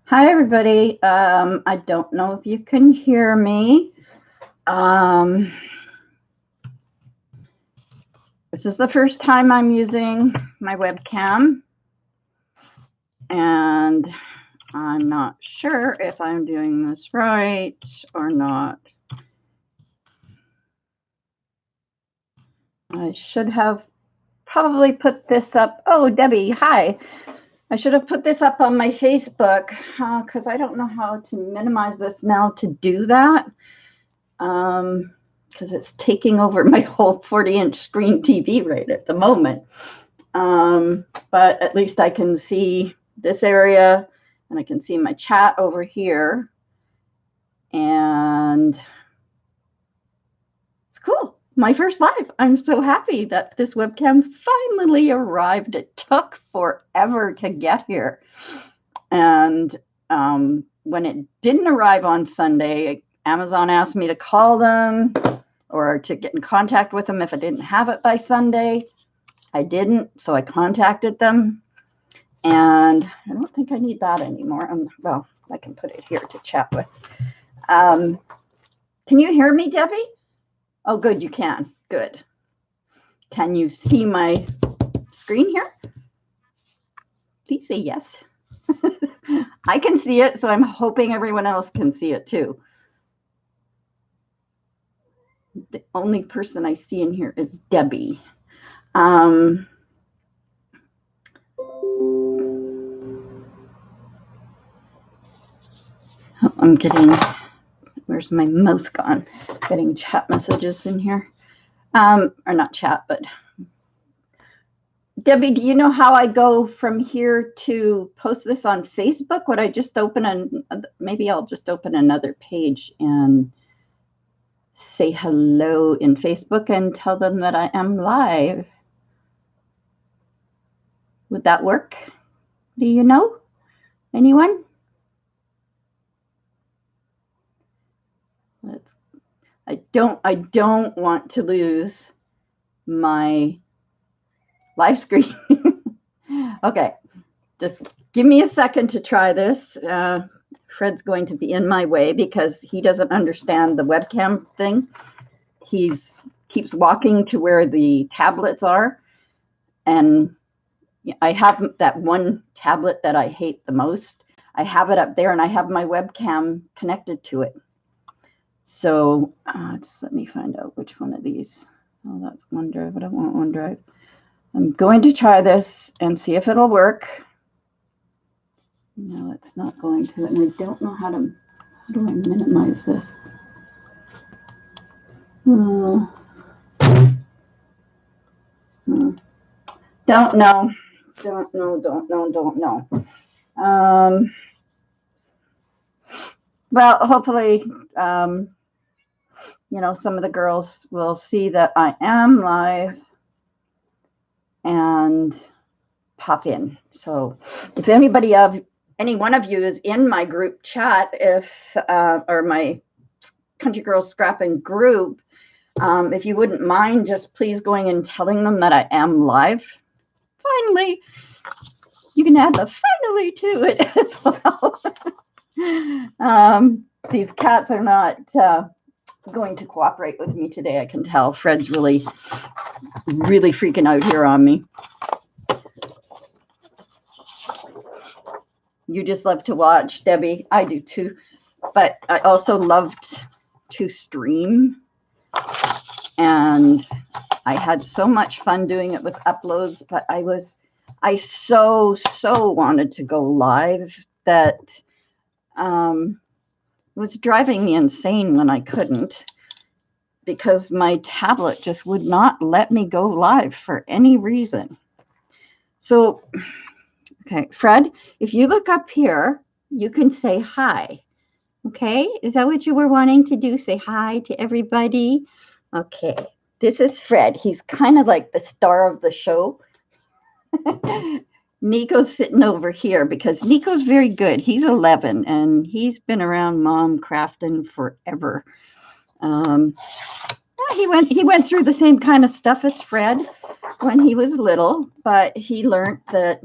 Hi, everybody. I don't know if you can hear me. This is the first time I'm using my webcam, and I'm not sure if I'm doing this right or not. I should have probably put this up. Oh, Debbie, hi. I should have put this up on my Facebook because I don't know how to minimize this now to do that. Because it's taking over my whole 40-inch screen TV right at the moment. But at least I can see this area, and I can see my chat over here. And it's cool. My first live. I'm so happy that this webcam finally arrived. It took forever to get here. And when it didn't arrive on Sunday, Amazon asked me to call them or to get in contact with them if I didn't have it by Sunday. I didn't, so I contacted them. And I don't think I need that anymore. Well, I can put it here to chat with. Can you hear me, Debbie? Oh, good, you can. Good. Can you see my screen here? Please say yes. I can see it, so I'm hoping everyone else can see it too. The only person I see in here is Debbie. I'm getting, where's my mouse gone? Getting chat messages in here. Or not chat, but Debbie, do you know how I go from here to post this on Facebook? Would I just open maybe I'll just open another page and say hello in Facebook and tell them that I am live. Would that work? Do you know? Anyone? I don't want to lose my live screen. Okay, just give me a second to try this. Fred's going to be in my way because he doesn't understand the webcam thing. He keeps walking to where the tablets are, and I have that one tablet that I hate the most. I have it up there, and I have my webcam connected to it. So just let me find out which one of these. Oh, that's OneDrive, but I don't want OneDrive. I'm going to try this and see if it'll work. No, it's not going to, and I don't know how do I minimize this? Don't know. Well, hopefully, some of the girls will see that I am live and pop in. So if any one of you is in my group chat, or my Country Girls Scrapping group, if you wouldn't mind just please going and telling them that I am live. Finally, you can add the finally to it as well. These cats are not going to cooperate with me today. I can tell Fred's really freaking out here on me. You just love to watch, Debbie. I do too, but I also loved to stream, and I had so much fun doing it with uploads, but I so wanted to go live that it was driving me insane when I couldn't, because my tablet just would not let me go live for any reason. So, okay, Fred, if you look up here, you can say hi. Okay, is that what you were wanting to do? Say hi to everybody? Okay, this is Fred. He's kind of like the star of the show. Nico's sitting over here because Nico's very good. He's 11 and he's been around Mom crafting forever. He went through the same kind of stuff as Fred when he was little, but he learned that,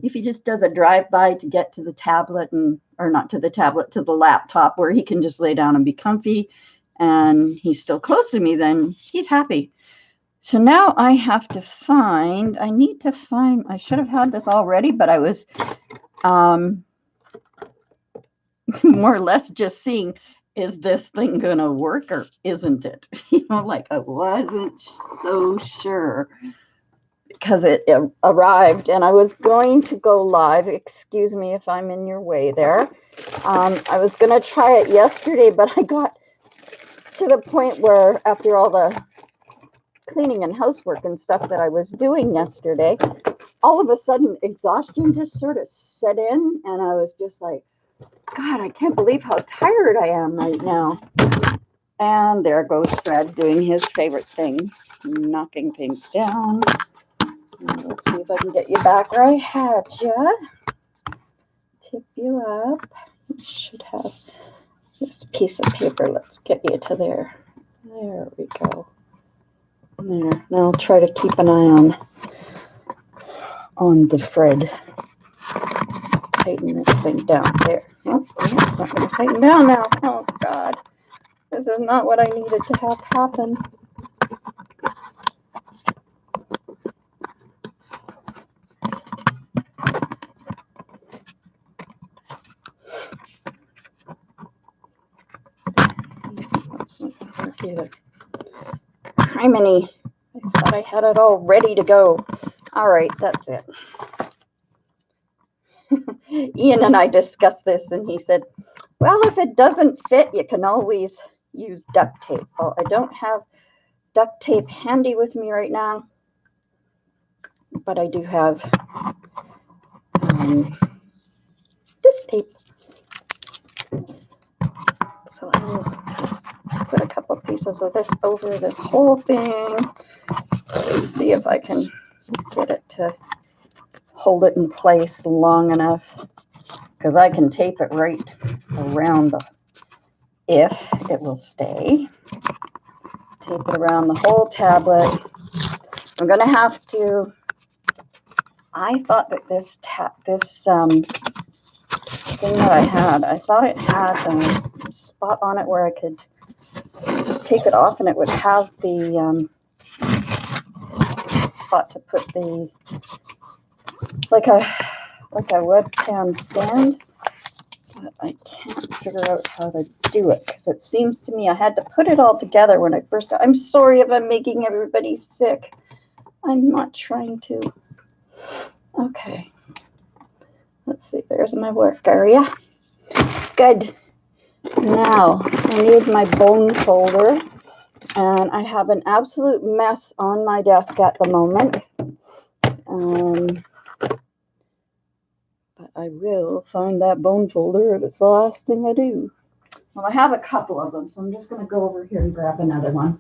if he just does a drive-by to get to the tablet or not to the tablet, to the laptop where he can just lay down and be comfy and he's still close to me, then he's happy. So now I have to find, I should have had this already, but I was more or less just seeing, is this thing going to work or isn't it? Like I wasn't so sure because it arrived and I was going to go live. Excuse me if I'm in your way there. I was going to try it yesterday, but I got to the point where after all the cleaning and housework and stuff that I was doing yesterday, all of a sudden exhaustion just sort of set in and I was just like, God, I can't believe how tired I am right now. And there goes Fred doing his favorite thing, knocking things down. Let's see if I can get you back where I had you. Tip you up. You should have this piece of paper. Let's get you to there. There we go. There. Now I'll try to keep an eye on the Fred. Tighten this thing down there. Oh, it's not going to tighten down now. Oh, God. This is not what I needed to have happen. That's not going to work either. Criminy. I thought I had it all ready to go. All right, that's it. Ian and I discussed this, and he said, well, if it doesn't fit, you can always use duct tape. Well, I don't have duct tape handy with me right now, but I do have this tape. So I will just put a couple pieces of this over this whole thing. Let's see if I can get it to hold it in place long enough, because I can tape it right around if it will stay. Tape it around the whole tablet. I'm going to have to, I thought that this thing that I had, I thought it had a spot on it where I could take it off and it would have the spot to put the, like a webcam stand, but I can't figure out how to do it because it seems to me I had to put it all together when I first got. I'm sorry if I'm making everybody sick. I'm not trying to. Okay. Let's see, there's my work area. Good. Now, I need my bone folder, and I have an absolute mess on my desk at the moment. But I will find that bone folder if it's the last thing I do. Well, I have a couple of them, so I'm just going to go over here and grab another one.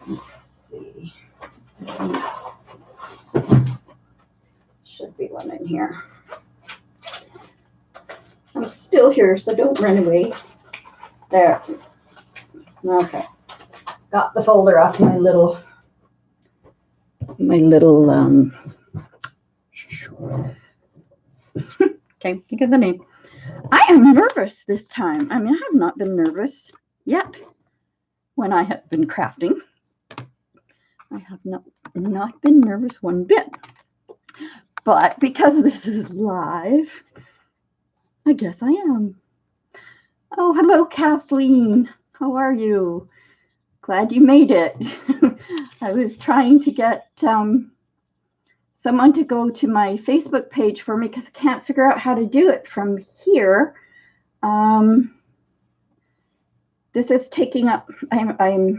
Let's see. Should be one in here. I'm still here, so don't run away. There. Okay. Got the folder off my little can't think of the name. I am nervous this time. I mean, I have not been nervous yet when I have been crafting. I have not been nervous one bit. But because this is live, I guess I am. Oh, hello, Kathleen. How are you? Glad you made it. I was trying to get someone to go to my Facebook page for me because I can't figure out how to do it from here. This is taking up, I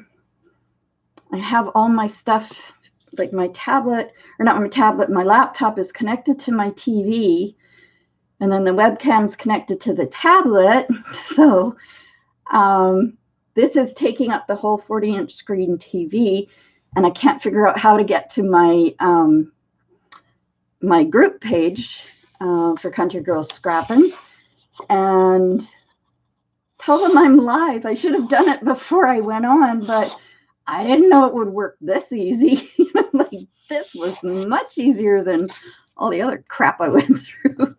have all my stuff, like my tablet, or not my tablet, my laptop is connected to my TV, and then the webcam's connected to the tablet. So this is taking up the whole 40-inch screen TV, and I can't figure out how to get to my my group page for Country Girls Scrapping and tell them I'm live. I should have done it before I went on, but I didn't know it would work this easy. Like, this was much easier than all the other crap I went through.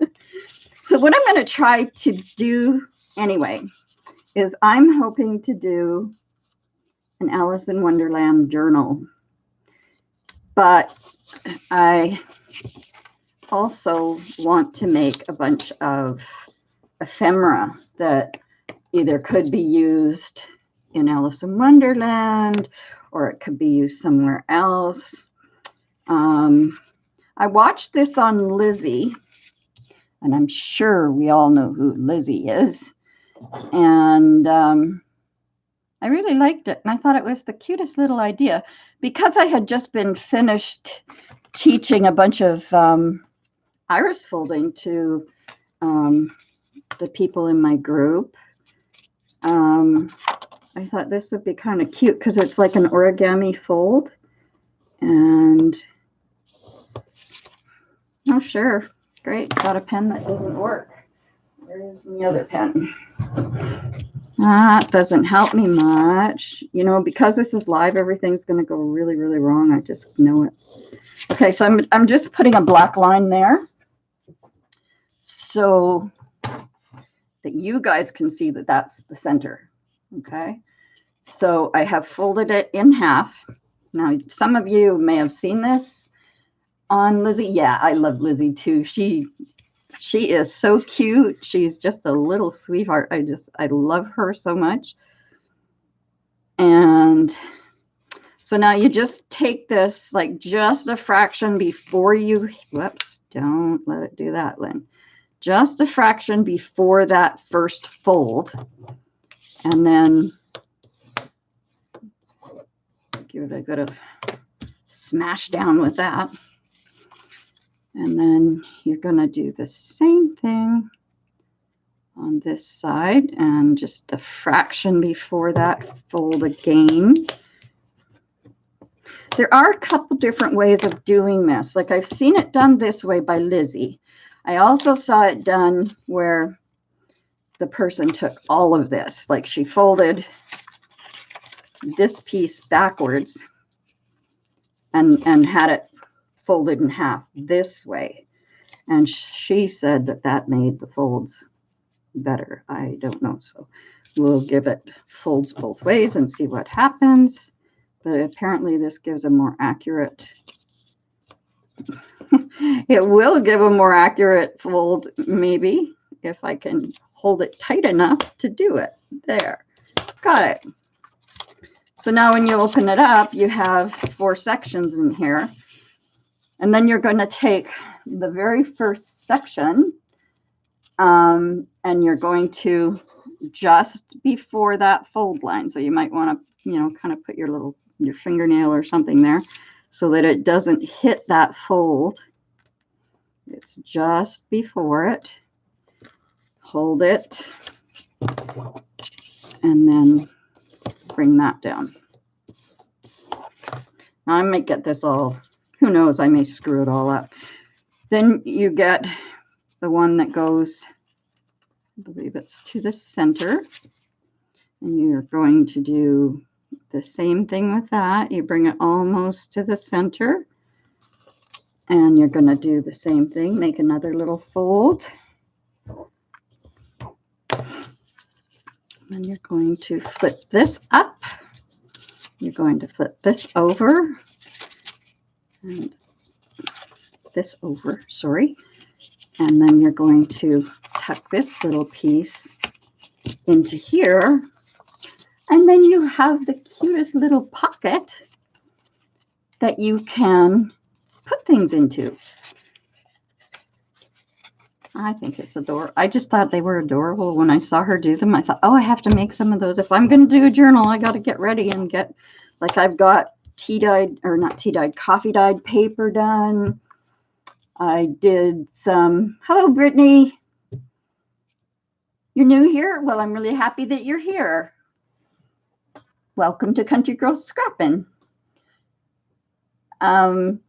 So what I'm going to try to do anyway is I'm hoping to do an Alice in Wonderland journal. But I also want to make a bunch of ephemera that either could be used in Alice in Wonderland or it could be used somewhere else. I watched this on Lizzie, and I'm sure we all know who Lizzie is. And I really liked it, and I thought it was the cutest little idea. Because I had just been finished teaching a bunch of iris folding to the people in my group, I thought this would be kind of cute because it's like an origami fold. And oh, sure, great, got a pen that doesn't work. Where's the other pen? That doesn't help me much. You know, because this is live, everything's going to go really, really wrong. I just know it. Okay, so I'm just putting a black line there so that you guys can see that that's the center. Okay, so I have folded it in half. Now, some of you may have seen this on Lizzie. Yeah, I love Lizzie too. She is so cute. She's just a little sweetheart. I love her so much. And so now you just take this like just a fraction before you, whoops, don't let it do that, Lynn. Just a fraction before that first fold. And then give it a good smash down with that. And then you're going to do the same thing on this side and just a fraction before that fold again. There are a couple different ways of doing this. Like I've seen it done this way by Lizzie. I also saw it done where the person took all of this, like she folded this piece backwards and had it folded in half this way. And she said that that made the folds better. I don't know. So we'll give it folds both ways and see what happens. But apparently this gives a more accurate, it will give a more accurate fold, maybe, if I can hold it tight enough to do it. There, got it. So now when you open it up, you have 4 sections in here. And then you're going to take the very first section and you're going to just before that fold line. So you might want to, you know, kind of put your fingernail or something there so that it doesn't hit that fold. It's just before it. Hold it and then bring that down. Now I might get this all, who knows, I may screw it all up. Then you get the one that goes, I believe it's to the center. And you're going to do the same thing with that. You bring it almost to the center. And you're going to do the same thing. Make another little fold. And you're going to flip this up. You're going to flip this over. And this over, sorry. And then you're going to tuck this little piece into here. And then you have the cutest little pocket that you can put things into. I think it's adorable. I just thought they were adorable when I saw her do them. I thought, oh, I have to make some of those. If I'm going to do a journal, I got to get ready and get, like I've got coffee dyed paper done. I did some, hello, Brittany. You're new here? Well, I'm really happy that you're here. Welcome to Country Girl Scrappin'. Right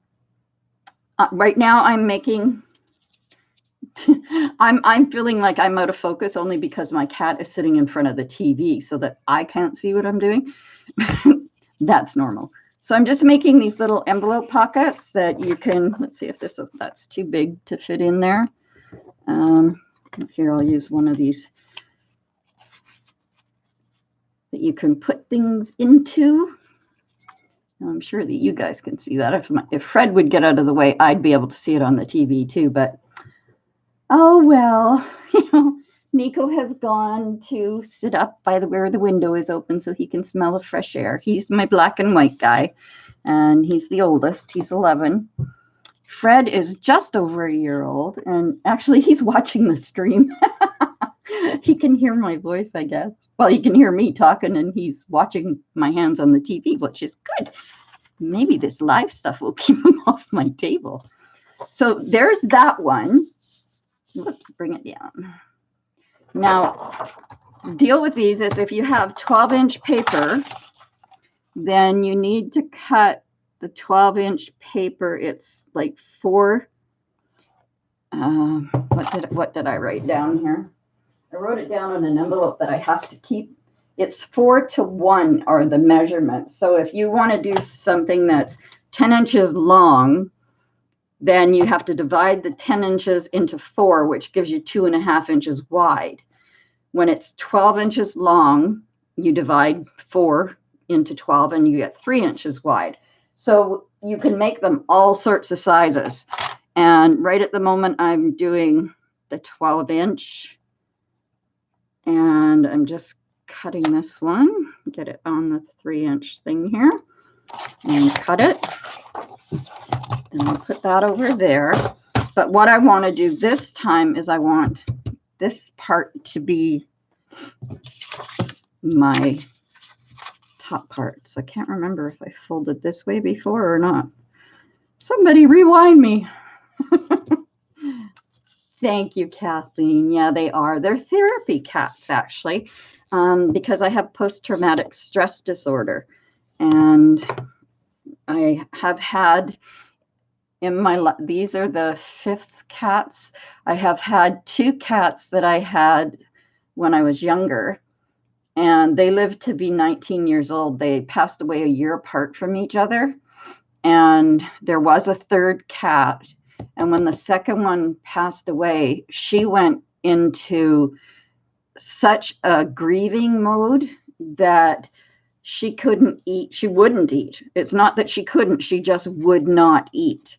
now I'm making, I'm feeling like I'm out of focus only because my cat is sitting in front of the TV so that I can't see what I'm doing. That's normal. So I'm just making these little envelope pockets that you can, let's see if that's too big to fit in there. Here, I'll use one of these that you can put things into. I'm sure that you guys can see that. If Fred would get out of the way, I'd be able to see it on the TV too, but oh well, Nico has gone to sit up by where the window is open so he can smell the fresh air. He's my black and white guy, and he's the oldest. He's 11. Fred is just over a year old, and actually he's watching the stream. He can hear my voice, I guess. Well, he can hear me talking, and he's watching my hands on the TV, which is good. Maybe this live stuff will keep him off my table. So there's that one. Whoops, bring it down. Now, deal with these is if you have 12-inch paper, then you need to cut the 12-inch paper. It's like 4. What did I write down here? I wrote it down on an envelope that I have to keep. It's 4:1 are the measurements. So if you want to do something that's 10 inches long, then you have to divide the 10 inches into 4, which gives you 2.5 inches wide. When it's 12 inches long, you divide 4 into 12 and you get 3 inches wide. So you can make them all sorts of sizes. And right at the moment, I'm doing the 12-inch. And I'm just cutting this one, get it on the 3-inch thing here, and cut it. And I'll put that over there. But what I want to do this time is I want this part to be my top part. So I can't remember if I folded this way before or not. Somebody rewind me. Thank you, Kathleen. Yeah, they are. They're therapy cats, actually, because I have post-traumatic stress disorder. And I have had in my life, these are the 5th cats. I have had 2 cats that I had when I was younger, and they lived to be 19 years old. They passed away a year apart from each other. And there was a 3rd cat. And when the 2nd one passed away, she went into such a grieving mode that she couldn't eat. She wouldn't eat. It's not that she couldn't, she just would not eat.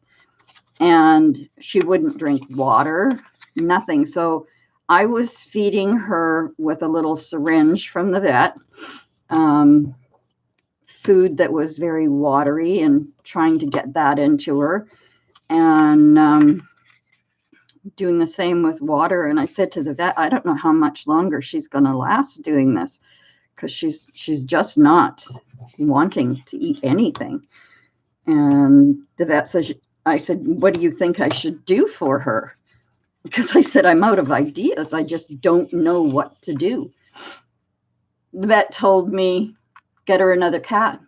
And she wouldn't drink water, nothing. So I was feeding her with a little syringe from the vet, food that was very watery, and trying to get that into her. And doing the same with water. And I said to the vet, I don't know how much longer she's going to last doing this, because she's just not wanting to eat anything. And the vet says, I said, what do you think I should do for her? Because I said, I'm out of ideas. I just don't know what to do. The vet told me, get her another cat.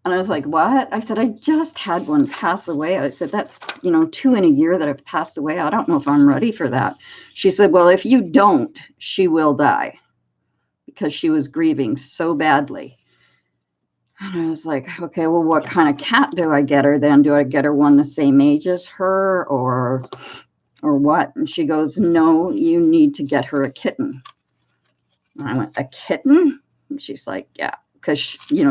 And I was like, what? I said, I just had one pass away. I said, that's, 2 in a year that have passed away. I don't know if I'm ready for that. She said, well, if you don't, she will die, because she was grieving so badly. And I was like, okay, well, what kind of cat do I get her then? Do I get her one the same age as her, or what? And she goes, no, you need to get her a kitten. And I went, a kitten? And she's like, yeah. Because,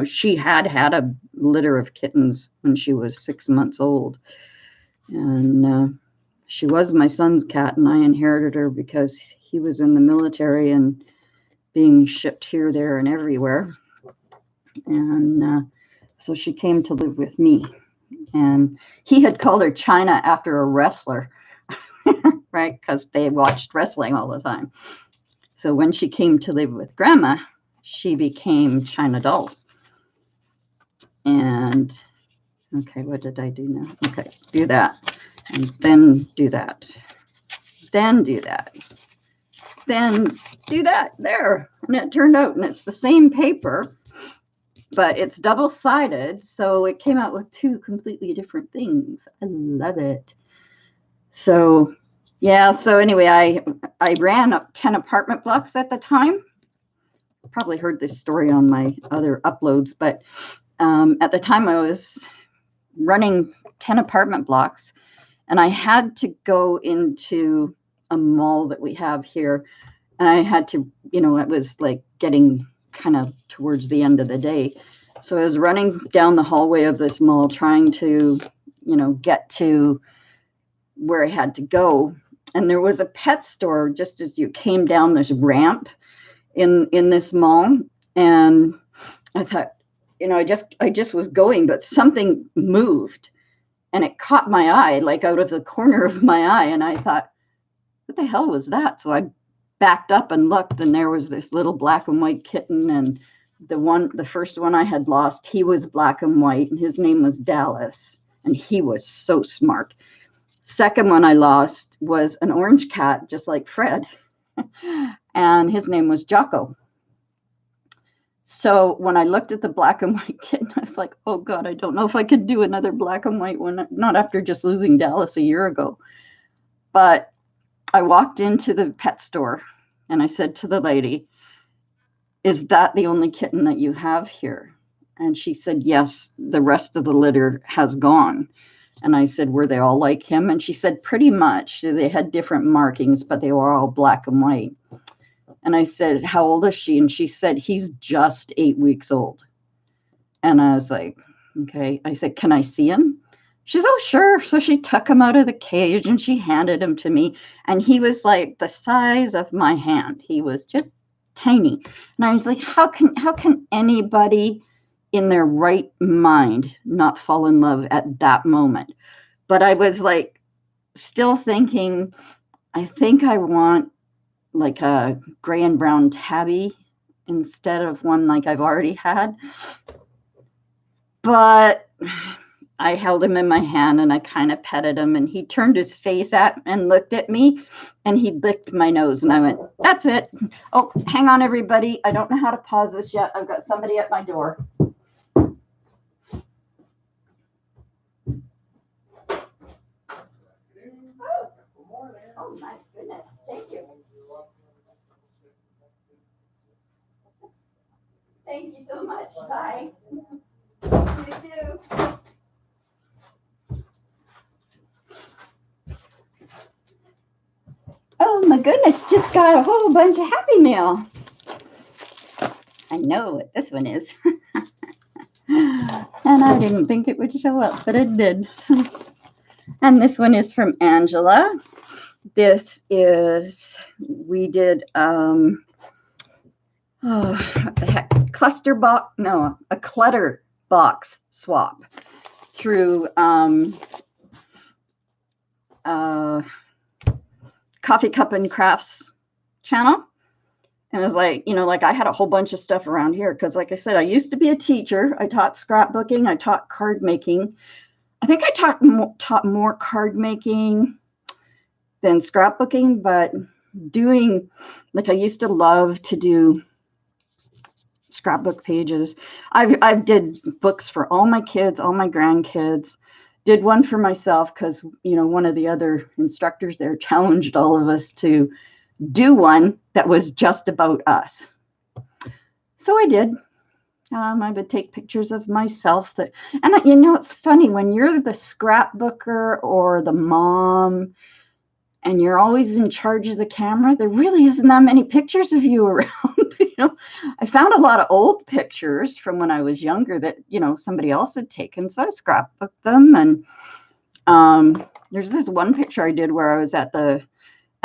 she had a litter of kittens when she was 6 months old. And she was my son's cat, and I inherited her because he was in the military and being shipped here, there, and everywhere. And so she came to live with me. And he had called her China after a wrestler, right? Because they watched wrestling all the time. So when she came to live with Grandma, she became China Doll. And, okay, what did I do now? Okay, do that. And then do that. Then do that. Then do that. There. And it turned out, and it's the same paper, but it's double-sided. So it came out with 2 completely different things. I love it. So, yeah. So anyway, I ran up 10 apartment blocks at the time. probably heard this story on my other uploads, but at the time I was running 10 apartment blocks, and I had to go into a mall that we have here. And I had to, it was like getting kind of towards the end of the day. So I was running down the hallway of this mall trying to, get to where I had to go. And there was a pet store just as you came down this ramp in this mall. And I thought, I just was going, but something moved and it caught my eye, like out of the corner of my eye. And I thought, what the hell was that? So I backed up and looked, and there was this little black and white kitten. And the first one I had lost, he was black and white, and his name was Dallas, and he was so smart. Second one I lost was an orange cat, just like Fred, and his name was Jocko. So when I looked at the black and white kitten, I was like, oh God, I don't know if I could do another black and white one, not after just losing Dallas a year ago. But I walked into the pet store and I said to the lady, is that the only kitten that you have here? And she said, yes, the rest of the litter has gone. And I said, were they all like him? And she said, pretty much. They had different markings, but they were all black and white. And I said, how old is she? And she said, he's just 8 weeks old. And I was like, okay. I said, can I see him? She's, oh, sure. So she took him out of the cage and she handed him to me. And he was like the size of my hand. He was just tiny. And I was like, how can anybody in their right mind not fall in love at that moment? But I was like, still thinking, I think I want like a gray and brown tabby instead of one like I've already had. But I held him in my hand and I kind of petted him, and he turned his face at and looked at me and he licked my nose, and I went, that's it. Oh, hang on, everybody. I don't know how to pause this yet. I've got somebody at my door. Oh, my goodness. Thank you. Thank you so much. Bye. You too. Oh my goodness, just got a whole bunch of Happy Mail. I know what this one is. And I didn't think it would show up, but it did. And this one is from Angela. This is, we did, what the heck, a clutter box swap through Coffee Cup and Crafts channel. And it was like, like I had a whole bunch of stuff around here because, like I said, I used to be a teacher. I taught scrapbooking. I taught card making. I think I taught more card making than scrapbooking, but doing, like I used to love to do scrapbook pages. I've did books for all my kids, all my grandkids. Did one for myself because, one of the other instructors there challenged all of us to do one that was just about us. So I did. I would take pictures of myself and it's funny when you're the scrapbooker or the mom and you're always in charge of the camera, there really isn't that many pictures of you around. I found a lot of old pictures from when I was younger that, somebody else had taken. So I scrapbooked them. And there's this one picture I did where I was at a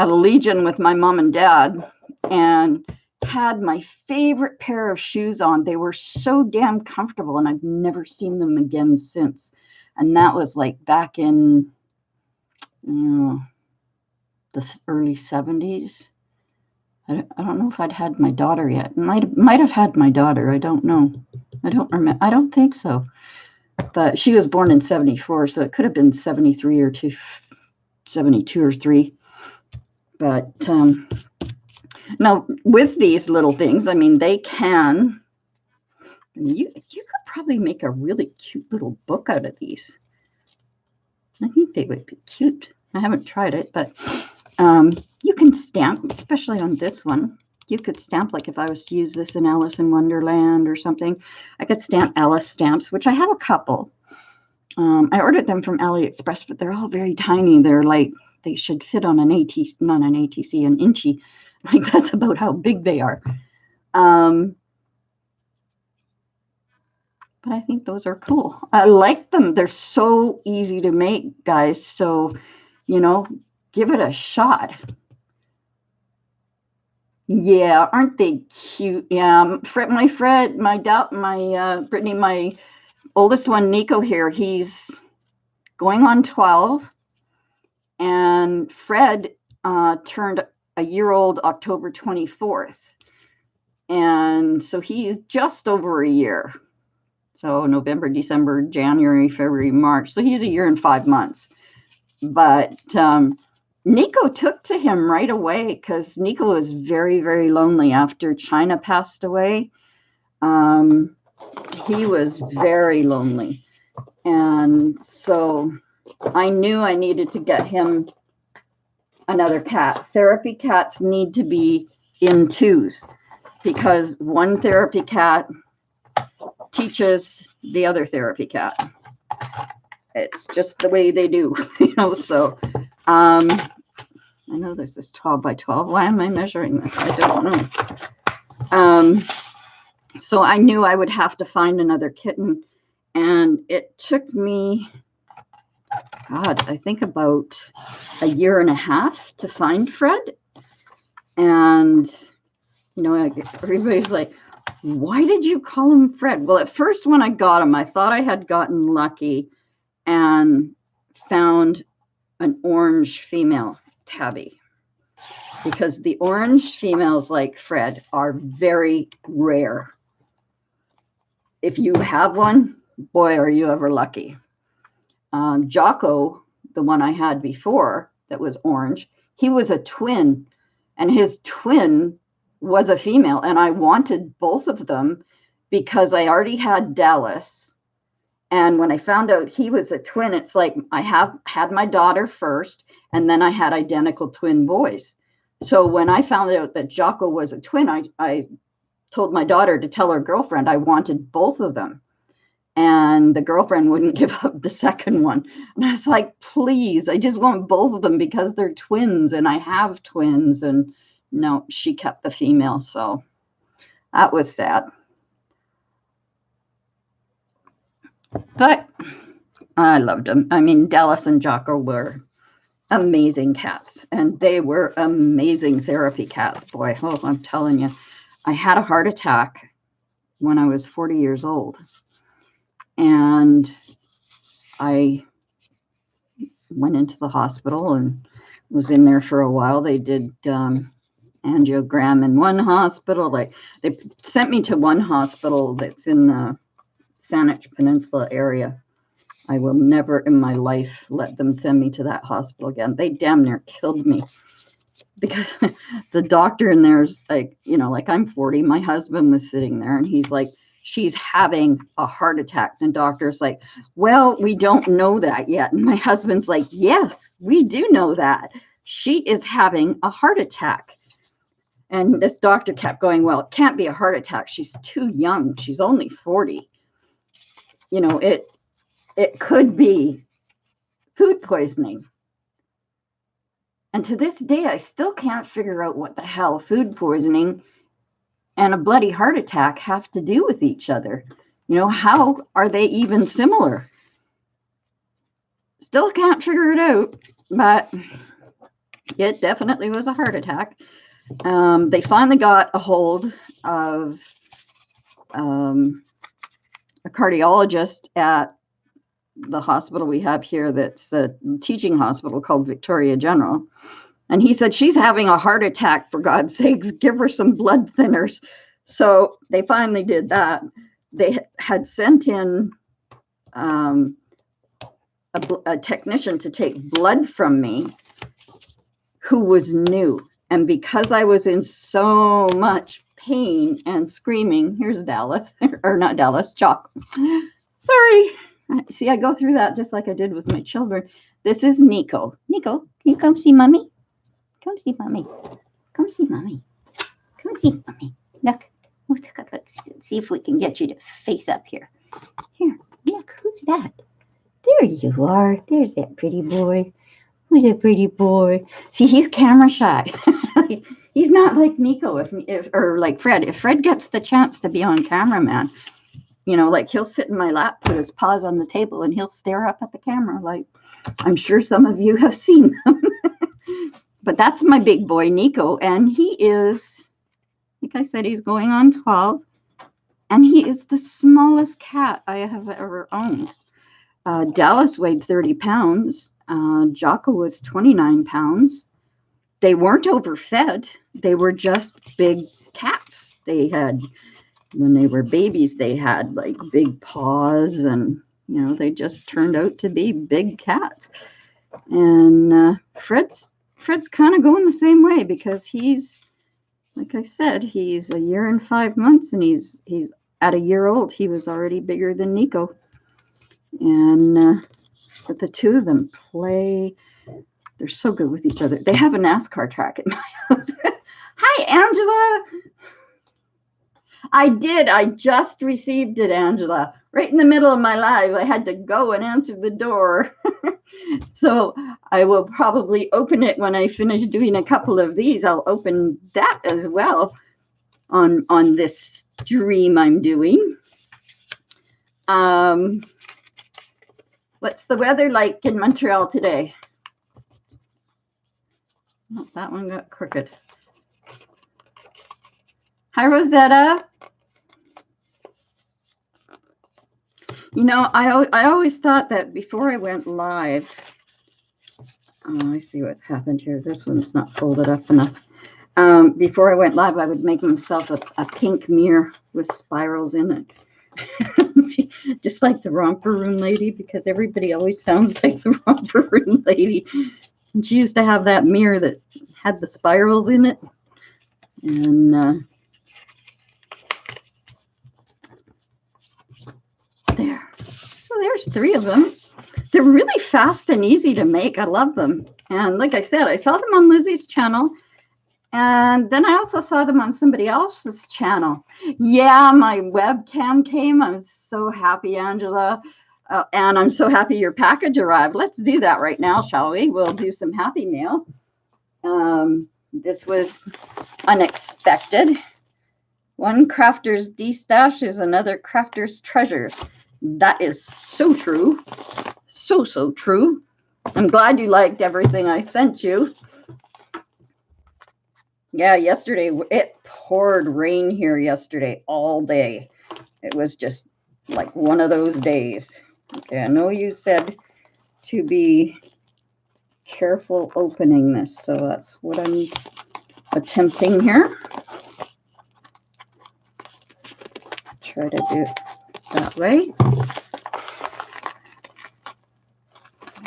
Legion with my mom and dad and had my favorite pair of shoes on. They were so damn comfortable, and I've never seen them again since. And that was like back in the early 70s. I don't know if I'd had my daughter yet. Might have had my daughter. I don't know. I don't remember. I don't think so. But she was born in 74, so it could have been 73 or 72 or 3. But now with these little things, I mean, they can. You could probably make a really cute little book out of these. I think they would be cute. I haven't tried it, but you can stamp, especially on this one. you could stamp, like if I was to use this in Alice in Wonderland or something, I could stamp Alice stamps, which I have a couple. I ordered them from AliExpress, but they're all very tiny. They're like, they should fit on an ATC, not an ATC, an inchy. Like that's about how big they are. But I think those are cool. I like them. They're so easy to make, guys. So, give it a shot. Yeah, aren't they cute? Yeah, Brittany, my oldest one, Nico here, he's going on 12. And Fred turned a year old October 24th. And so he's just over a year. So November, December, January, February, March. So he's a year and 5 months. But Nico took to him right away because Nico was very, very lonely after China passed away. He was very lonely. And so I knew I needed to get him another cat. Therapy cats need to be in twos because one therapy cat teaches the other therapy cat. It's just the way they do, so I know this is 12 by 12. Why am I measuring this? I don't know. So I knew I would have to find another kitten, and it took me, God, I think about a year and a half to find Fred. And everybody's like, why did you call him Fred? Well, at first when I got him, I thought I had gotten lucky and found an orange female tabby, because the orange females like Fred are very rare. If you have one, boy, are you ever lucky. Jocko, the one I had before that was orange, he was a twin, and his twin was a female, and I wanted both of them because I already had Dallas. And when I found out he was a twin, it's like I had my daughter first, and then I had identical twin boys. So when I found out that Jocko was a twin, I told my daughter to tell her girlfriend I wanted both of them. And the girlfriend wouldn't give up the second one. And I was like, please, I just want both of them because they're twins and I have twins. And no, she kept the female. So that was sad. But I loved them. I mean, Dallas and Jocko were amazing cats, and they were amazing therapy cats. Boy, I'm telling you, I had a heart attack when I was 40 years old. And I went into the hospital and was in there for a while. They did angiogram in one hospital. They sent me to one hospital that's in the Saanich Peninsula area. I will never in my life let them send me to that hospital again. They damn near killed me because the doctor in there's like, like I'm 40. My husband was sitting there and he's like, she's having a heart attack. And the doctor's like, well, we don't know that yet. And my husband's like, yes, we do know that. She is having a heart attack. And this doctor kept going, well, it can't be a heart attack. She's too young. She's only 40. It could be food poisoning. And to this day, I still can't figure out what the hell food poisoning and a bloody heart attack have to do with each other. How are they even similar? Still can't figure it out, but it definitely was a heart attack. They finally got a hold of a cardiologist at the hospital we have here that's a teaching hospital called Victoria General. And he said, she's having a heart attack, for God's sakes, give her some blood thinners. So they finally did that. They had sent in a technician to take blood from me who was new. And because I was in so much pain and screaming, here's Dallas, or not Dallas, Chalk. Sorry. See, I go through that just like I did with my children. This is Nico. Nico, can you come see mommy? Come see mommy. Come see mommy. Come see, mommy. Look. Look. See if we can get you to face up here. Here, look. Who's that? There you are. There's that pretty boy. Who's a pretty boy? See, he's camera shy. He's not like Nico or like Fred. If Fred gets the chance to be on camera, man, you know, like he'll sit in my lap, put his paws on the table, and he'll stare up at the camera. Like I'm sure some of you have seen him. But that's my big boy, Nico, and he is, like I said, he's going on 12, and he is the smallest cat I have ever owned. Dallas weighed 30 pounds. Jocko was 29 pounds. They weren't overfed. They were just big cats. They had, when they were babies, they had like big paws, and, you know, they just turned out to be big cats. And Fred's kind of going the same way, because he's, like I said, he's a year and 5 months, and he's at a year old. He was already bigger than Nico. And but the two of them play. They're so good with each other. They have a NASCAR track at my house. Hi, Angela. I did. I just received it, Angela. Right in the middle of my live, I had to go and answer the door. So I will probably open it when I finish doing a couple of these. I'll open that as well on this stream I'm doing. What's the weather like in Montreal today? Oh, that one got crooked. Hi, Rosetta. You know, I always thought that before I went live, I see what's happened here. This one's not folded up enough. Before I went live, I would make myself a pink mirror with spirals in it. Just like the Romper Room lady, because everybody always sounds like the Romper Room lady. And she used to have that mirror that had the spirals in it. And there. So there's 3 of them. They're really fast and easy to make. I love them. And like I said, I saw them on Lizzie's channel. And then I also saw them on somebody else's channel. Yeah, my webcam came. I'm so happy, Angela. And I'm so happy your package arrived. Let's do that right now, shall we? We'll do some happy mail. This was unexpected. One crafter's de-stash is another crafter's treasures. That is so true. So true. I'm glad you liked everything I sent you. Yeah, yesterday, it poured rain here yesterday all day. It was just like one of those days. Okay, I know you said to be careful opening this, so that's what I'm attempting here. Try to do it that way.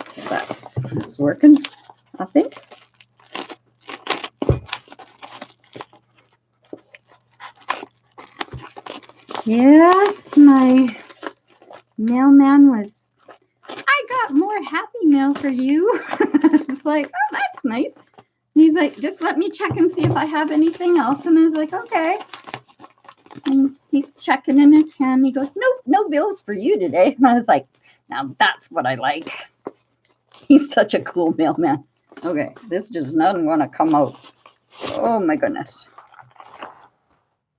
Okay, that's working, I think. Yes, my mailman was, I got more happy mail for you. It's like, oh, that's nice. And he's like, just let me check and see if I have anything else. And I was like, okay. And he's checking in his hand. He goes, nope, no bills for you today. And I was like, now that's what I like. He's such a cool mailman. Okay, this does not want to come out. Oh, my goodness.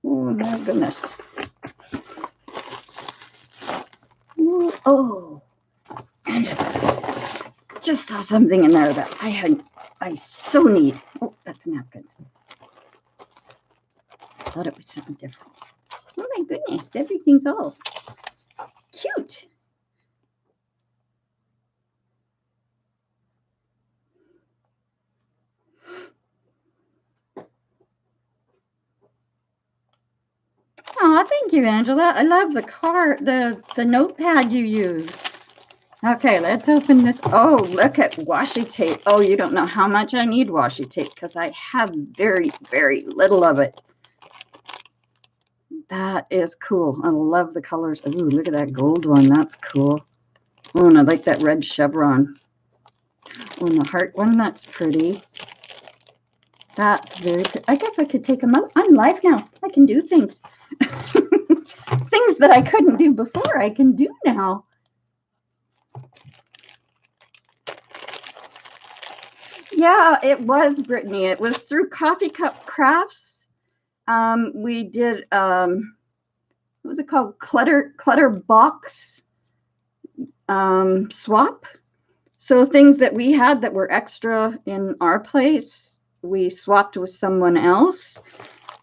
Oh, my goodness. Oh, and just saw something in there that I so need. Oh, that's napkins. I thought it was something different. Oh my goodness, everything's all cute. Oh, thank you, Angela. I love the notepad you use. Okay, let's open this. Oh, look at washi tape. Oh, you don't know how much I need washi tape because I have very, very little of it. That is cool. I love the colors. Ooh, look at that gold one. That's cool. Oh, and I like that red chevron. Oh, and the heart one, that's pretty. That's very good. I guess I could take them out. I'm live now. I can do things. Things that I couldn't do before, I can do now. Yeah, it was, Brittany. It was through Coffee Cup Crafts. We did, what was it called? Clutter box swap. So things that we had that were extra in our place, we swapped with someone else.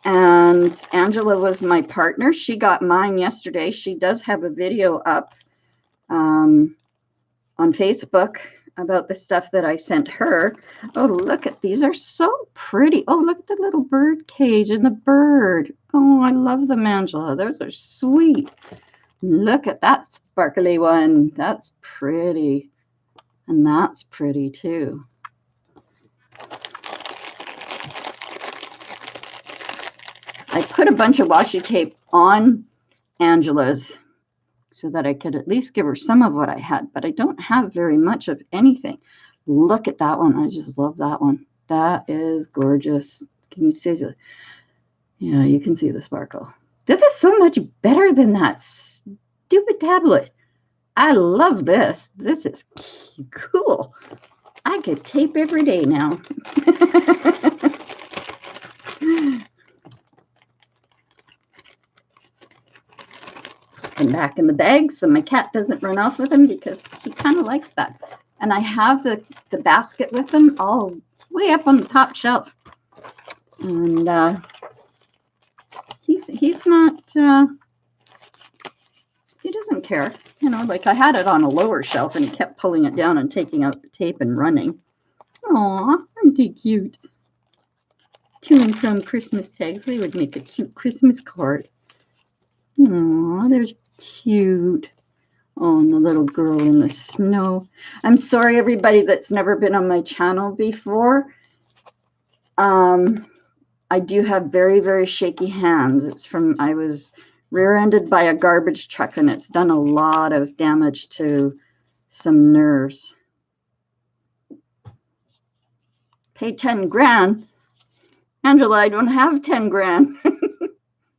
And Angela was my partner. She got mine yesterday. She does have a video up on Facebook about the stuff that I sent her. Oh, look at these are so pretty. Oh, look at the little bird cage and the bird. Oh, I love them, Angela. Those are sweet. Look at that sparkly one. That's pretty. And that's pretty too. I put a bunch of washi tape on Angela's so that I could at least give her some of what I had, but I don't have very much of anything. Look at that one. I just love that one. That is gorgeous. Can you see the, yeah, you can see the sparkle. This is so much better than that stupid tablet. I love this. This is cool. I could tape every day now. And back in the bag so my cat doesn't run off with them because he kind of likes that. And I have the basket with them all way up on the top shelf. And he's not, he doesn't care. You know, like I had it on a lower shelf and he kept pulling it down and taking out the tape and running. Aw, aren't they cute? To and from Christmas tags. They would make a cute Christmas card. Aw, they're cute. Oh, and the little girl in the snow. I'm sorry, everybody that's never been on my channel before. I do have very, very shaky hands. It's from, I was rear-ended by a garbage truck, and it's done a lot of damage to some nerves. Pay 10 grand. Angela, I don't have 10 grand.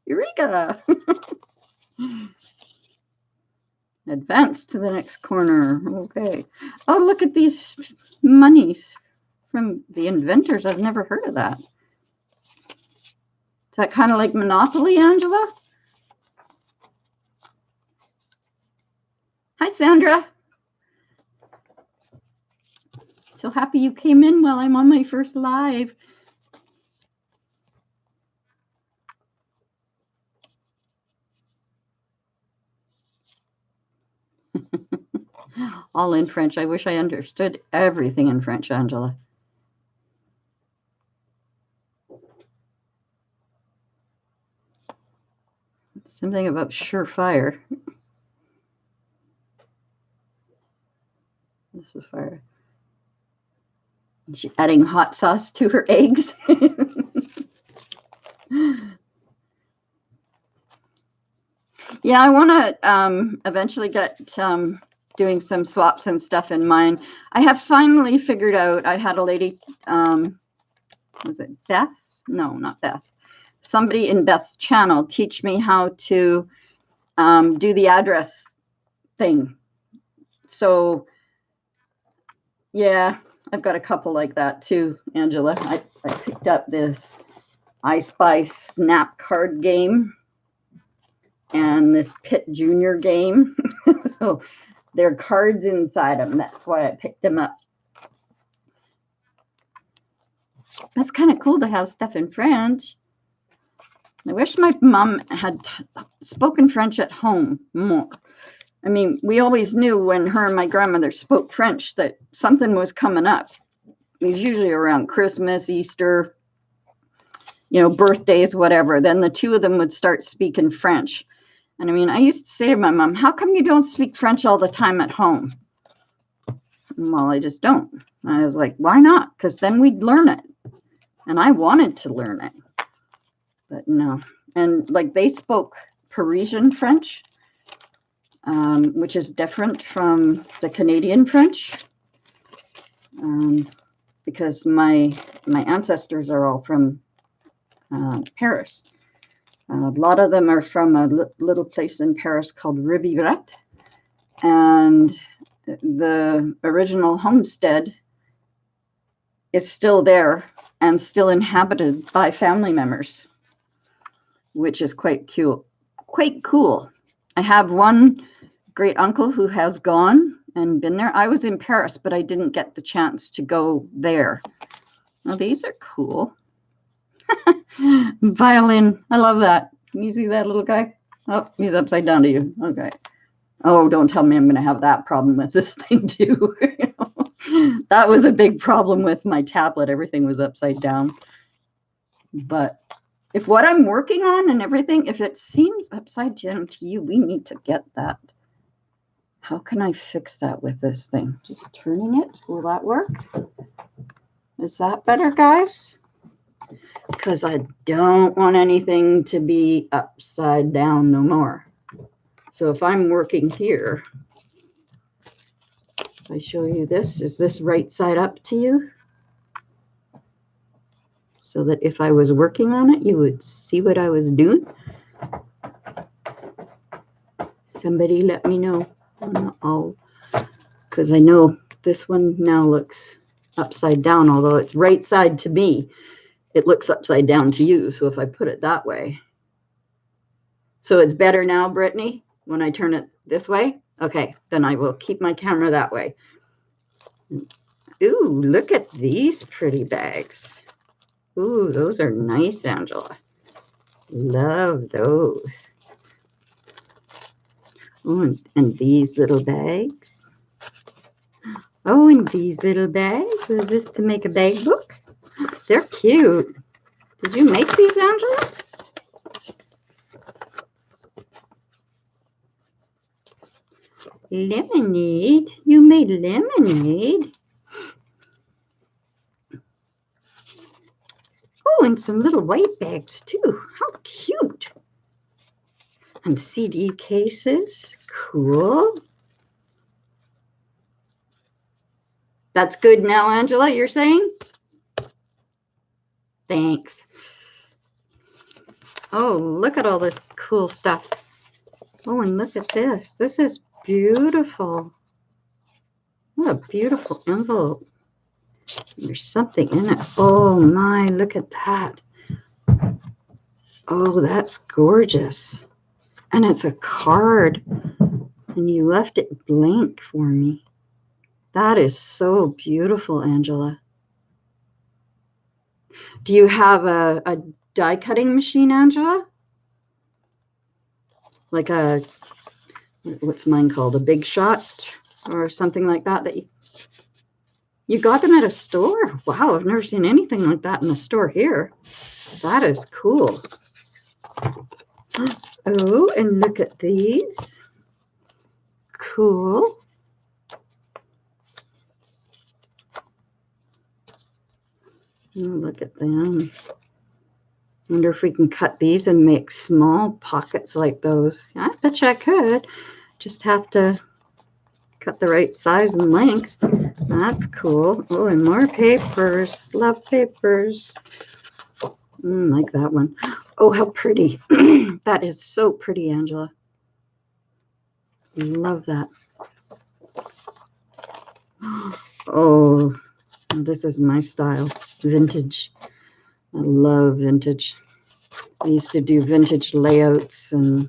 Eureka. Advance to the next corner. Okay. Oh, look at these monies from the inventors. I've never heard of that. Is that kind of like Monopoly, Angela? Hi, Sandra. So happy you came in while I'm on my first live. All in French. I wish I understood everything in French, Angela. Something about surefire. This was fire. She's adding hot sauce to her eggs. Yeah, I want to eventually get doing some swaps and stuff in mine. I have finally figured out, I had a lady, was it Beth? No, not Beth. Somebody in Beth's channel teach me how to do the address thing. So, yeah, I've got a couple like that too, Angela. I picked up this I Spy Snap card game and this Pit Junior game. So there are cards inside them. That's why I picked them up. That's kind of cool to have stuff in French. I wish my mom had spoken French at home more. I mean, we always knew when her and my grandmother spoke French that something was coming up. It was usually around Christmas, Easter, you know, birthdays, whatever. Then the two of them would start speaking French. And I mean, I used to say to my mom, how come you don't speak French all the time at home? Well, I just don't. I was like, why not? Because then we'd learn it. And I wanted to learn it. But no. And like they spoke Parisian French, which is different from the Canadian French. because my ancestors are all from Paris. A lot of them are from a little place in Paris called Ribivret, and the original homestead is still there and still inhabited by family members, which is quite cool. I have one great uncle who has gone and been there. I was in Paris, but I didn't get the chance to go there. Now, these are cool. Violin. I love that. Can you see that little guy? Oh, he's upside down to you. Okay. Oh, don't tell me I'm going to have that problem with this thing too. That was a big problem with my tablet. Everything was upside down. But if what I'm working on and everything, if it seems upside down to you, we need to get that. How can I fix that with this thing? Just turning it. Will that work? Is that better, guys? Because I don't want anything to be upside down no more. So if I'm working here, if I show you this, is this right side up to you? So that if I was working on it, you would see what I was doing. Somebody let me know. Oh, because I know this one now looks upside down, although it's right side to me. It looks upside down to you. So if I put it that way. So it's better now, Brittany, when I turn it this way? Okay, then I will keep my camera that way. Ooh, look at these pretty bags. Ooh, those are nice, Angela. Love those. Oh, and these little bags. Oh, and these little bags. Is this to make a bag book? They're cute. Did you make these, Angela? Lemonade? You made lemonade? Oh, and some little white bags, too. How cute. And CD cases. Cool. That's good now, Angela, you're saying? Thanks. Oh, look at all this cool stuff. Oh, and look at this. This is beautiful. What a beautiful envelope. There's something in it. Oh, my, look at that. Oh, that's gorgeous. And it's a card. And you left it blank for me. That is so beautiful, Angela. Do you have a die cutting machine, Angela? Like a, what's mine called? A Big Shot or something like that? That you got them at a store? Wow, I've never seen anything like that in a store here. That is cool. Oh, and look at these. Cool. Oh, look at them. Wonder if we can cut these and make small pockets like those. I bet you I could. Just have to cut the right size and length. That's cool. Oh, and more papers. Love papers. Like that one. Oh, how pretty. That is so pretty, Angela. Love that. Oh, this is my style. Vintage. I love vintage. I used to do vintage layouts, and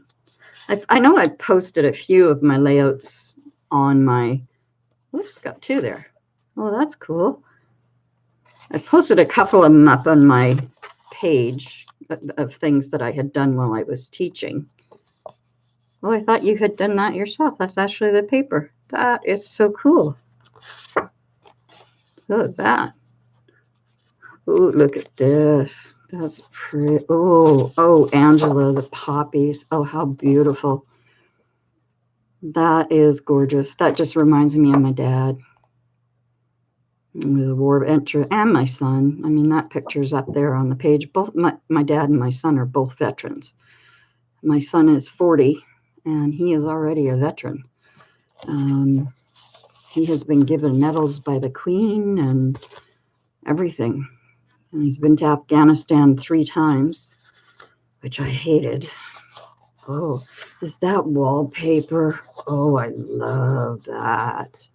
I know I posted a few of my layouts on my, whoops, got two there. Oh, that's cool. I posted a couple of them up on my page of things that I had done while I was teaching. Oh, I thought you had done that yourself. That's actually the paper. That is so cool. Look at that. Oh, look at this. That's pretty. Oh, Angela, the poppies. Oh, how beautiful. That is gorgeous. That just reminds me of my dad. He was a war veteran, and my son. I mean, that picture's up there on the page. Both my dad and my son are both veterans. My son is 40, and he is already a veteran. He has been given medals by the Queen, and everything. And he's been to Afghanistan 3 times, which I hated. Oh, is that wallpaper? Oh, I love that.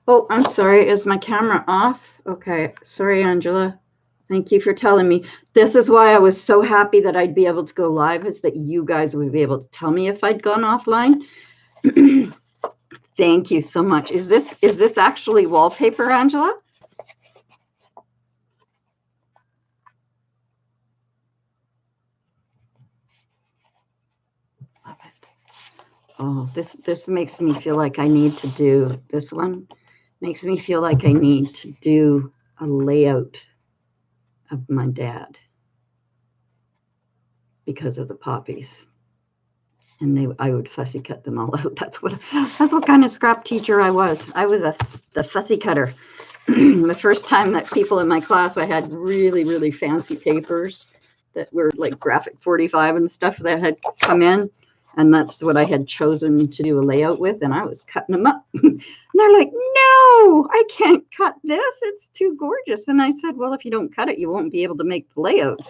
Oh, I'm sorry. Is my camera off? Okay. Sorry, Angela. Thank you for telling me. This is why I was so happy that I'd be able to go live, is that you guys would be able to tell me if I'd gone offline. Thank you so much. Is this actually wallpaper, Angela? Love it. Oh, this makes me feel like I need to do this one. Makes me feel like I need to do a layout of my dad because of the poppies. And I would fussy cut them all out. That's what kind of scrap teacher I was. I was the fussy cutter. The first time that people in my class, I had really, really fancy papers that were like graphic 45 and stuff that had come in. And that's what I had chosen to do a layout with. And I was cutting them up. And they're like, no, I can't cut this. It's too gorgeous. And I said, well, if you don't cut it, you won't be able to make the layout.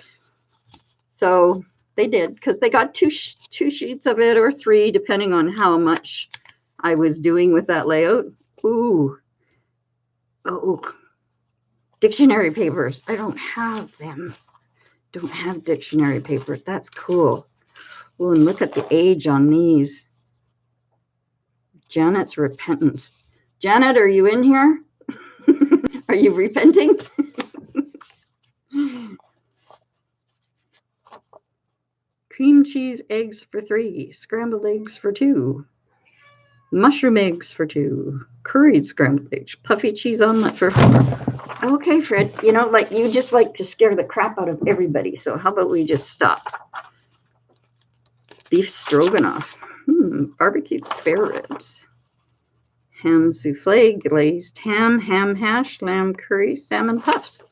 So they did, because they got two sheets of it, or 3, depending on how much I was doing with that layout. Ooh. Oh, dictionary papers. I don't have them. Don't have dictionary papers. That's cool. Oh, and look at the age on these. Janet's repentance. Janet, are you in here? Are you repenting? Cream cheese eggs for 3. Scrambled eggs for 2. Mushroom eggs for 2. Curried scrambled eggs. Puffy cheese omelet for 4. Okay, Fred. You know, like, you just like to scare the crap out of everybody. So how about we just stop? Beef stroganoff. Barbecued spare ribs. Ham souffle, glazed ham, ham hash, lamb curry, salmon puffs.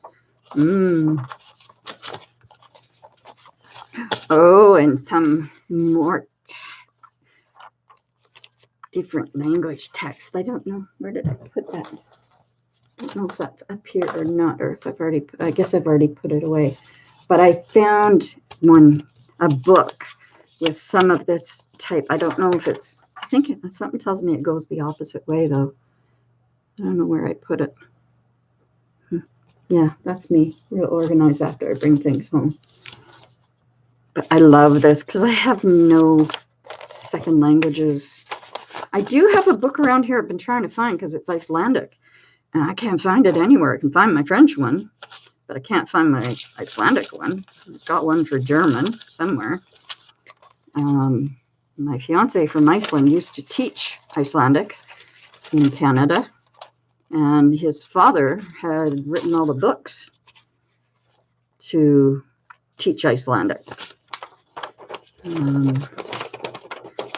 Oh, and some more different language text. I don't know. Where did I put that? I don't know if that's up here or not, or if I've already, I guess I've already put it away. But I found a book with some of this type. I don't know if it's, I think something tells me it goes the opposite way, though. I don't know where I put it. Yeah, that's me, real organized after I bring things home. But I love this because I have no second languages. I do have a book around here I've been trying to find because it's Icelandic. And I can't find it anywhere. I can find my French one, but I can't find my Icelandic one. I've got one for German somewhere. My fiance from Iceland used to teach Icelandic in Canada, and his father had written all the books to teach Icelandic.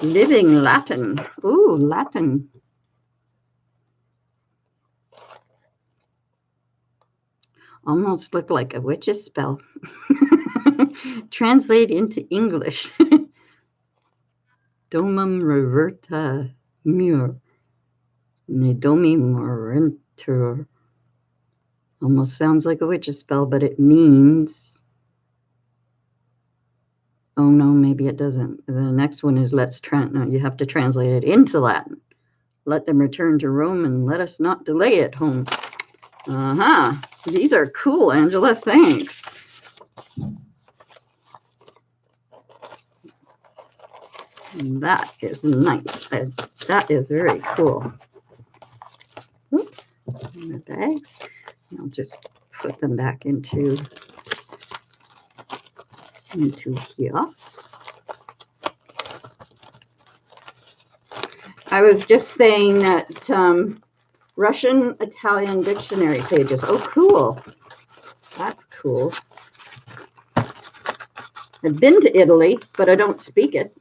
Living Latin. Ooh, Latin. Almost look like a witch's spell. Translate into English. Domum reverta mur. Ne domi morentur. Almost sounds like a witch's spell, but it means... Oh, no, maybe it doesn't. The next one is no, you have to translate it into Latin. Let them return to Rome and let us not delay at home. These are cool, Angela. Thanks. That is nice. That is very cool. Oops. And the bags. I'll just put them back into here. I was just saying that Russian Italian dictionary pages. Oh, cool. That's cool. I've been to Italy, but I don't speak it.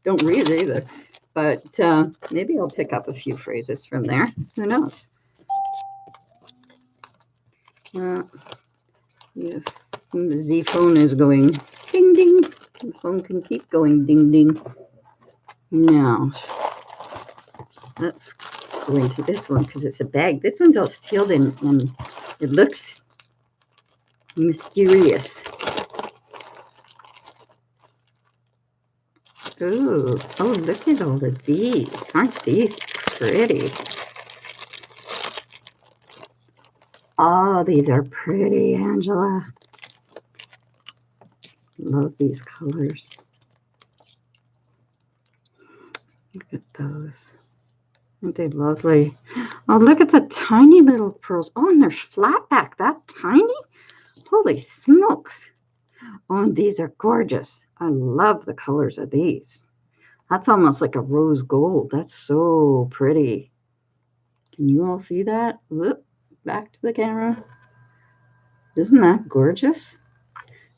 Don't read it either. But maybe I'll pick up a few phrases from there. Who knows? Yeah. The phone is going ding ding. The phone can keep going ding ding. Now, Let's go into this one because it's a bag. This one's all sealed and it looks mysterious. Ooh, oh, look at all of these. Aren't these pretty? Oh, these are pretty, Angela. Love these colors. Look at those. Aren't they lovely? Oh, look at the tiny little pearls. Oh, and they're flat back. That tiny? Holy smokes. Oh, and these are gorgeous. I love the colors of these. That's almost like a rose gold. That's so pretty. Can you all see that? Look, back to the camera. Isn't that gorgeous?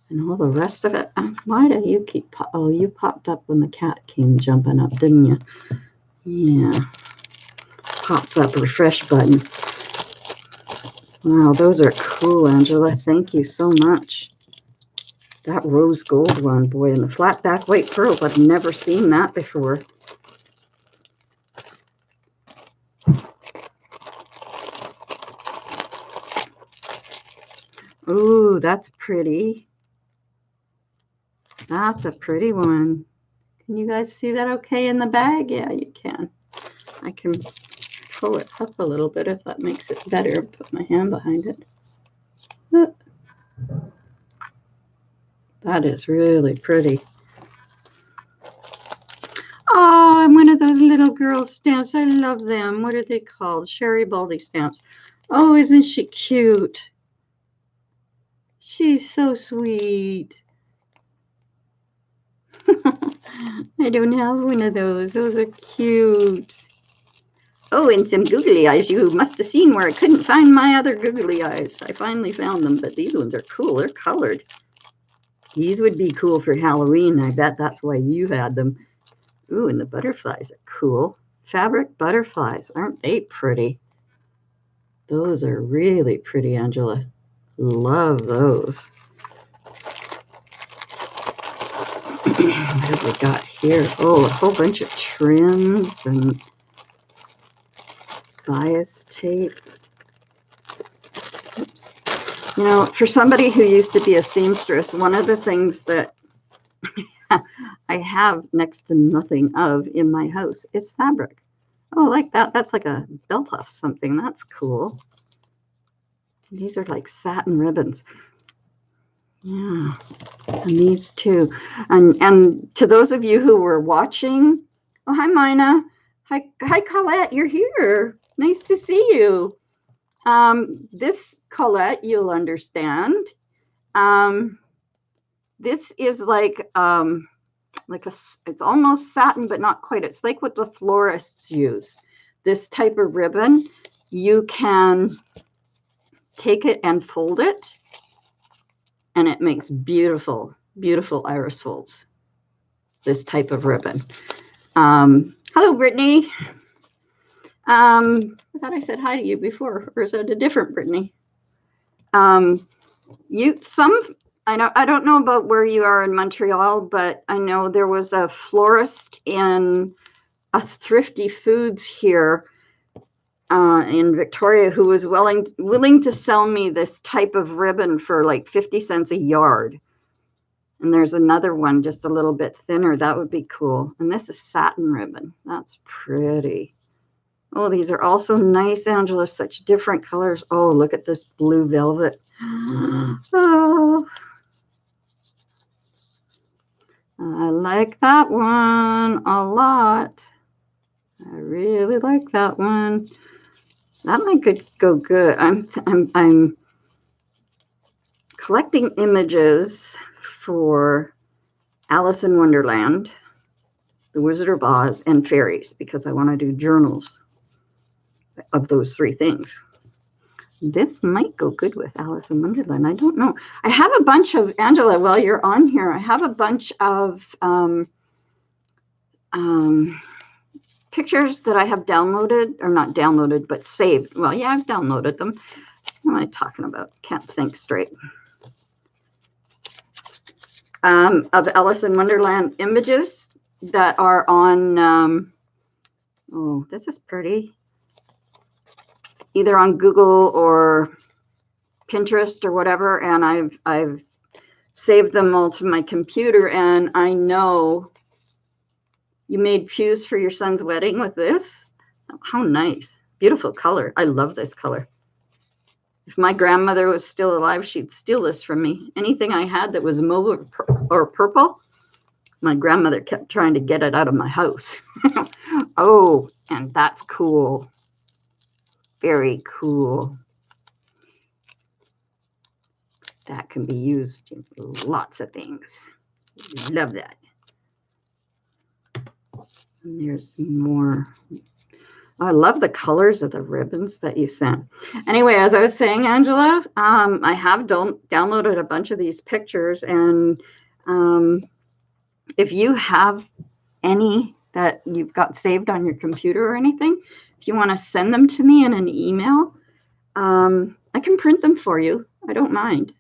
And all the rest of it. Why do you keep... Oh, you popped up when the cat came jumping up, didn't you? Yeah. Pops up refresh button. Wow, those are cool, Angela. Thank you so much. That rose gold one, boy, and the flat back white pearls. I've never seen that before. Ooh, that's pretty. That's a pretty one. Can you guys see that okay in the bag? Yeah, you can. I can pull it up a little bit if that makes it better. Put my hand behind it. That is really pretty. Oh, and one of those little girl stamps. I love them. What are they called? Sherry Baldy stamps. Oh, isn't she cute? She's so sweet. I don't have one of those. Those are cute. Oh, and some googly eyes. You must have seen where I couldn't find my other googly eyes. I finally found them, but these ones are cool. They're colored. These would be cool for Halloween. I bet that's why you had them. Ooh, and the butterflies are cool. Fabric butterflies. Aren't they pretty? Those are really pretty, Angela. Love those. What have we got here? Oh, a whole bunch of trims and bias tape. Oops. You know, for somebody who used to be a seamstress, one of the things that I have next to nothing of in my house is fabric. Oh, like that. That's like a belt off something. That's cool. These are like satin ribbons. Yeah, and these too. And to those of you who were watching, oh, hi, Mina. Hi, Colette. You're here. Nice to see you. This, Colette, you'll understand. This is like it's almost satin, but not quite. It's like what the florists use. This type of ribbon, you can take it and fold it, and it makes beautiful, beautiful iris folds. This type of ribbon. Hello, Brittany. I thought I said hi to you before, or is it a different Brittany? I don't know about where you are in Montreal, but I know there was a florist in a Thrifty Foods here in Victoria who was willing to sell me this type of ribbon for like 50 cents a yard. And there's another one just a little bit thinner. That would be cool. And this is satin ribbon. That's pretty. Oh, these are also nice, Angela. Such different colors. Oh, look at this blue velvet. Oh, I like that one a lot. I really like that one. That might go good. I'm collecting images for Alice in Wonderland, The Wizard of Oz, and fairies because I want to do journals of those three things. This might go good with Alice in Wonderland. I don't know. I have a bunch of, Angela, while you're on here, I have a bunch of pictures that I have downloaded, or not downloaded, but saved. Well, yeah, I've downloaded them. What am I talking about? Can't think straight. Of Alice in Wonderland images that are on Oh, this is pretty. Either on Google or Pinterest or whatever, and I've saved them all to my computer, and I know you made pews for your son's wedding with this. How nice. Beautiful color. I love this color. If my grandmother was still alive, she'd steal this from me. Anything I had that was mauve or purple, my grandmother kept trying to get it out of my house. Oh, and that's cool. Very cool. That can be used in lots of things. Love that. And there's more. I love the colors of the ribbons that you sent. Anyway, as I was saying, Angela, I have downloaded a bunch of these pictures, and if you have any that you've got saved on your computer or anything, if you want to send them to me in an email, I can print them for you. I don't mind.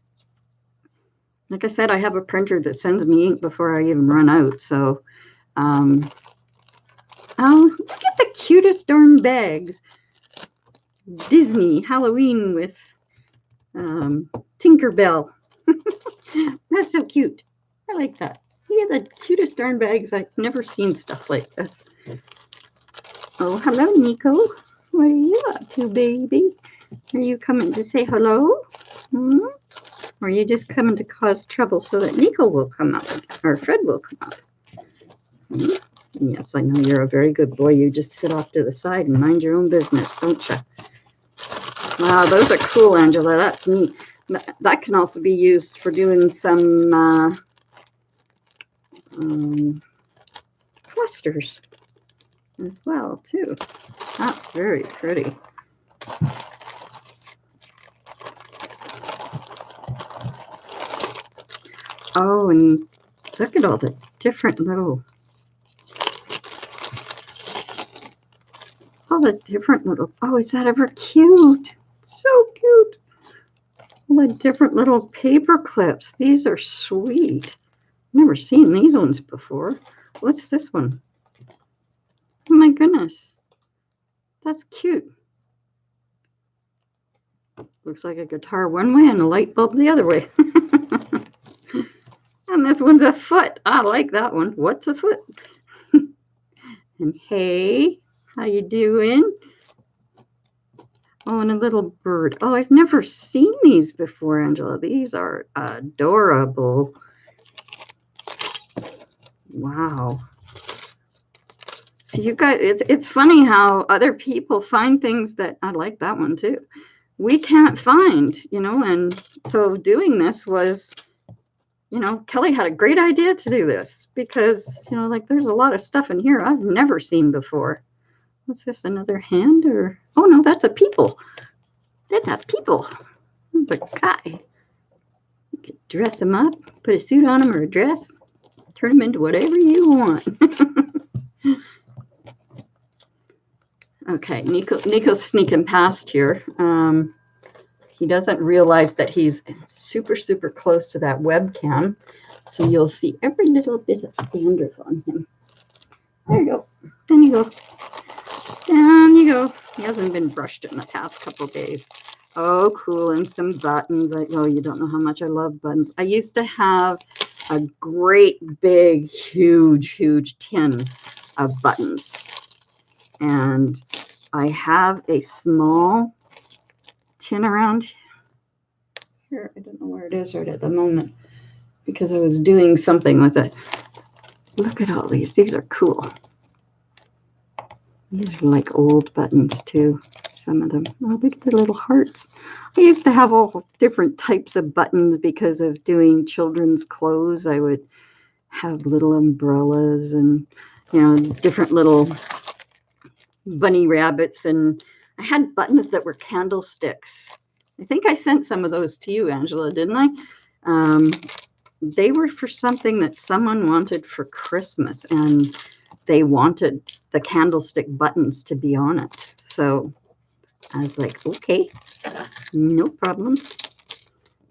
Like I said, I have a printer that sends me ink before I even run out. So, oh, look at the cutest darn bags. Disney Halloween with Tinkerbell. That's so cute. I like that. Look at the cutest darn bags. I've never seen stuff like this. Oh, hello, Nico. What are you up to, baby? Are you coming to say hello? Or are you just coming to cause trouble so that Nico will come up, or Fred will come up? Yes, I know you're a very good boy. You just sit off to the side and mind your own business, don't you? Wow, those are cool, Angela. That's neat. That can also be used for doing some clusters as well, too. That's very pretty. Oh, and look at all the different little, oh, is that ever cute? So cute. All the different little paper clips. These are sweet. Never seen these ones before. What's this one? Oh my goodness. That's cute. Looks like a guitar one way and a light bulb the other way. And this one's a foot. I like that one. What's a foot? And hey, how you doing? Oh, and a little bird. Oh, I've never seen these before, Angela. These are adorable. Wow. So you guys, it's funny how other people find things that, I like that one too, we can't find, and so doing this was, Kelly had a great idea to do this because, like there's a lot of stuff in here I've never seen before. What's this, another hand or, oh no, that's a people. That's a people. That's a guy. You could dress him up, put a suit on him or a dress, turn him into whatever you want. Okay, Nico's sneaking past here. He doesn't realize that he's super, super close to that webcam. So you'll see every little bit of dandruff on him. There you go. Then you go. Down you go. He hasn't been brushed in the past couple of days. Oh, cool. And some buttons. Oh, you don't know how much I love buttons. I used to have a great big, huge tin of buttons. And I have a small tin around here. I don't know where it is right at the moment because I was doing something with it. Look at all these. These are cool. These are like old buttons too, some of them. Oh, look at the little hearts. I used to have all different types of buttons because of doing children's clothes. I would have little umbrellas and, different little bunny rabbits. And I had buttons that were candlesticks. I think I sent some of those to you, Angela, didn't I? They were for something that someone wanted for Christmas, and they wanted the candlestick buttons to be on it. So I was like, okay, no problem.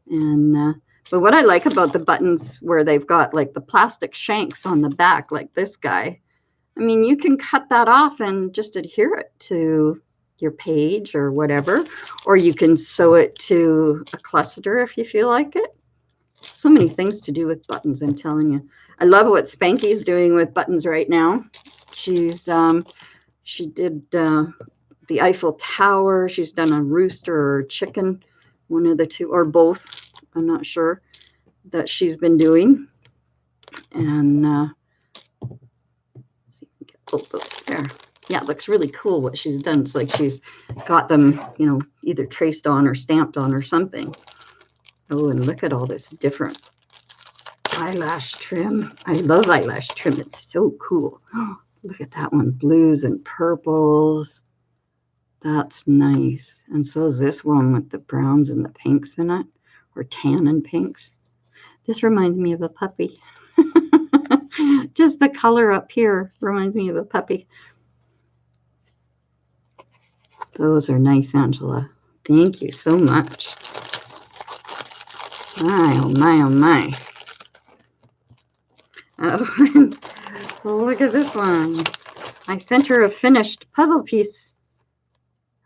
And but what I like about the buttons where they've got like the plastic shanks on the back, like this guy, I mean, you can cut that off and just adhere it to your page or whatever, or you can sew it to a cluster if you feel like it. So many things to do with buttons, I'm telling you. I love what Spanky's doing with buttons right now. She did the Eiffel Tower. She's done a rooster or chicken, one of the two, or both. I'm not sure, that she's been doing. And see if we can get both those there. Yeah, it looks really cool what she's done. It's like she's got them, you know, either traced on or stamped on or something. Oh, and look at all this different eyelash trim. I love eyelash trim. It's so cool. Oh, look at that one. Blues and purples. That's nice. And so is this one with the browns and the pinks in it, or tan and pinks. This reminds me of a puppy. Just the color up here reminds me of a puppy. Those are nice, Angela. Thank you so much. My, oh my, oh my. Oh, look at this one. I sent her a finished puzzle piece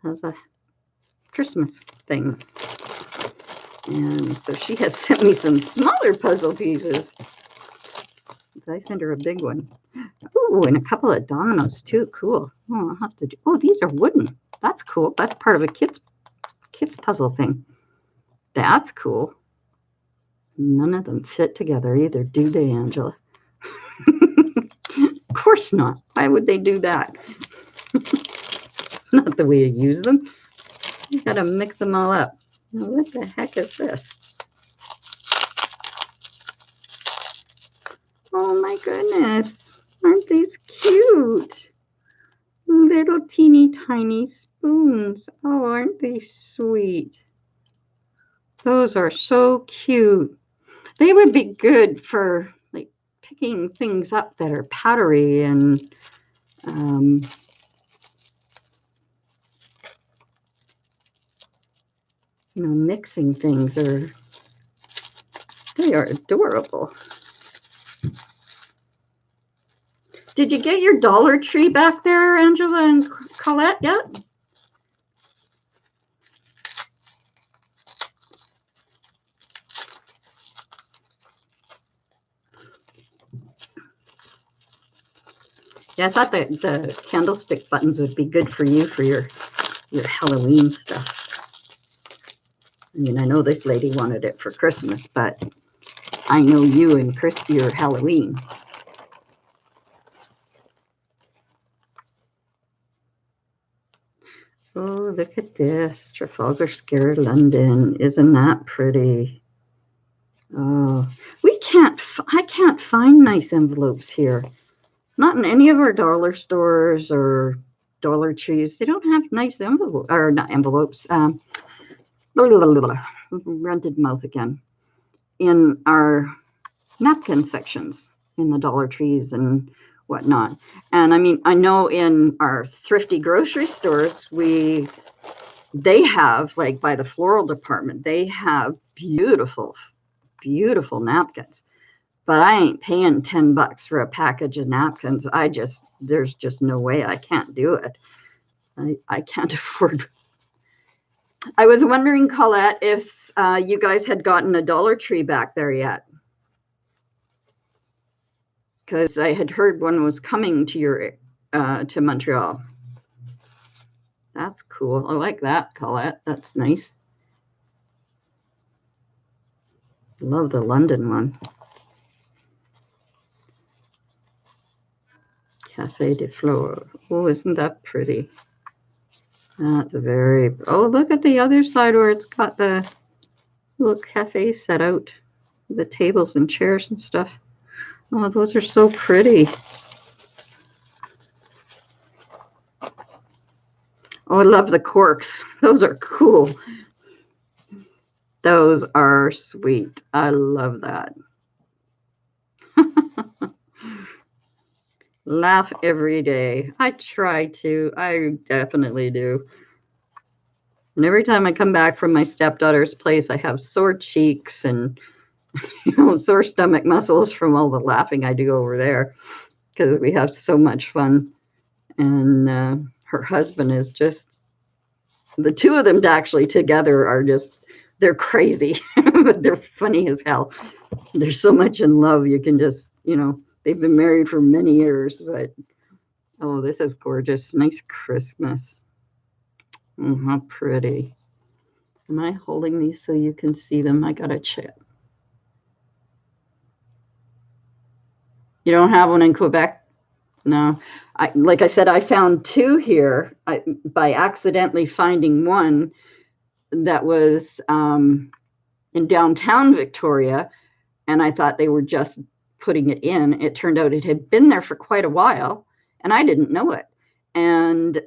as a Christmas thing. And so she has sent me some smaller puzzle pieces. So I sent her a big one. Oh, and a couple of dominoes too. Cool. Oh, I'll have to do. Oh, these are wooden. That's cool. That's part of a kid's puzzle thing. That's cool. None of them fit together either, do they, Angela? Of course not. Why would they do that? It's not the way to use them. You gotta mix them all up. Now, what the heck is this? Oh my goodness. Aren't these cute? Little teeny tiny spoons. Oh, aren't they sweet? Those are so cute. They would be good for like picking things up that are powdery and you know, mixing things. Or they are adorable. Did you get your Dollar Tree back there, Angela and Colette, yet? Yeah, I thought that the candlestick buttons would be good for you for your Halloween stuff. I mean, I know this lady wanted it for Christmas, but I know you and your Halloween. Oh, look at this. Trafalgar Square, London. Isn't that pretty? Oh, I can't find nice envelopes here. Not in any of our dollar stores or Dollar Trees. They don't have nice envelopes, or not envelopes. Rented mouth again. In our napkin sections in the Dollar Trees and whatnot. And I mean, I know in our thrifty grocery stores, they have, like by the floral department, they have beautiful, beautiful napkins. But I ain't paying $10 for a package of napkins. There's just no way. I can't do it. I can't afford. I was wondering, Colette, if you guys had gotten a Dollar Tree back there yet. Because I had heard one was coming to to Montreal. That's cool. I like that, Colette. That's nice. Love the London one. Café de Flore. Oh, isn't that pretty? That's very. Oh, look at the other side where it's got the little cafe set out, the tables and chairs and stuff. Oh, those are so pretty. Oh, I love the corks. Those are cool. Those are sweet. I love that. Laugh every day. I try to. I definitely do. And every time I come back from my stepdaughter's place, I have sore cheeks and sore stomach muscles from all the laughing I do over there. because we have so much fun. And her husband is just, the two of them actually together are just, they're crazy, but they're funny as hell. They're so much in love. You can just, they've been married for many years, but oh, this is gorgeous. Nice Christmas. Oh, how pretty. Am I holding these so you can see them? I gotta check. You don't have one in Quebec? No. Like I said, I found two here by accidentally finding one that was in downtown Victoria, and I thought they were just putting it in. It turned out it had been there for quite a while, and I didn't know it. And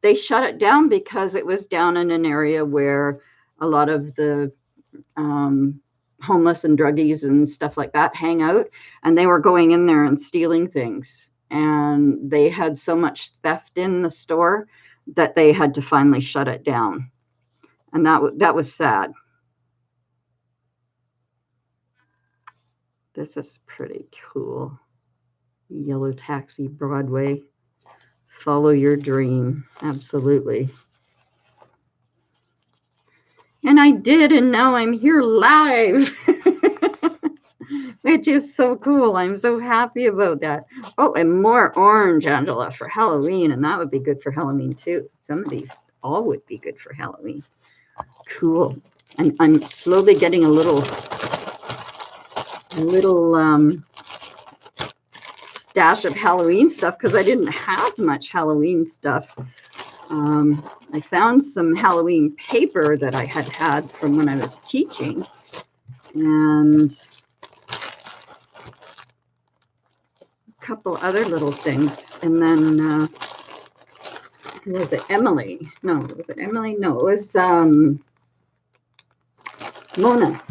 they shut it down because it was down in an area where a lot of the homeless and druggies and stuff like that hang out, and they were going in there and stealing things. And they had so much theft in the store that they had to finally shut it down. And that was sad. This is pretty cool. Yellow Taxi Broadway. Follow your dream. Absolutely. And I did, and now I'm here live, which is so cool. I'm so happy about that. Oh, and more orange, Angela, for Halloween, and that would be good for Halloween too. Some of these all would be good for Halloween. Cool. And I'm slowly getting a little stash of Halloween stuff because I didn't have much Halloween stuff. I found some Halloween paper that I had from when I was teaching, and a couple other little things. And then was it Emily? No, was it Emily? No, it was Mona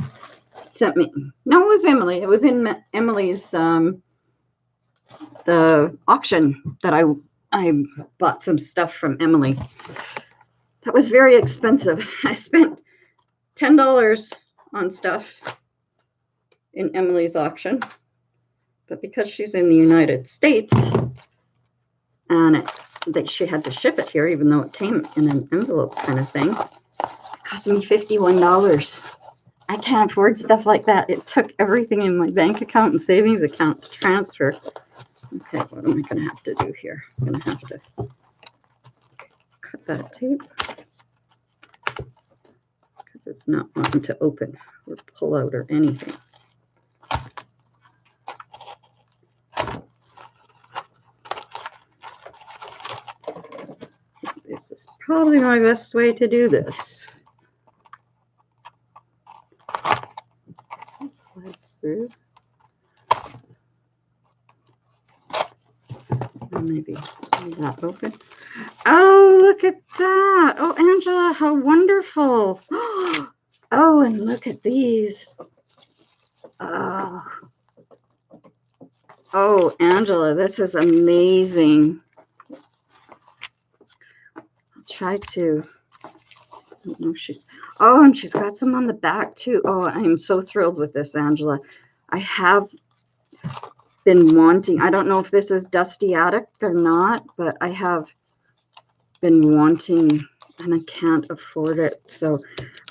sent me. No, it was Emily. It was in Emily's the auction that I bought some stuff from Emily. That was very expensive. I spent $10 on stuff in Emily's auction, but because she's in the United States and she had to ship it here, even though it came in an envelope kind of thing, it cost me $51. I can't afford stuff like that. It took everything in my bank account and savings account to transfer. Okay, what am I going to have to do here? I'm going to have to cut that tape because it's not wanting to open or pull out or anything. This is probably my best way to do this. It slides through. Maybe leave that open. Oh, look at that. Oh, Angela, how wonderful. Oh, and look at these. Oh, Angela, this is amazing. I'll try to. I don't know if she's. Oh, and she's got some on the back too. Oh, I am so thrilled with this, Angela. I have been wanting, I don't know if this is Dusty Attic or not, but I have been wanting, and I can't afford it. So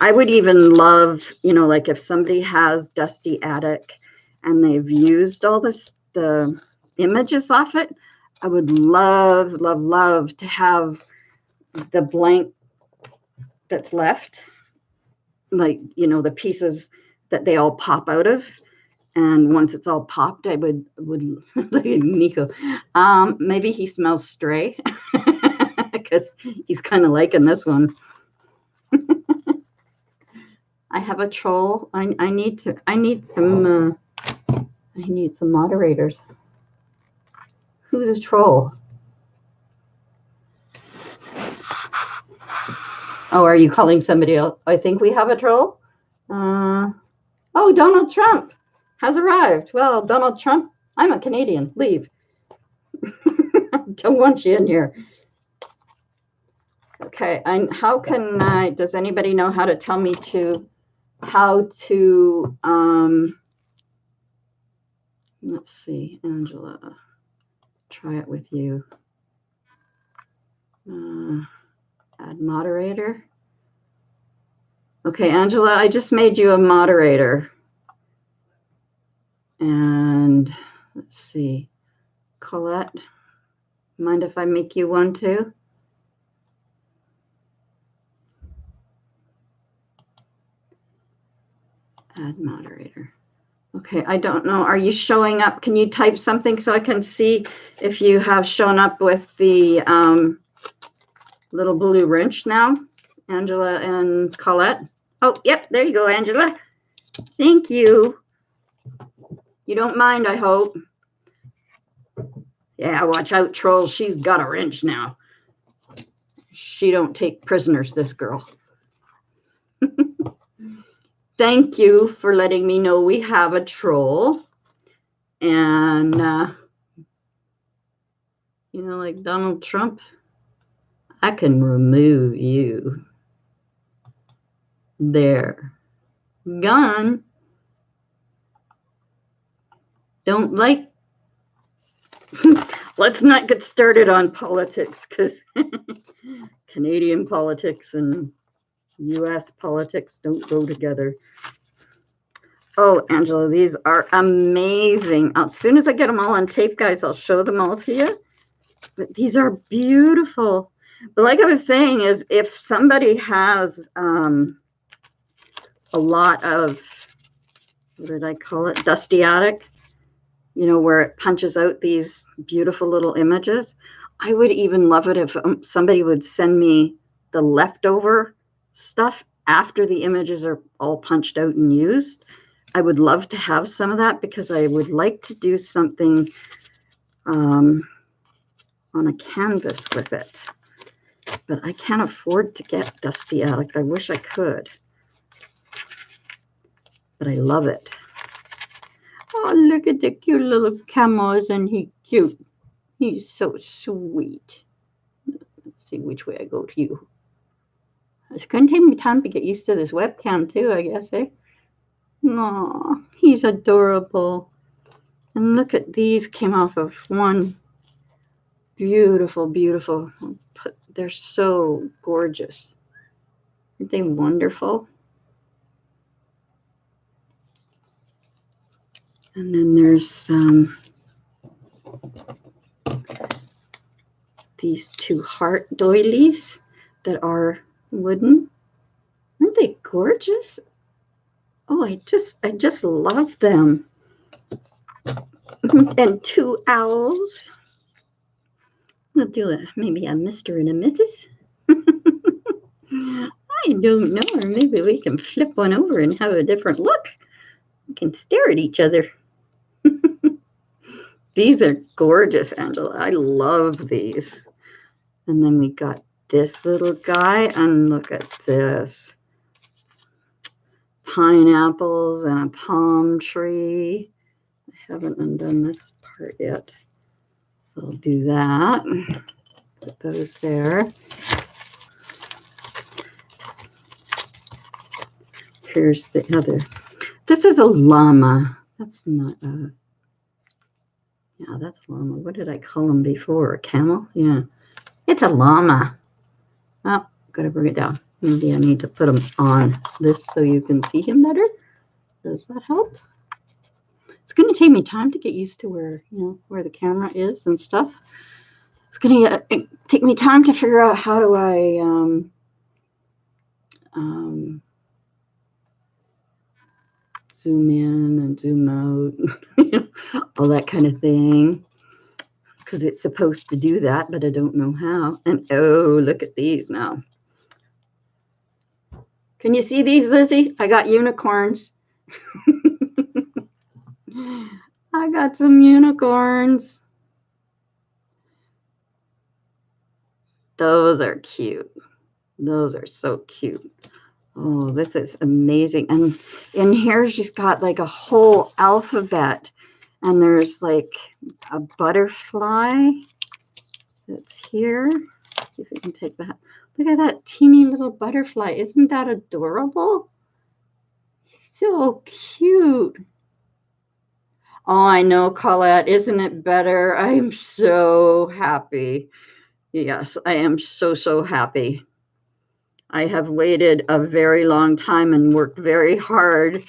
I would even love, like if somebody has Dusty Attic and they've used all the images off it, I would love, love, love to have the blank that's left, like, the pieces that they all pop out of. And once it's all popped, I would look at Nico. Maybe he smells stray because he's kind of liking this one. I have a troll. I need some moderators. Who's a troll? Oh, are you calling somebody else? I think we have a troll. Oh, Donald Trump has arrived. Well, Donald Trump, I'm a Canadian. Leave. Don't want you in here. Okay, and how can I, does anybody know how to tell me how to Let's see, Angela. Try it with you. Add moderator. Okay, Angela, I just made you a moderator. And let's see, Colette, mind if I make you one too? Add moderator. Okay, I don't know. Are you showing up? Can you type something so I can see if you have shown up with the little blue wrench now, Angela and Colette? Oh, yep, there you go, Angela. Thank you. You don't mind, I hope. Yeah, watch out, trolls. She's got a wrench now. She don't take prisoners, this girl. Thank you for letting me know we have a troll. And, you know, like Donald Trump, I can remove you. There. Gone. Don't like. Let's not get started on politics, because Canadian politics and U.S. politics don't go together. Oh, Angela, these are amazing. As soon as I get them all on tape, guys, I'll show them all to you. But these are beautiful. But like I was saying, is if somebody has a lot of, what did I call it, dusty attic, you know, where it punches out these beautiful little images, I would even love it if somebody would send me the leftover stuff after the images are all punched out and used. I would love to have some of that, because I would like to do something on a canvas with it. But I can't afford to get dusty attic. I wish I could. But I love it. Oh, look at the cute little camo. Isn't he cute? He's so sweet. Let's see which way I go to you. It's going to take me time to get used to this webcam too, I guess, eh? Aw, he's adorable. And look at these, came off of one. Beautiful, beautiful. They're so gorgeous. Aren't they wonderful? And then there's these two heart doilies that are wooden. Aren't they gorgeous? Oh, I just love them. And two owls. We'll do maybe a Mr. and a Mrs. I don't know, or maybe we can flip one over and have a different look. We can stare at each other. These are gorgeous, Angela. I love these. And then we got this little guy, and look at this. Pineapples and a palm tree. I haven't undone this part yet. So I'll do that. Put those there. Here's the other. This is a llama. That's not a... Yeah, that's a llama. What did I call them before? A camel? Yeah. It's a llama. Oh, gotta bring it down. Maybe I need to put him on this so you can see him better. Does that help? It's going to take me time to get used to where, you know, where the camera is and stuff. It's going to take me time to figure out how do I zoom in and zoom out, all that kind of thing. Because it's supposed to do that, but I don't know how. And oh, look at these now. Can you see these, Lizzie? I got unicorns. I got some unicorns. Those are cute. Those are so cute. Oh, this is amazing. And in here, she's got like a whole alphabet. And there's like a butterfly that's here. Let's see if we can take that. Look at that teeny little butterfly. Isn't that adorable? So cute. Oh, I know, Colette. Isn't it better? I am so happy. Yes, I am so, so happy. I have waited a very long time and worked very hard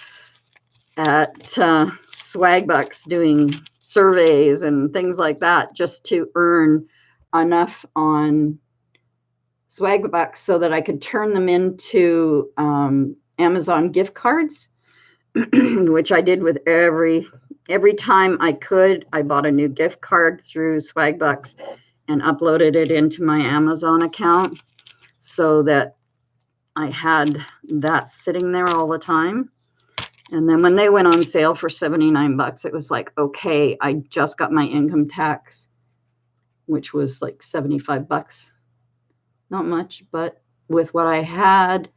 at Swagbucks doing surveys and things like that just to earn enough on Swagbucks so that I could turn them into Amazon gift cards, which I did with every time I could. I bought a new gift card through Swagbucks and uploaded it into my Amazon account so that I had that sitting there all the time. And then when they went on sale for 79 bucks, it was like, okay, I just got my income tax, which was like 75 bucks. Not much, but with what I had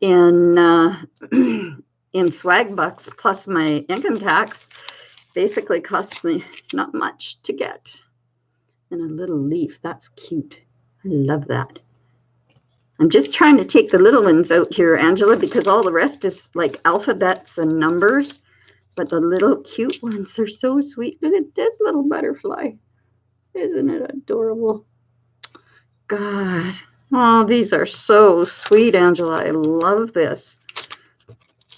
in in swag bucks plus my income tax, basically cost me not much to get. And a little leaf, that's cute. I love that. I'm just trying to take the little ones out here, Angela, because all the rest is like alphabets and numbers. But the little cute ones are so sweet. Look at this little butterfly. Isn't it adorable? God. Oh, these are so sweet, Angela. I love this.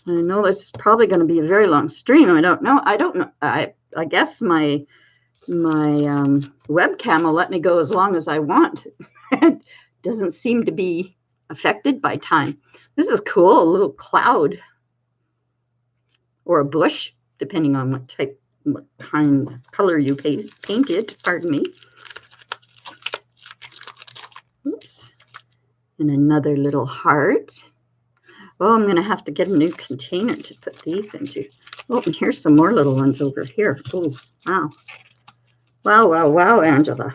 I know this is probably going to be a very long stream. I don't know. I guess my webcam will let me go as long as I want. It doesn't seem to be affected by time. This is cool. A little cloud or a bush, depending on what kind of color you painted. Pardon me. Oops. And another little heart. Oh, I'm going to have to get a new container to put these into. Oh, and here's some more little ones over here. Oh, wow. Wow, wow, wow, Angela.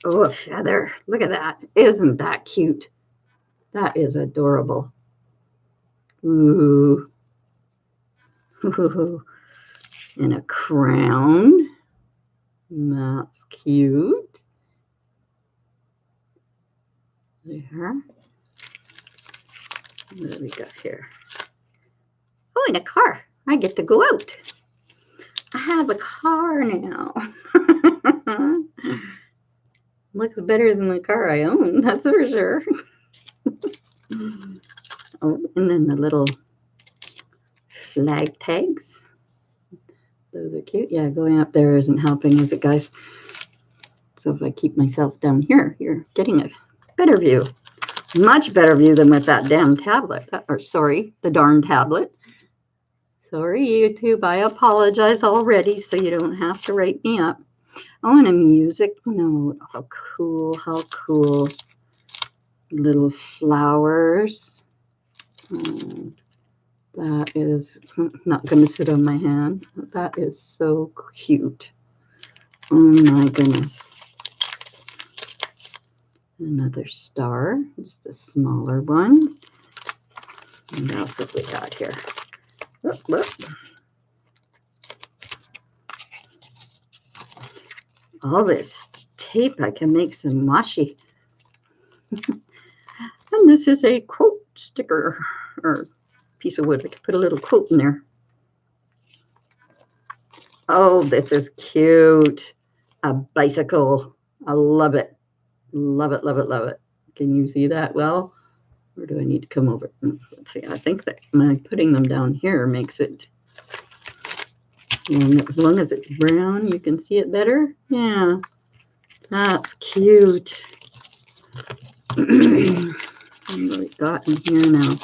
Oh, a feather. Look at that. Isn't that cute? That is adorable. Ooh. Ooh. And a crown. That's cute. There. What do we got here? Oh, and a car. I get to go out. I have a car now. Looks better than the car I own, that's for sure. Oh, and then the little flag tags. Those are cute. Yeah, going up there isn't helping, is it, guys? So if I keep myself down here, you're getting a better view. Much better view than with that damn tablet. Or sorry, the darn tablet. Sorry, YouTube. I apologize already, so you don't have to write me up. Oh, and a music note. How cool, how cool. Little flowers. That is not going to sit on my hand. That is so cute. Oh my goodness. Another star, just a smaller one. And what else have we got here? Look, look. All this tape, I can make some washi. And this is a quote sticker or piece of wood. I could put a little quote in there. Oh, this is cute. A bicycle. I love it. Love it, love it, love it. Can you see that well? Or do I need to come over? Let's see. I think that my putting them down here makes it, and as long as it's brown, you can see it better. Yeah, that's cute. What do we got in here now?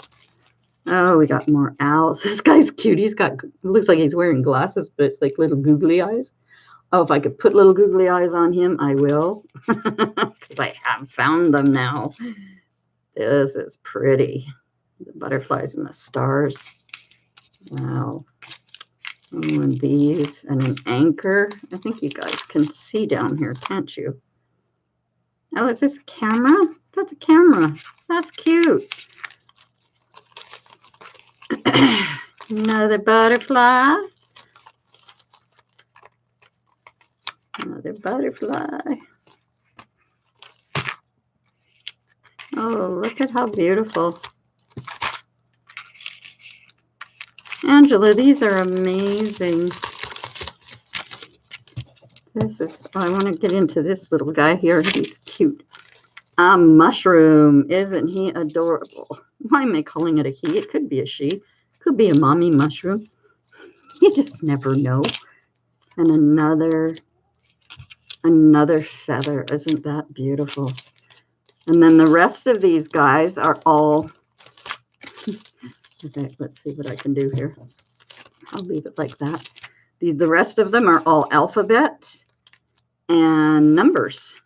Oh, we got more owls. This guy's cute. He's got, looks like he's wearing glasses, but it's like little googly eyes. Oh, if I could put little googly eyes on him, I will. Because I have found them now. This is pretty. The butterflies and the stars. Wow. Oh, and these, and an anchor. I think you guys can see down here, can't you? Oh, is this a camera? That's a camera. That's cute. Another butterfly. Another butterfly. Oh, look at how beautiful. Angela, these are amazing. This is, I want to get into this little guy here. He's cute. A mushroom. Isn't he adorable? Why am I calling it a he? It could be a she. Could be a mommy mushroom. You just never know. And another feather. Isn't that beautiful? And then the rest of these guys are all, okay, let's see what I can do here. I'll leave it like that. The rest of them are all alphabet and numbers.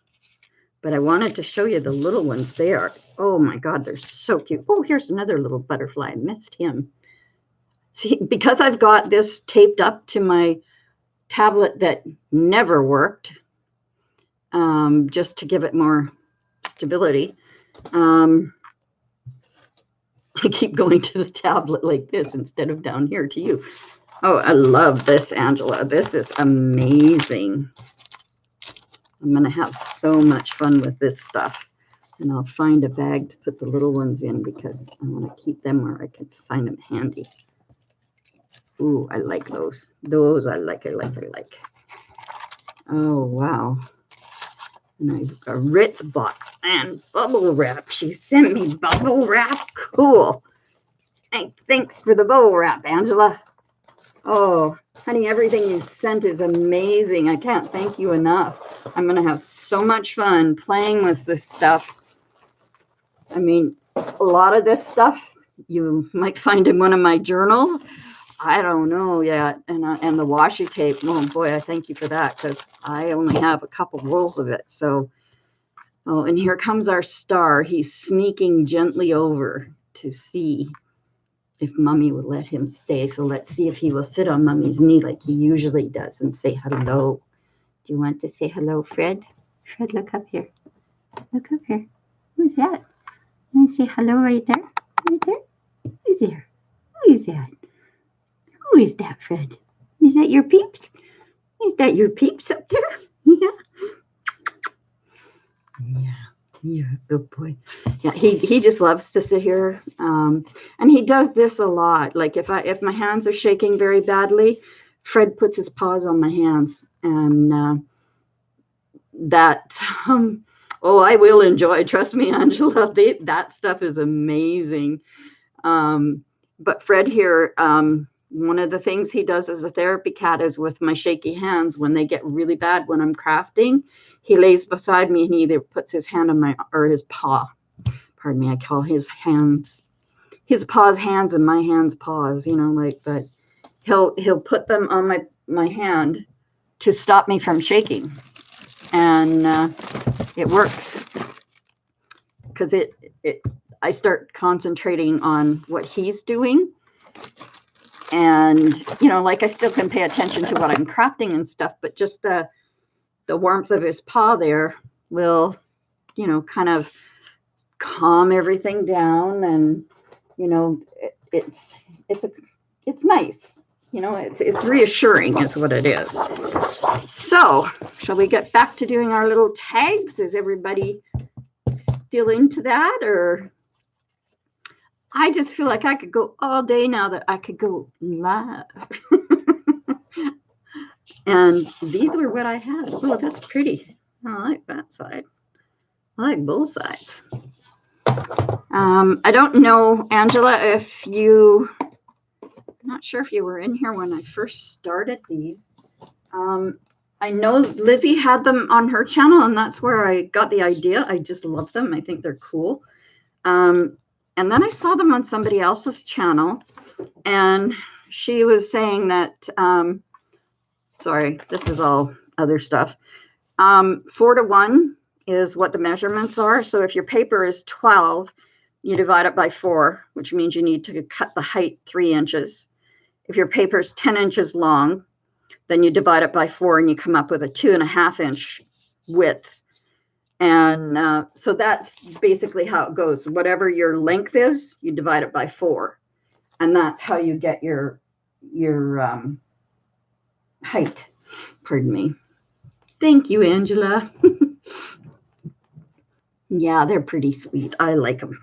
But I wanted to show you the little ones. They are, oh my God, they're so cute. Oh, here's another little butterfly. I missed him. See, because I've got this taped up to my tablet that never worked, just to give it more stability. I keep going to the tablet like this instead of down here to you. Oh, I love this, Angela. This is amazing. I'm going to have so much fun with this stuff. And I'll find a bag to put the little ones in because I want to keep them where I can find them handy. Ooh, I like those. Those I like. Oh, wow. And I've got a Ritz box and bubble wrap. She sent me bubble wrap. Cool. Hey, thanks for the bubble wrap, Angela. Oh, honey, everything you sent is amazing. I can't thank you enough. I'm going to have so much fun playing with this stuff. I mean, a lot of this stuff you might find in one of my journals. I don't know yet. And the washi tape, oh boy, I thank you for that because I only have a couple rolls of it. So, oh, and here comes our star. He's sneaking gently over to see if Mommy will let him stay. So let's see if he will sit on Mommy's knee like he usually does and say hello. Do you want to say hello, Fred? Fred, look up here. Look up here. Who's that? Can I say hello right there? Right there? Who's there? Who is that? Who is that, Fred? Is that your peeps? Is that your peeps up there? Yeah. Yeah. Yeah, good boy. Yeah, he just loves to sit here, and he does this a lot. Like if my hands are shaking very badly, Fred puts his paws on my hands, and oh, I will enjoy. Trust me, Angela. That stuff is amazing. But Fred here, one of the things he does as a therapy cat is with my shaky hands when they get really bad when I'm crafting. He lays beside me and he either puts his hand on my, or his paw. Pardon me, I call his paws hands and my hands paws, you know, like, but he'll put them on my hand to stop me from shaking. And it works because I start concentrating on what he's doing. And, you know, like I still can pay attention to what I'm crafting and stuff, but just the warmth of his paw there will, you know, kind of calm everything down. And, you know, it's nice. You know, it's reassuring is what it is. So shall we get back to doing our little tags? Is everybody still into that? Or I just feel like I could go all day now that I could go live. And these were what I had. Oh, that's pretty. I like that side. I like both sides. I don't know, Angela, if you, I'm not sure if you were in here when I first started these. I know Lizzie had them on her channel, and that's where I got the idea. I just love them. I think they're cool. And then I saw them on somebody else's channel, and she was saying that, sorry, this is all other stuff. 4:1 is what the measurements are. So if your paper is 12, you divide it by 4, which means you need to cut the height 3 inches. If your paper is 10 inches long, then you divide it by 4 and you come up with a 2.5 inch width. And so that's basically how it goes. Whatever your length is, you divide it by 4. And that's how you get your height. Pardon me. Thank you, Angela. Yeah, they're pretty sweet. I like them.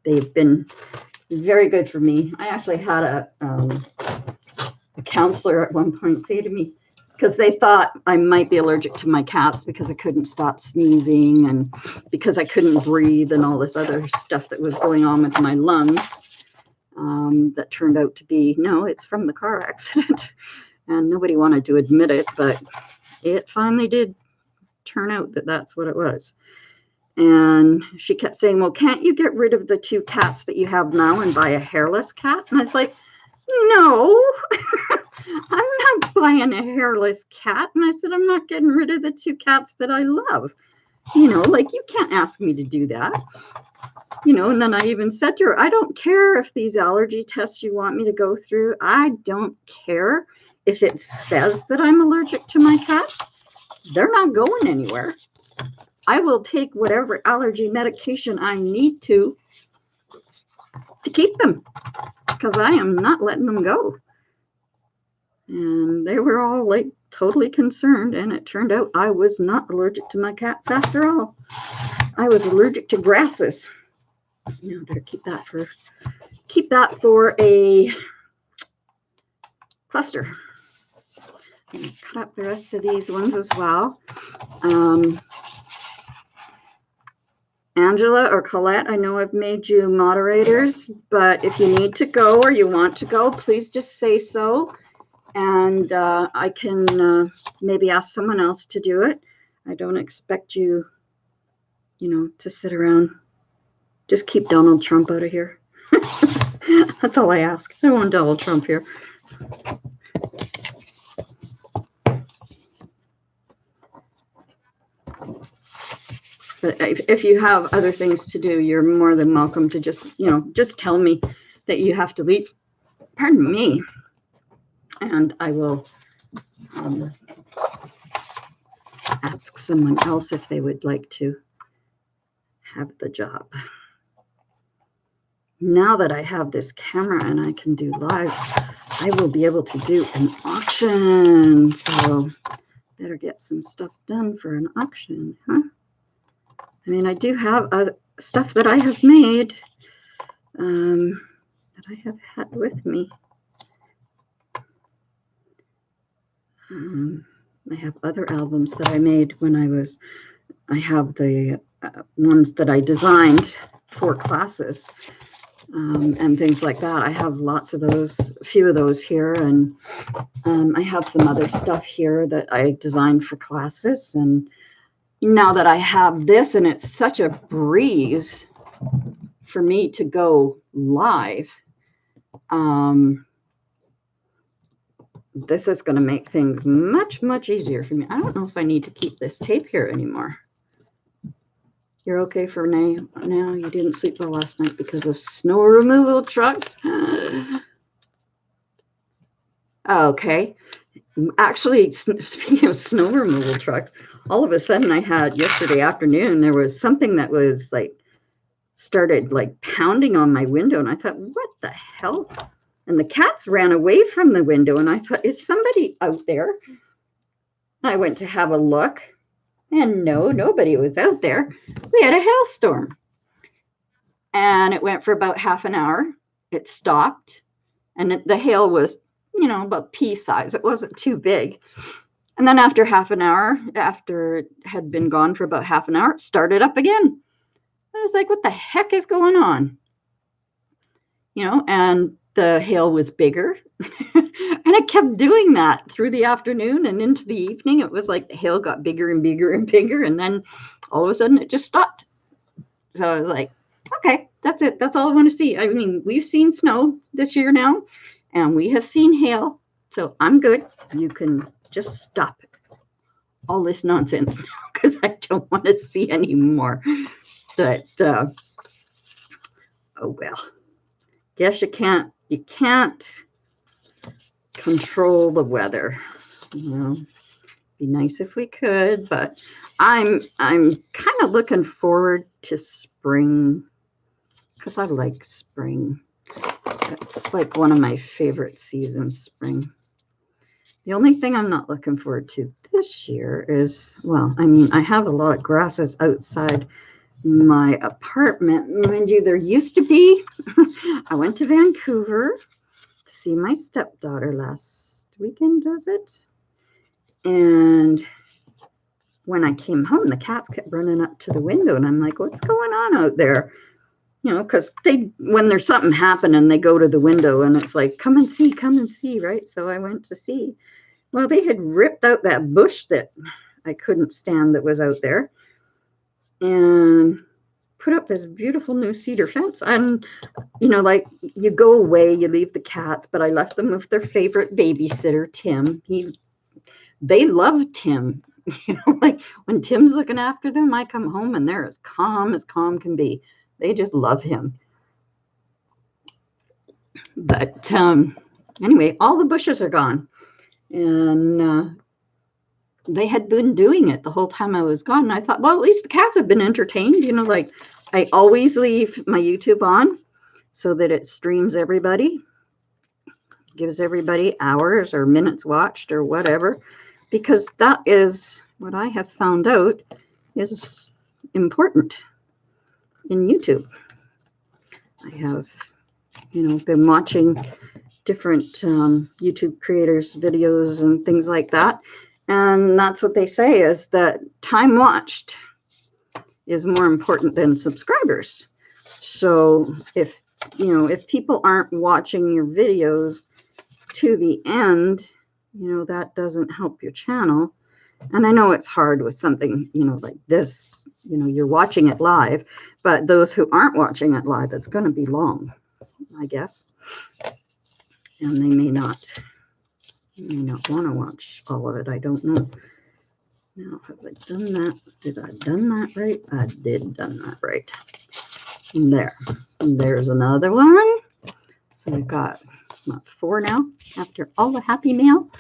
They've been Very good for me. I actually had a counselor at one point say to me, because they thought I might be allergic to my cats because I couldn't stop sneezing and because I couldn't breathe and all this other stuff that was going on with my lungs. That turned out to be, no, it's from the car accident. And nobody wanted to admit it, but it finally did turn out that that's what it was. And she kept saying, well, can't you get rid of the 2 cats that you have now and buy a hairless cat? And I was like, no, I'm not buying a hairless cat. And I said, I'm not getting rid of the 2 cats that I love. You know, like, you can't ask me to do that. You know, and then I even said to her, I don't care if these allergy tests you want me to go through. I don't care if it says that I'm allergic to my cats. They're not going anywhere. I will take whatever allergy medication I need to keep them, because I am not letting them go. And they were all like totally concerned, and it turned out I was not allergic to my cats after all. I was allergic to grasses. You know, better keep that for a cluster. I'm going to cut up the rest of these ones as well. Angela or Colette, I know I've made you moderators, but if you need to go or you want to go, please just say so. And I can maybe ask someone else to do it. I don't expect you, you know, to sit around. Just keep Donald Trump out of here. That's all I ask. I want Donald Trump here. But if you have other things to do, you're more than welcome to just, you know, just tell me that you have to leave. Pardon me. And I will ask someone else if they would like to have the job. Now that I have this camera and I can do live, I will be able to do an auction. So better get some stuff done for an auction, huh? I mean, I do have other stuff that I have made that I have had with me. I have other albums that I made when I have the ones that I designed for classes and things like that. I have lots of those, a few of those here, and I have some other stuff here that I designed for classes. And now that I have this, and it's such a breeze for me to go live, this is going to make things much, much easier for me. I don't know if I need to keep this tape here anymore. You're okay for now? Now you didn't sleep well last night because of snow removal trucks? Okay. Actually, speaking of snow removal trucks, all of a sudden I had yesterday afternoon, there was something that was like, started like pounding on my window. And I thought, what the hell? And the cats ran away from the window. And I thought, is somebody out there? I went to have a look. And no, nobody was out there. We had a hailstorm. And it went for about half an hour. It stopped. And the hail was, you know, about pea size. It wasn't too big. And then after half an hour, after it had been gone for about half an hour, it started up again. I was like, what the heck is going on? You know, and the hail was bigger. And it kept doing that through the afternoon and into the evening. It was like the hail got bigger and bigger and bigger. And then all of a sudden it just stopped. So I was like, okay, that's it. That's all I want to see. I mean, we've seen snow this year now, and we have seen hail. So I'm good. You can just stop all this nonsense now, because I don't want to see any more. But, oh, well, guess you can't control the weather. You know, be nice if we could, but I'm kind of looking forward to spring, because I like spring. It's like one of my favorite seasons, spring. The only thing I'm not looking forward to this year is, well, I mean, I have a lot of grasses outside my apartment. Mind you, there used to be I went to Vancouver to see my stepdaughter last weekend, was it? And when I came home, the cats kept running up to the window, and I'm like, what's going on out there? You know, because when there's something happening, they go to the window, and it's like, come and see, right? So I went to see. Well, they had ripped out that bush that I couldn't stand that was out there and put up this beautiful new cedar fence. And, you know, like, you go away, you leave the cats, but I left them with their favorite babysitter, Tim. They love Tim. You know, like when Tim's looking after them, I come home and they're as calm can be. They just love him. But anyway, all the bushes are gone. And they had been doing it the whole time I was gone. And I thought, well, at least the cats have been entertained. You know, like I always leave my YouTube on so that it streams everybody, gives everybody hours or minutes watched or whatever, because that is what I have found out is important in YouTube. I have, you know, been watching different YouTube creators' videos and things like that. And that's what they say is that time watched is more important than subscribers. So if people aren't watching your videos to the end, you know, that doesn't help your channel. And I know it's hard with something, you know, like this, you know, you're watching it live, but those who aren't watching it live, it's going to be long, I guess. And they may not want to watch all of it. I don't know. Now, have I done that? Did I done that right? I did done that right. And there's another one. So we've got what, 4 now after all the happy mail.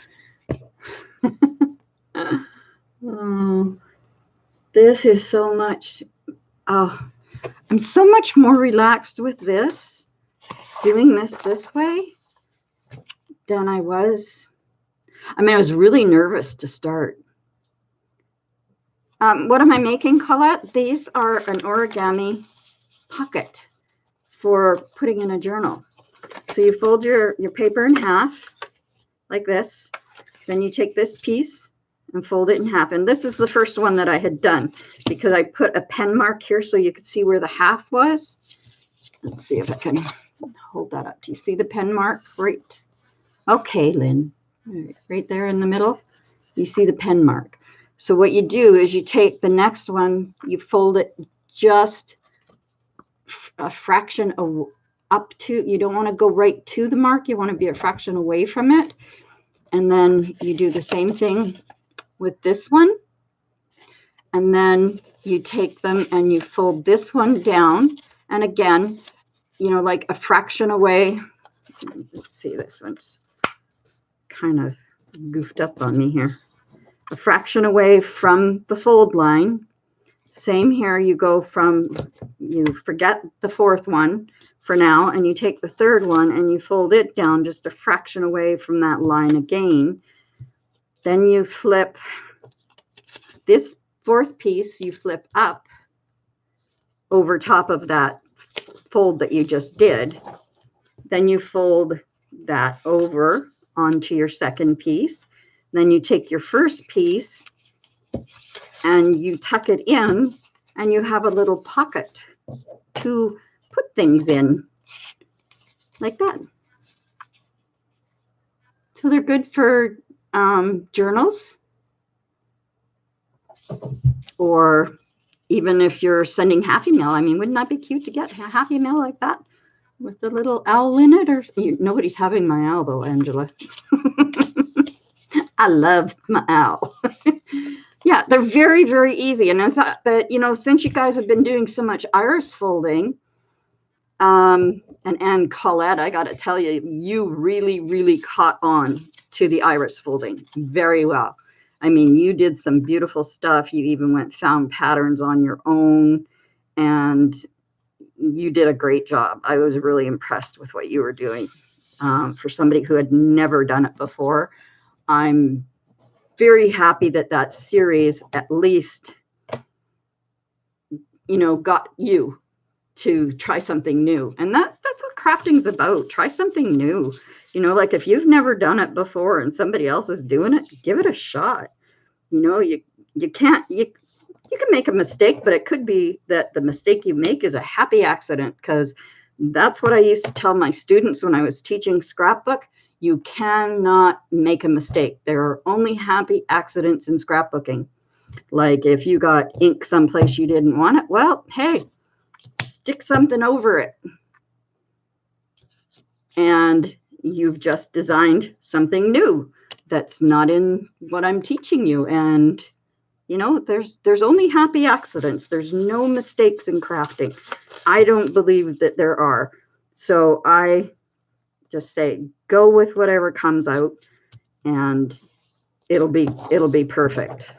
Oh, this is so much. Oh, I'm so much more relaxed with this, doing this way, than I was. I mean, I was really nervous to start. What am I making, Colette? These are an origami pocket for putting in a journal. So you fold your paper in half like this. Then you take this piece and fold it in half. And this is the first one that I had done because I put a pen mark here so you could see where the half was. Let's see if I can hold that up. Do you see the pen mark? Right. Okay, Lynn. Right there in the middle. You see the pen mark. So what you do is you take the next one, you fold it just a fraction of up to, you don't want to go right to the mark. You want to be a fraction away from it. And then you do the same thing with this one. And then you take them and you fold this one down. And again, you know, like a fraction away. Let's see, this one's kind of goofed up on me here. A fraction away from the fold line. Same here, you go from, you forget the fourth one for now, and you take the third one and you fold it down just a fraction away from that line again. Then you flip this fourth piece, you flip up over top of that fold that you just did. Then you fold that over onto your second piece. Then you take your first piece and you tuck it in, and you have a little pocket to put things in, like that. So they're good for journals, or even if you're sending happy mail. I mean, wouldn't that be cute to get a happy mail like that with the little owl in it? Or nobody's having my owl though, Angela. I love my owl. Yeah, they're very, very easy. And I thought that, you know, since you guys have been doing so much iris folding, and Colette, I got to tell you, you really, really caught on to the iris folding very well. I mean, you did some beautiful stuff. You even found patterns on your own, and you did a great job. I was really impressed with what you were doing. For somebody who had never done it before, I'm very happy that that series at least, you know, got you to try something new. And that's crafting's about. Try something new. You know, like if you've never done it before and somebody else is doing it, give it a shot. You know, you can't, you can make a mistake, but it could be that the mistake you make is a happy accident, because that's what I used to tell my students when I was teaching scrapbook. You cannot make a mistake. There are only happy accidents in scrapbooking. Like if you got ink someplace you didn't want it, well, hey, stick something over it. And you've just designed something new that's not in what I'm teaching you. And, you know, there's only happy accidents. There's no mistakes in crafting. I don't believe that there are. So I just say, go with whatever comes out, and it'll be perfect.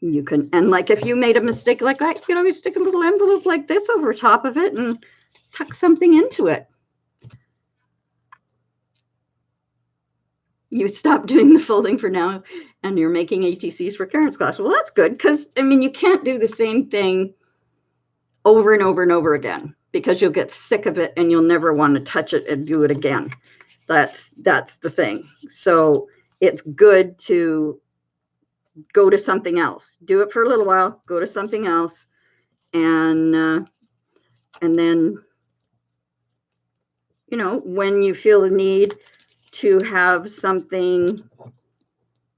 You can, and like if you made a mistake like that, you can always stick a little envelope like this over top of it and tuck something into it. You stop doing the folding for now and you're making ATCs for Karen's class. Well, that's good, because I mean, you can't do the same thing over and over and over again, because you'll get sick of it and you'll never want to touch it and do it again. That's the thing. So it's good to go to something else. Do it for a little while, go to something else, and then, you know, when you feel the need to have something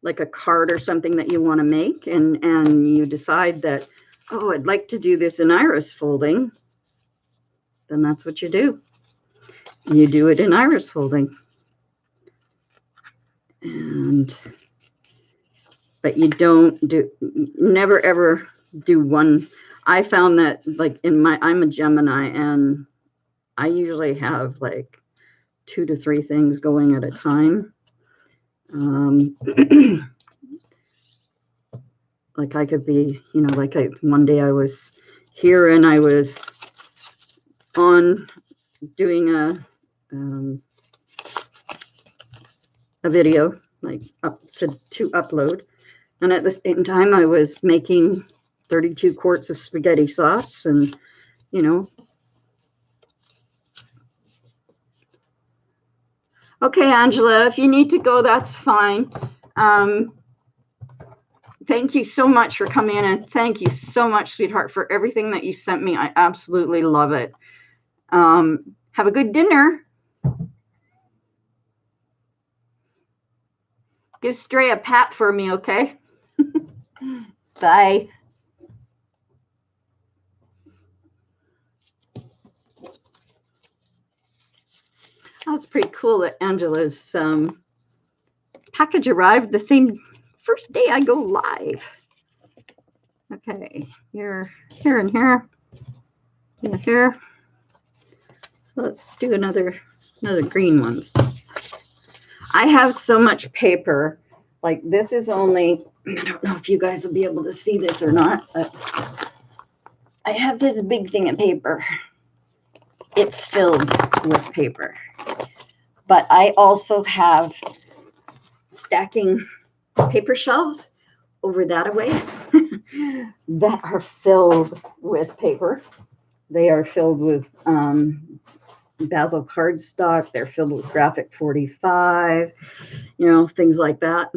like a card or something that you want to make, and you decide that, oh, I'd like to do this in iris folding, then that's what you do. You do it in iris folding. But you don't do, never ever do one. I found that, like I'm a Gemini, and I usually have like 2 to 3 things going at a time. Like I could be, you know, like one day I was here and I was on doing a video, like up to upload. And at the same time, I was making 32 quarts of spaghetti sauce, and, you know. Okay, Angela, if you need to go, that's fine. Thank you so much for coming in, and thank you so much, sweetheart, for everything that you sent me. I absolutely love it. Have a good dinner. Give Stray a pat for me, okay? Bye. That's pretty cool that Angela's package arrived the same first day I go live. Okay, you're here and here. You're here. So let's do another green one. I have so much paper. Like this is only, I don't know if you guys will be able to see this or not, but I have this big thing of paper. It's filled with paper. But I also have stacking paper shelves over that way that are filled with paper. They are filled with Basil cardstock. They're filled with Graphic 45, you know, things like that.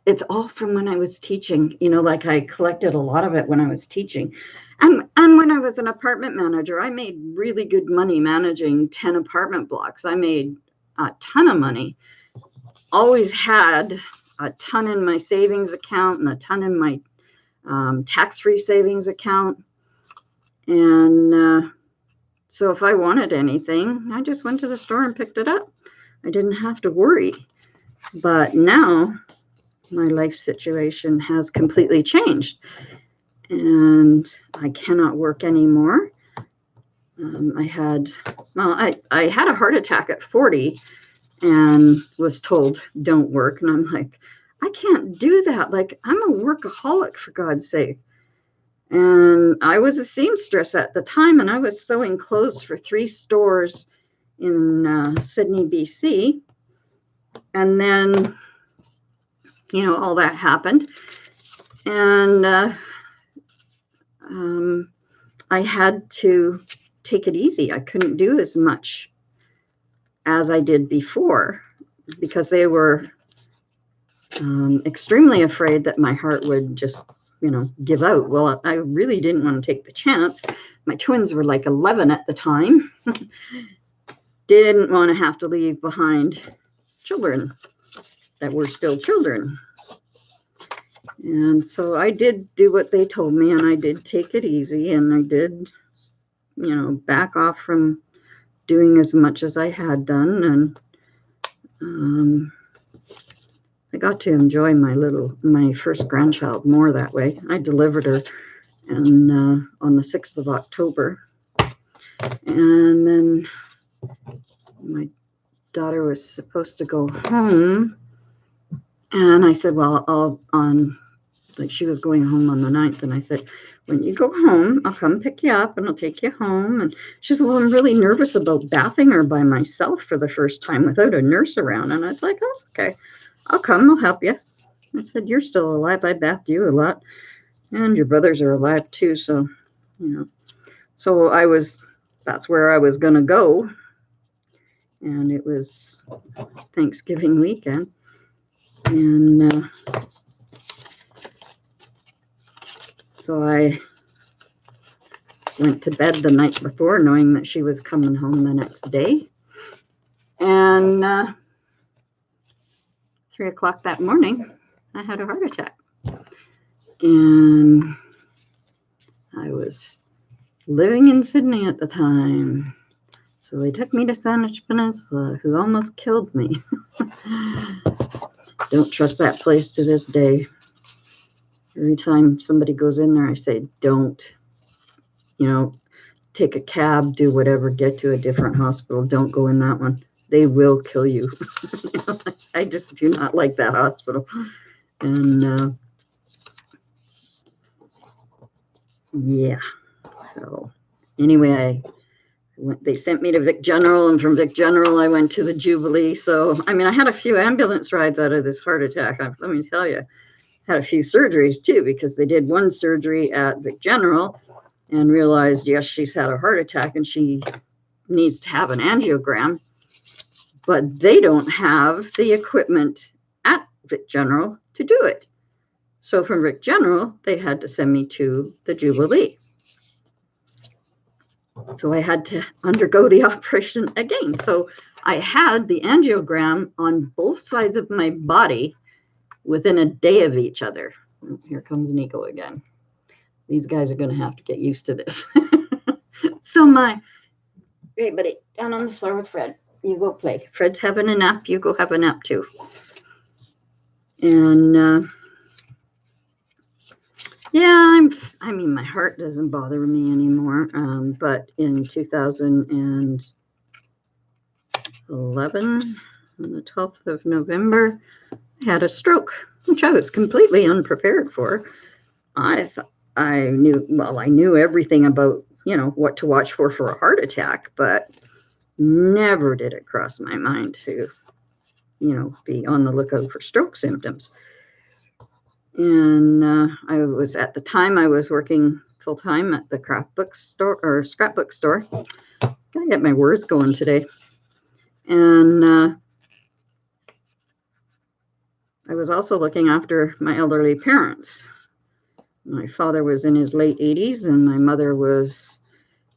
It's all from when I was teaching, you know, like I collected a lot of it when I was teaching. And when I was an apartment manager, I made really good money managing 10 apartment blocks. I made a ton of money. Always had a ton in my savings account and a ton in my tax-free savings account. And so if I wanted anything, I just went to the store and picked it up. I didn't have to worry. But now my life situation has completely changed, and I cannot work anymore. I had a heart attack at 40 and was told don't work. And I'm like, I can't do that. Like, I'm a workaholic, for God's sake. And I was a seamstress at the time, and I was sewing clothes for 3 stores in Sydney, BC. And then, you know, all that happened. And I had to take it easy. I couldn't do as much as I did before because they were extremely afraid that my heart would just, give out. Well, I really didn't want to take the chance. My twins were like 11 at the time. Didn't want to have to leave behind children that were still children. And so I did do what they told me, and I did take it easy, and I did, back off from doing as much as I had done. And I got to enjoy my first grandchild more that way. I delivered her on the 6th of October. And then my daughter was supposed to go home. And I said, well, she was going home on the 9th. And I said, when you go home, I'll come pick you up and I'll take you home. And she said, well, I'm really nervous about bathing her by myself for the first time without a nurse around. And I was like, that's okay. I'll come. I'll help you. I said, you're still alive. I bathed you a lot. And your brothers are alive too. So, So that's where I was going to go. And it was Thanksgiving weekend. And so I went to bed the night before knowing that she was coming home the next day. And 3 o'clock that morning, I had a heart attack. And I was living in Sydney at the time. So they took me to Saanich Peninsula, who almost killed me. Don't trust that place to this day. Every time somebody goes in there, I say, don't, take a cab, do whatever, get to a different hospital. Don't go in that one. They will kill you. I just do not like that hospital. And yeah. So anyway, they sent me to Vic General, and from Vic General, I went to the Jubilee. So, I had a few ambulance rides out of this heart attack. Let me tell you, had a few surgeries too, because they did one surgery at Vic General and realized, yes, she's had a heart attack and she needs to have an angiogram, but they don't have the equipment at Vic General to do it. So from Vic General, they had to send me to the Jubilee. So I had to undergo the operation again. So I had the angiogram on both sides of my body within a day of each other. Here comes Nico again. These guys are going to have to get used to this. So hey, buddy, down on the floor with Fred. You go play. Fred's having a nap. You go have a nap too. And yeah, my heart doesn't bother me anymore. But in 2011, on the 12th of November, I had a stroke, which I was completely unprepared for. I knew everything about, what to watch for a heart attack, but never did it cross my mind to, be on the lookout for stroke symptoms. And I was working full time at the scrapbook store. Gotta get my words going today. And I was also looking after my elderly parents. My father was in his late 80s and my mother was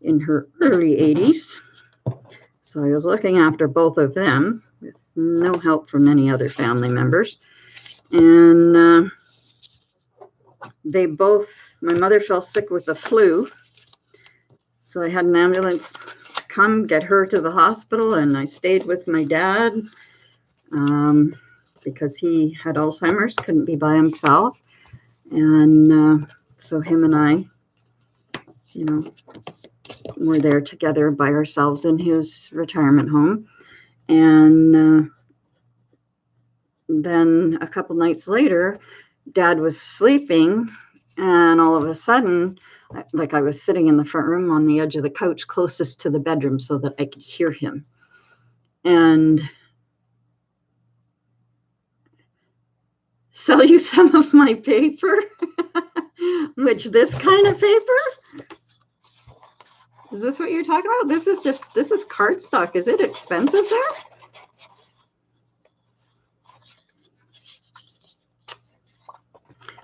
in her early 80s. So I was looking after both of them with no help from any other family members. And my mother fell sick with the flu. So I had an ambulance come get her to the hospital, and I stayed with my dad because he had Alzheimer's, couldn't be by himself. And so him and I, were there together by ourselves in his retirement home. And then a couple nights later, Dad was sleeping, and all of a sudden, I was sitting in the front room on the edge of the couch closest to the bedroom so that I could hear him. And sell you some of my paper. Which, this kind of paper? Is this what you're talking about? This is cardstock. Is it expensive there?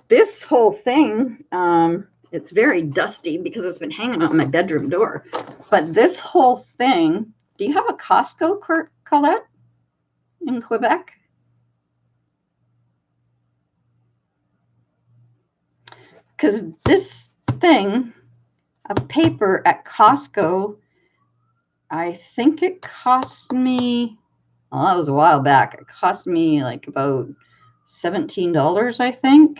This whole thing, it's very dusty because it's been hanging on my bedroom door. But this whole thing, do you have a Costco, Colette, in Quebec? Because this thing of paper at Costco, I think it cost me, well, that was a while back. It cost me like about $17, I think.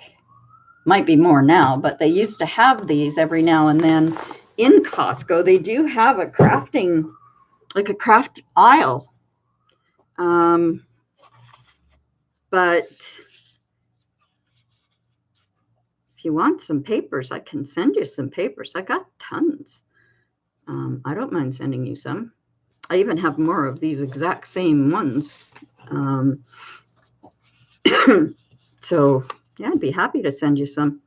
Might be more now, but they used to have these every now and then in Costco. They do have a crafting, like a craft aisle. But if you want some papers, I can send you some papers. I got tons. I don't mind sending you some. I even have more of these exact same ones. So yeah, I'd be happy to send you some.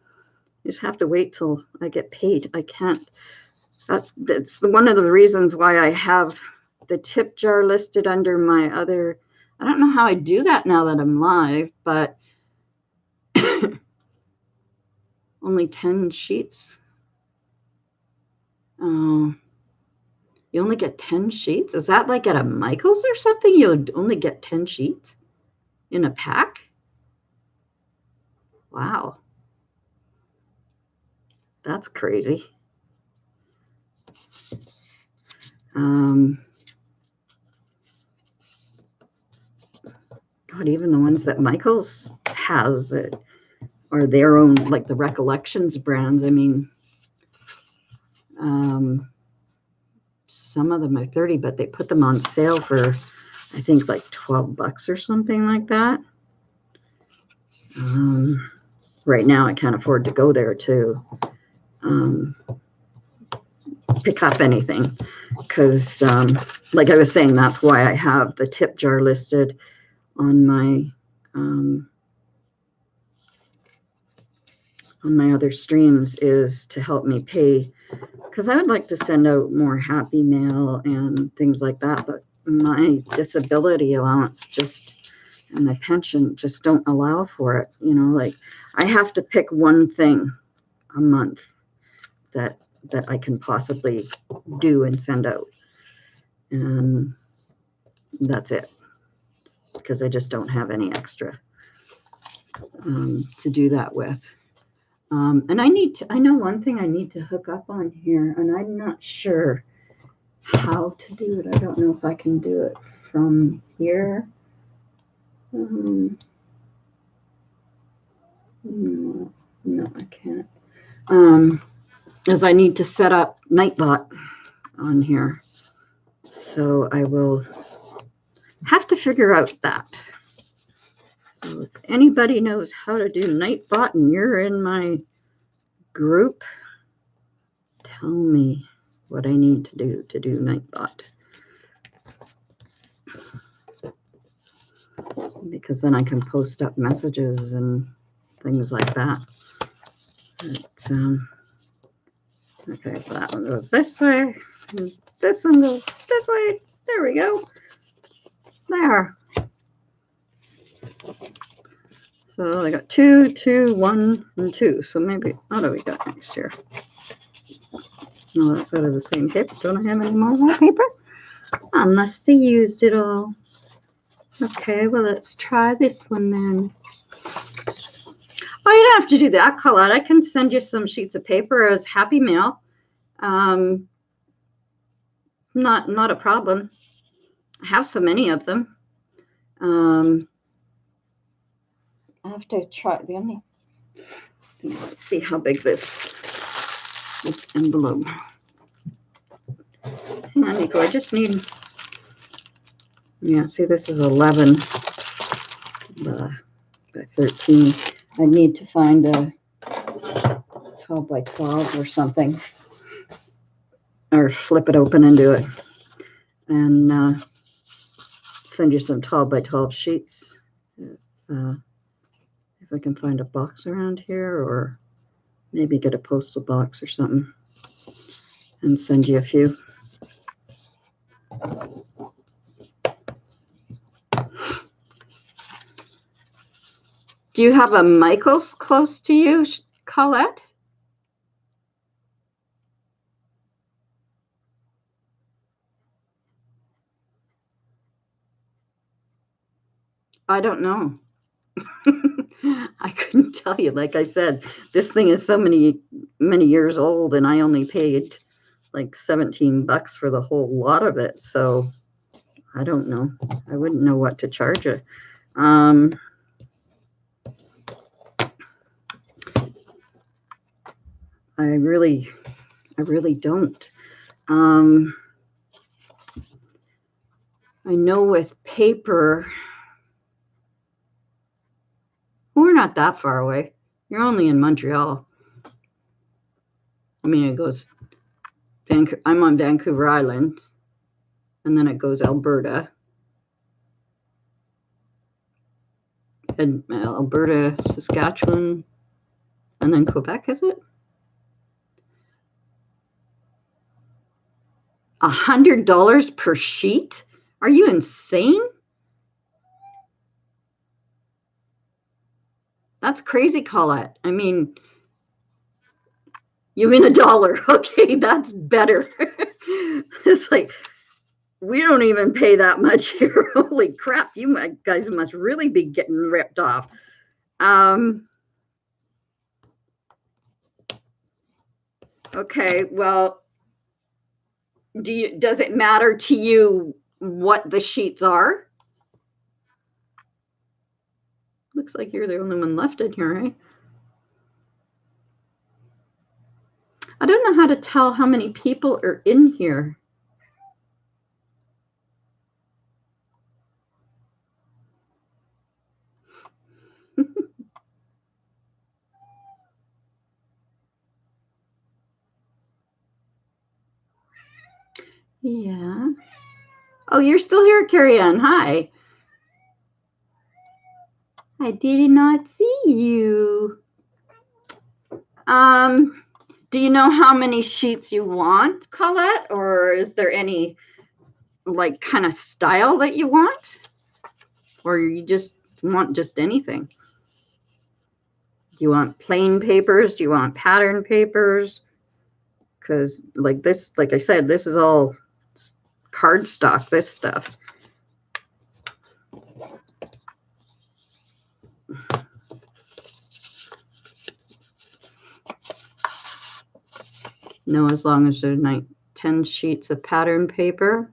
You just have to wait till I get paid. I can't. That's one of the reasons why I have the tip jar listed under my other. I don't know how I do that now that I'm live, but only 10 sheets. You only get 10 sheets? Is that like at a Michael's or something? You only get 10 sheets in a pack? Wow. That's crazy. God, even the ones that Michael's has are their own, like the Recollections brands. I mean, some of them are 30, but they put them on sale for, I think, like $12 or something like that. Right now, I can't afford to go there to pick up anything because, like I was saying, that's why I have the tip jar listed on my other streams, is to help me pay, because I would like to send out more Happy Mail and things like that, but my disability allowance just and my pension just don't allow for it. You know, like I have to pick one thing a month that I can possibly do and send out, and that's it, because I just don't have any extra to do that with. And I know one thing I need to hook up on here, and I'm not sure how to do it. I don't know if I can do it from here. No, I can't. As I need to set up Nightbot on here. So I will have to figure out that. So if anybody knows how to do Nightbot and you're in my group, tell me what I need to do Nightbot. Because then I can post up messages and things like that. But, okay, so that one goes this way. And this one goes this way. There we go. There. So I got 2, 2, 1, and 2. So maybe, what do we got next here? No, that's out of the same paper. Don't I have any more of that paper? I must have used it all. Okay, well, let's try this one then. Oh, you don't have to do that, Colette. I can send you some sheets of paper as Happy Mail. Not a problem. I have so many of them. I have to try the only. Let's see how big this envelope. Hang on, Nico. I just need. Yeah, see, this is 11 by 13. I need to find a 12 by 12 or something, or flip it open and do it, and send you some 12 by 12 sheets. If I can find a box around here, or Maybe get a postal box or something and send you a few. Do you have a Michael's close to you, Colette? I don't know. I couldn't tell you. Like I said, this thing is so many years old, and I only paid like $17 for the whole lot of it. So I don't know. I wouldn't know what to charge it. I really don't. I know with paper, we're not that far away. You're only in Montreal. I mean, it goes, I'm on Vancouver Island, and then it goes Alberta. And Alberta, Saskatchewan, and then Quebec, is it? $100 per sheet? Are you insane? That's crazy, Colette. I mean, you mean $1. Okay, that's better. It's like, we don't even pay that much here. Holy crap, you guys must really be getting ripped off. Okay, well, does it matter to you what the sheets are? Looks like you're the only one left in here, right? I don't know how to tell how many people are in here. Yeah. Oh, you're still here, Carrie Ann. Hi. I did not see you. Do you know how many sheets you want, Colette? Or is there any like kind of style that you want? Or you just want just anything? Do you want plain papers? Do you want pattern papers? Because like this, like I said, this is all cardstock, this stuff. No, as long as there's 10 sheets of pattern paper.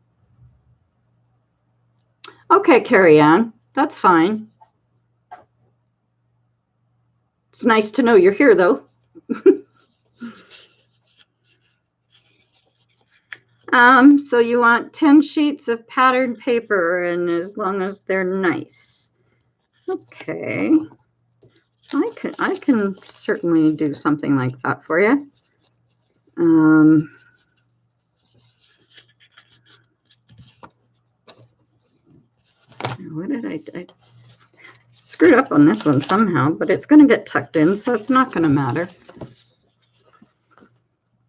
Okay, Carrie Ann, that's fine. It's nice to know you're here, though. So you want 10 sheets of pattern paper, and as long as they're nice. Okay. I can certainly do something like that for you. What did I screwed up on this one somehow, but it's going to get tucked in, so it's not going to matter.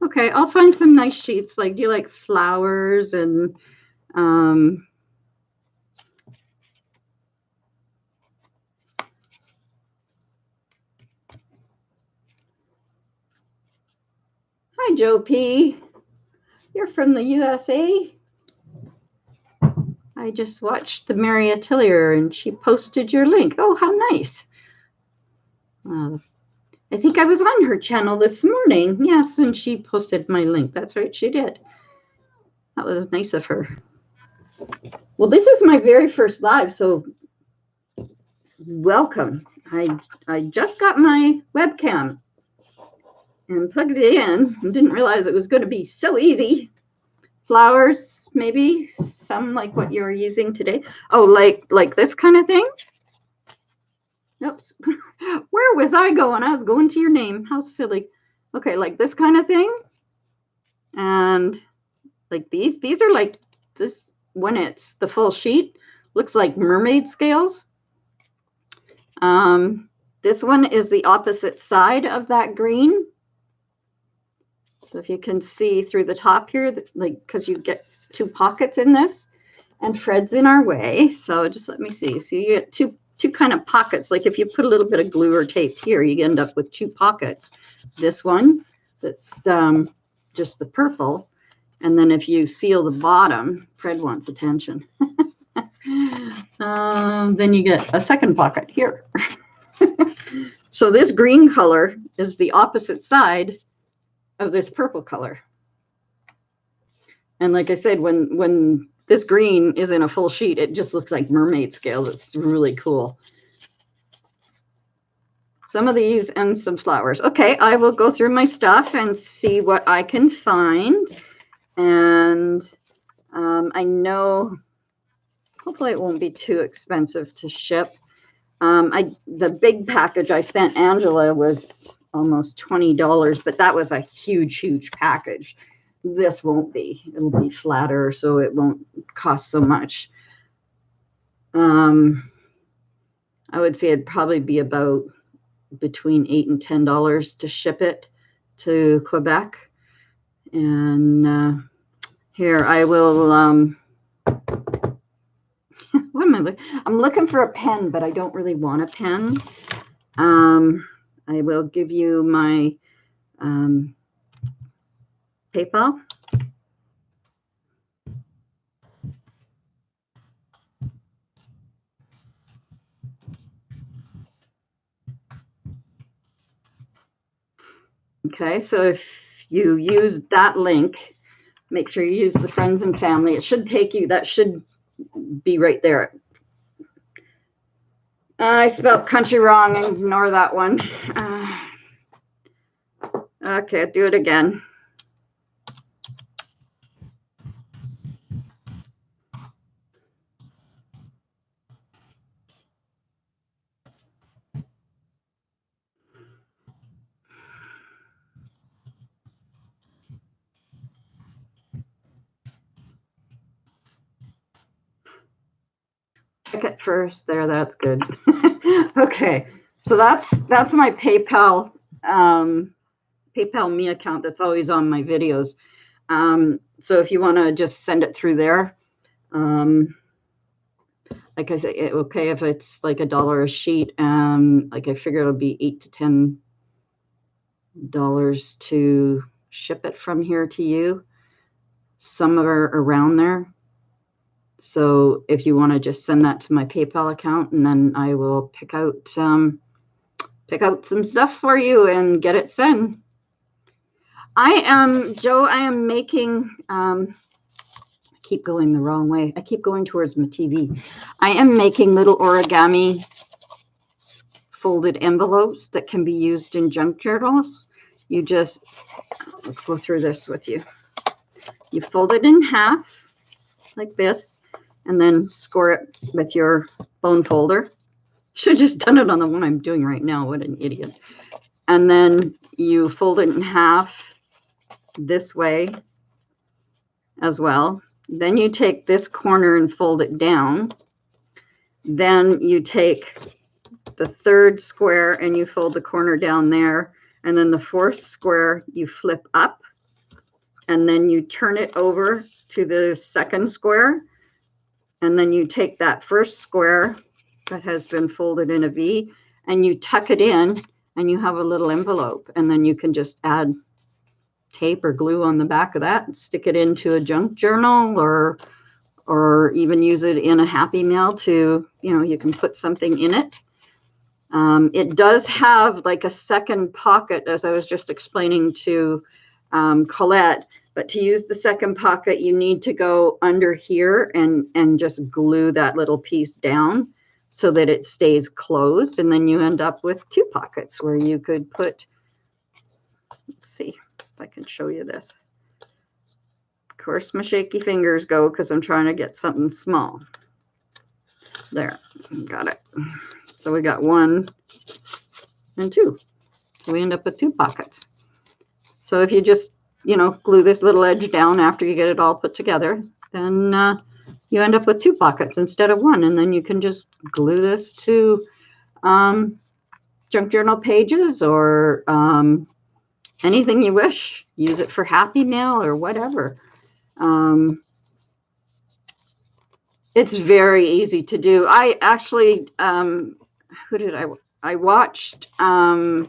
Okay, I'll find some nice sheets. Like, do you like flowers and Hi, Joe P. You're from the USA. I just watched the Mary Atelier, and she posted your link. Oh, how nice. I think I was on her channel this morning. Yes, and she posted my link. That's right, she did. That was nice of her. Well, this is my very first live, so welcome. I just got my webcam and plugged it in and didn't realize it was going to be so easy. Flowers, maybe some like what you're using today. Oh, like this kind of thing. Oops. Where was I going? I was going to your name. How silly. Okay, like this kind of thing. And like these are like this, when it's the full sheet, looks like mermaid scales. This one is the opposite side of that green. So if you can see through the top here, like, because you get two pockets in this, and Fred's in our way. So just let me see. So you get two kind of pockets. Like if you put a little bit of glue or tape here, you end up with two pockets. This one that's just the purple. And then if you seal the bottom, Fred wants attention. Then you get a second pocket here. So this green color is the opposite side of this purple color. And like I said, when this green is in a full sheet, it just looks like mermaid scales. It's really cool. Some of these and some flowers. Okay, I will go through my stuff and see what I can find. And I know, hopefully it won't be too expensive to ship. The big package I sent Angela was almost $20, but that was a huge package. This won't be. It'll be flatter, so it won't cost so much. I would say it'd probably be about between $8 and $10 to ship it to Quebec. And here I will. What am I looking? I'm looking for a pen, but I don't really want a pen. I will give you my PayPal. Okay, so if you use that link, make sure you use the friends and family. It should take you, that should be right there. I spelled country wrong. Ignore that one. Okay, do it again. Check it first. There, that's good. Okay, so that's my PayPal me account that's always on my videos. So if you want to just send it through there, like I say, okay, if it's like $1 a sheet, like I figure it'll be $8 to $10 to ship it from here to you. Some are around there. So if you want to just send that to my PayPal account, and then I will pick out some stuff for you and get it sent. Joe, I am making, I keep going the wrong way. I keep going towards my TV. I am making little origami folded envelopes that can be used in junk journals. You just, let's go through this with you. You fold it in half like this, and then score it with your bone folder. Should have just done it on the one I'm doing right now. What an idiot. And then you fold it in half this way as well. Then you take this corner and fold it down. Then you take the third square and you fold the corner down there. And then the fourth square you flip up. And then you turn it over to the second square. And then you take that first square that has been folded in a V and you tuck it in, and you have a little envelope. And then you can just add tape or glue on the back of that and stick it into a junk journal, or even use it in a Happy Mail to, you can put something in it. It does have like a second pocket, as I was just explaining to Colette. But to use the second pocket, you need to go under here and just glue that little piece down so that it stays closed. And then you end up with two pockets where you could put, let's see if I can show you this. Of course, my shaky fingers go because I'm trying to get something small. There, got it. So we got 1 and 2. So we end up with 2 pockets. So if you just glue this little edge down after you get it all put together, then you end up with 2 pockets instead of 1. And then you can just glue this to junk journal pages or anything you wish. Use it for Happy Mail or whatever. It's very easy to do. I actually, who did I watched, I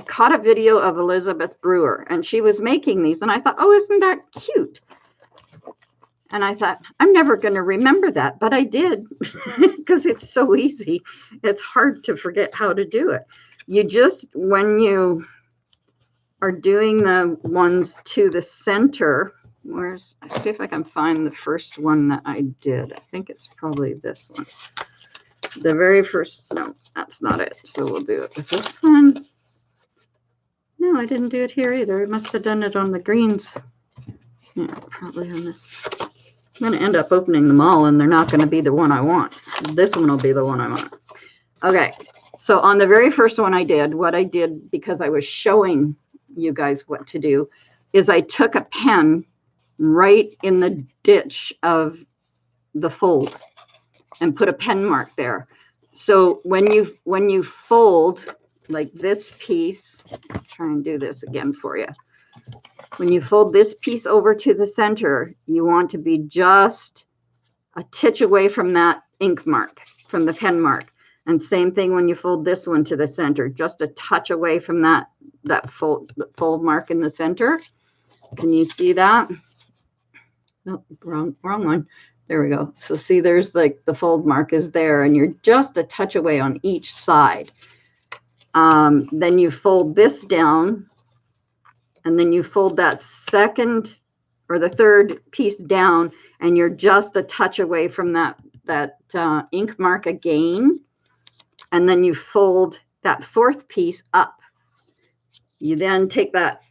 caught a video of Elizabeth Brewer, and she was making these, and I thought, oh, isn't that cute? And I thought, I'm never going to remember that, but I did because it's so easy. It's hard to forget how to do it. You just, when you are doing the ones to the center, let's see if I can find the first one that I did. I think it's probably this one. The very first, no, that's not it. So we'll do it with this one. No, I didn't do it here either. I must have done it on the greens. Yeah, probably on this. I'm going to end up opening them all, and they're not going to be the one I want. This one will be the one I want. Okay, so on the very first one I did, what I did, because I was showing you guys what to do, is I took a pen right in the ditch of the fold and put a pen mark there. So when you fold like this piece, I'll try and do this again for you. When you fold this piece over to the center, you want to be just a titch away from that ink mark, from the pen mark. And same thing when you fold this one to the center, just a touch away from that fold mark in the center. Can you see that? No, wrong one. There we go. So see, there's like the fold mark is there, and you're just a touch away on each side. Then you fold this down, and then you fold that second or the third piece down, and you're just a touch away from that ink mark again. And then you fold that fourth piece up. You then take that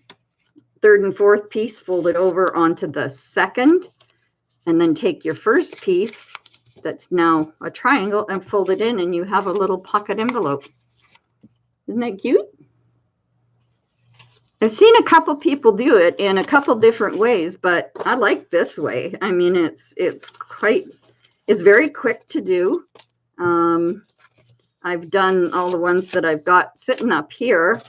third and fourth piece, fold it over onto the second, and then take your first piece that's now a triangle and fold it in, and you have a little pocket envelope. Isn't that cute? I've seen a couple people do it in a couple different ways, but I like this way. I mean, it's very quick to do. I've done all the ones that I've got sitting up here,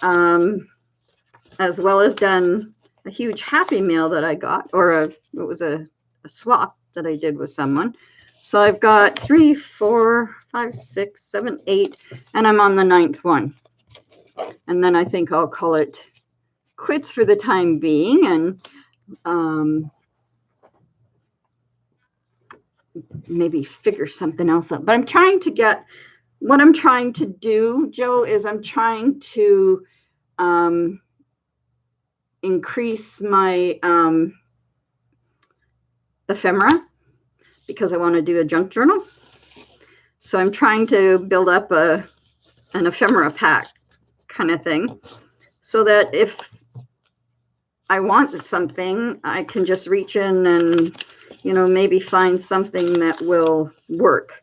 as well as done a huge Happy Mail that I got, or it was a swap that I did with someone. So I've got 3, 4, 5, 6, 7, 8, and I'm on the 9th one. And then I think I'll call it quits for the time being, and maybe figure something else out. But I'm trying to get, what I'm trying to do, Joe, is I'm trying to increase my ephemera, because I want to do a junk journal. So I'm trying to build up an ephemera pack kind of thing, so that if I want something, I can just reach in and, you know, maybe find something that will work.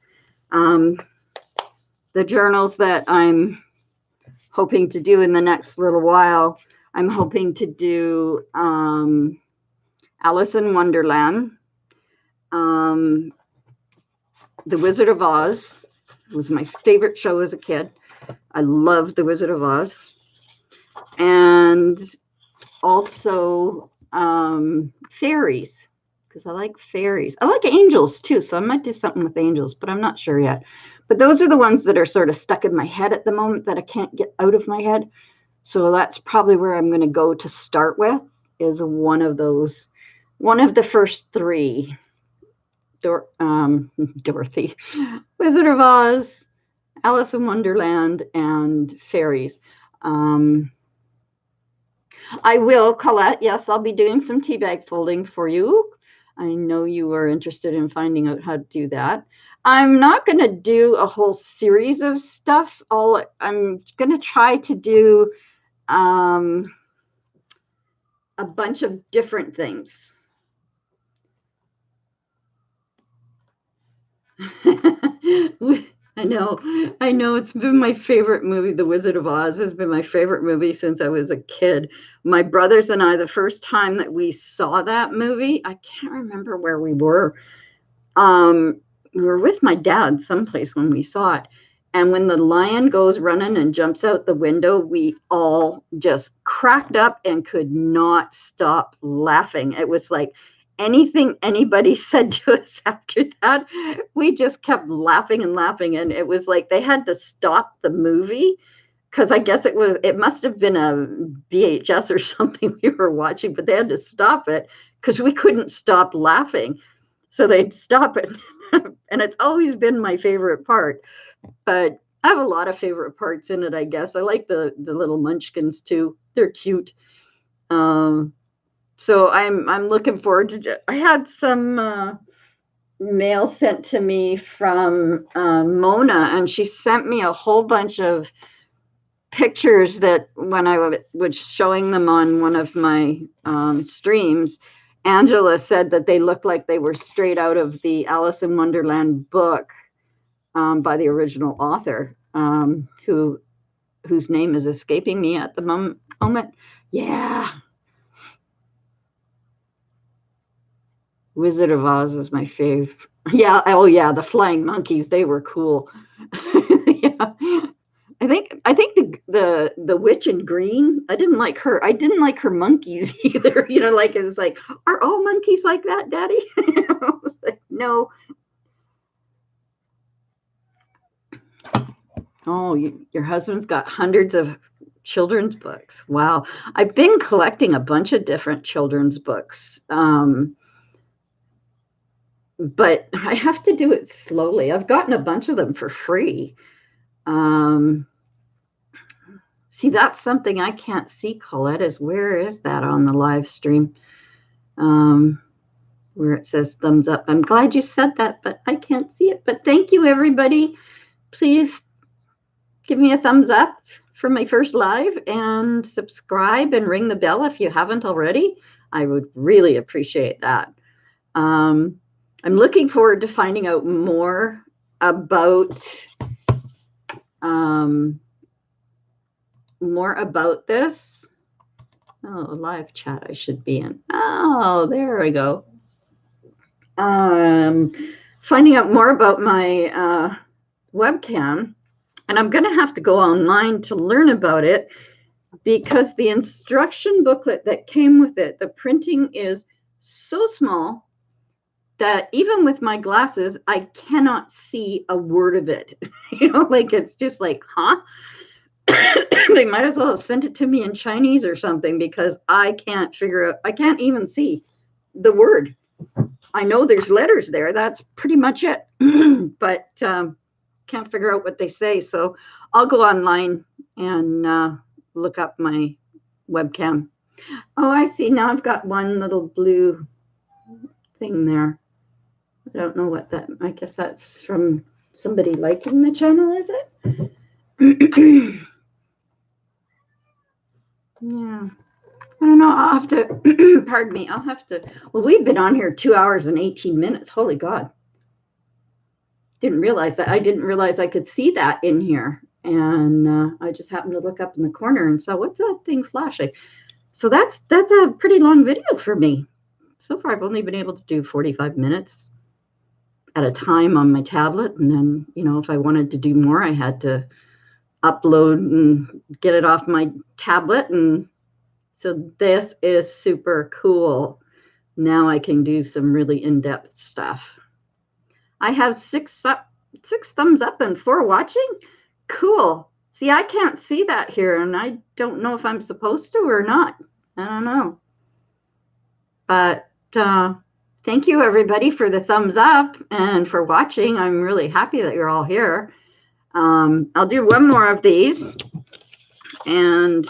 The journals that I'm hoping to do in the next little while, I'm hoping to do Alice in Wonderland, The Wizard of Oz. It was my favorite show as a kid. I loved The Wizard of Oz. And also fairies, because I like fairies. I like angels too, so I might do something with angels, but I'm not sure yet. But those are the ones that are sort of stuck in my head at the moment that I can't get out of my head. So that's probably where I'm going to go to start with, is one of those, one of the first 3. Dorothy, Wizard of Oz, Alice in Wonderland, and fairies. I will, Colette, yes, I'll be doing some tea bag folding for you. I know you were interested in finding out how to do that. I'm not going to do a whole series of stuff. I'm going to try to do a bunch of different things. I know it's been my favorite movie. The Wizard of Oz has been my favorite movie since I was a kid. My brothers and I, the first time that we saw that movie, I can't remember where we were. We were with my dad someplace when we saw it. And when the lion goes running and jumps out the window, we all just cracked up and could not stop laughing. It was like anything anybody said to us after that, we just kept laughing and laughing. And it was like they had to stop the movie because I guess it must have been a VHS or something we were watching, but they had to stop it because we couldn't stop laughing. So they'd stop it. And it's always been my favorite part. But I have a lot of favorite parts in it, I guess. I like the little munchkins too. They're cute. So I'm looking forward to. I had some mail sent to me from Mona, and she sent me a whole bunch of pictures that when I was showing them on one of my streams, Angela said that they looked like they were straight out of the Alice in Wonderland book by the original author, whose name is escaping me at the moment. Yeah. Wizard of Oz is my fave. Yeah. Oh, yeah. The flying monkeys. They were cool. Yeah. I think the witch in green. I didn't like her. I didn't like her monkeys either. Like it was like, are all monkeys like that, Daddy? I was like, no. Oh, your husband's got hundreds of children's books. Wow. I've been collecting a bunch of different children's books. But I have to do it slowly. I've gotten a bunch of them for free. See, that's something I can't see, Colette, is where is that on the live stream? Where it says thumbs up. I'm glad you said that, but I can't see it. But thank you, everybody. Please give me a thumbs up for my first live and subscribe and ring the bell if you haven't already. I would really appreciate that. I'm looking forward to finding out more about this. Oh, live chat I should be in. Oh, there we go. Finding out more about my webcam. And I'm going to have to go online to learn about it because the instruction booklet that came with it, the printing is so small that even with my glasses, I cannot see a word of it. Like it's just like, huh? They might as well have sent it to me in Chinese or something because I can't figure out, I can't even see the word. I know there's letters there. That's pretty much it. But can't figure out what they say. So I'll go online and look up my webcam. Oh, I see. Now I've got one little blue thing there. I don't know what that, I guess that's from somebody liking the channel, is it? Yeah. I don't know. I'll have to, pardon me. I'll have to, well, we've been on here 2 hours and 18 minutes. Holy God. Didn't realize that. I didn't realize I could see that in here. And I just happened to look up in the corner and saw, what's that thing flashing? So that's a pretty long video for me. So far, I've only been able to do 45 minutes at a time on my tablet. And then, if I wanted to do more, I had to upload and get it off my tablet. And so this is super cool. Now I can do some really in-depth stuff. I have 6 thumbs up and 4 watching. Cool. See, I can't see that here, and I don't know if I'm supposed to or not. I don't know. But thank you, everybody, for the thumbs up and for watching. I'm really happy that you're all here. I'll do one more of these, and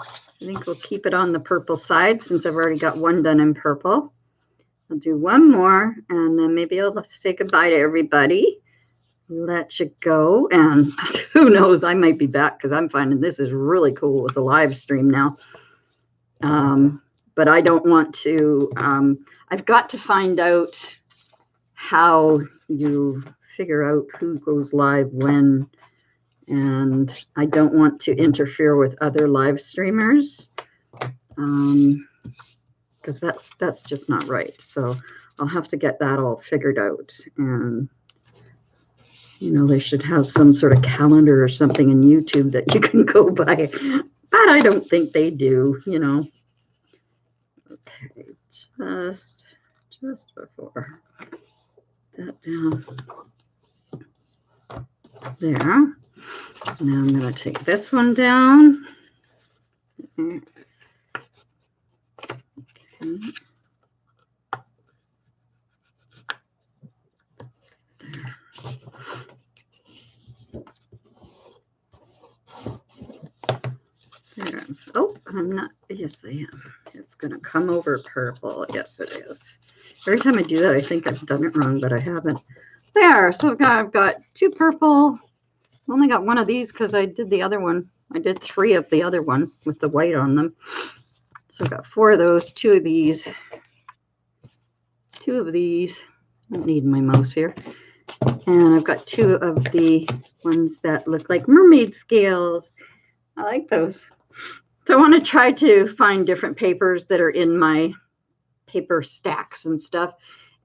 I think we'll keep it on the purple side since I've already got one done in purple. I'll do one more, and then maybe I'll say goodbye to everybody. Let you go, and who knows, I might be back because I'm finding this is really cool with the live stream now. But I don't want to, I've got to find out how you figure out who goes live when, and I don't want to interfere with other live streamers because that's just not right. So I'll have to get that all figured out. And You know, they should have some sort of calendar or something in YouTube that you can go by. But I don't think they do, you know. Okay, just before that down there. Now I'm going to take this one down. Okay. There. Oh, I'm not. Yes, I am. It's going to come over purple. Yes, it is. Every time I do that, I think I've done it wrong, but I haven't. There. So I've got 2 purple. I only got 1 of these because I did the other one. I did 3 of the other one with the white on them. So I've got 4 of those, 2 of these, 2 of these. I don't need my mouse here. And I've got 2 of the ones that look like mermaid scales. I like those. So I want to try to find different papers that are in my paper stacks and stuff.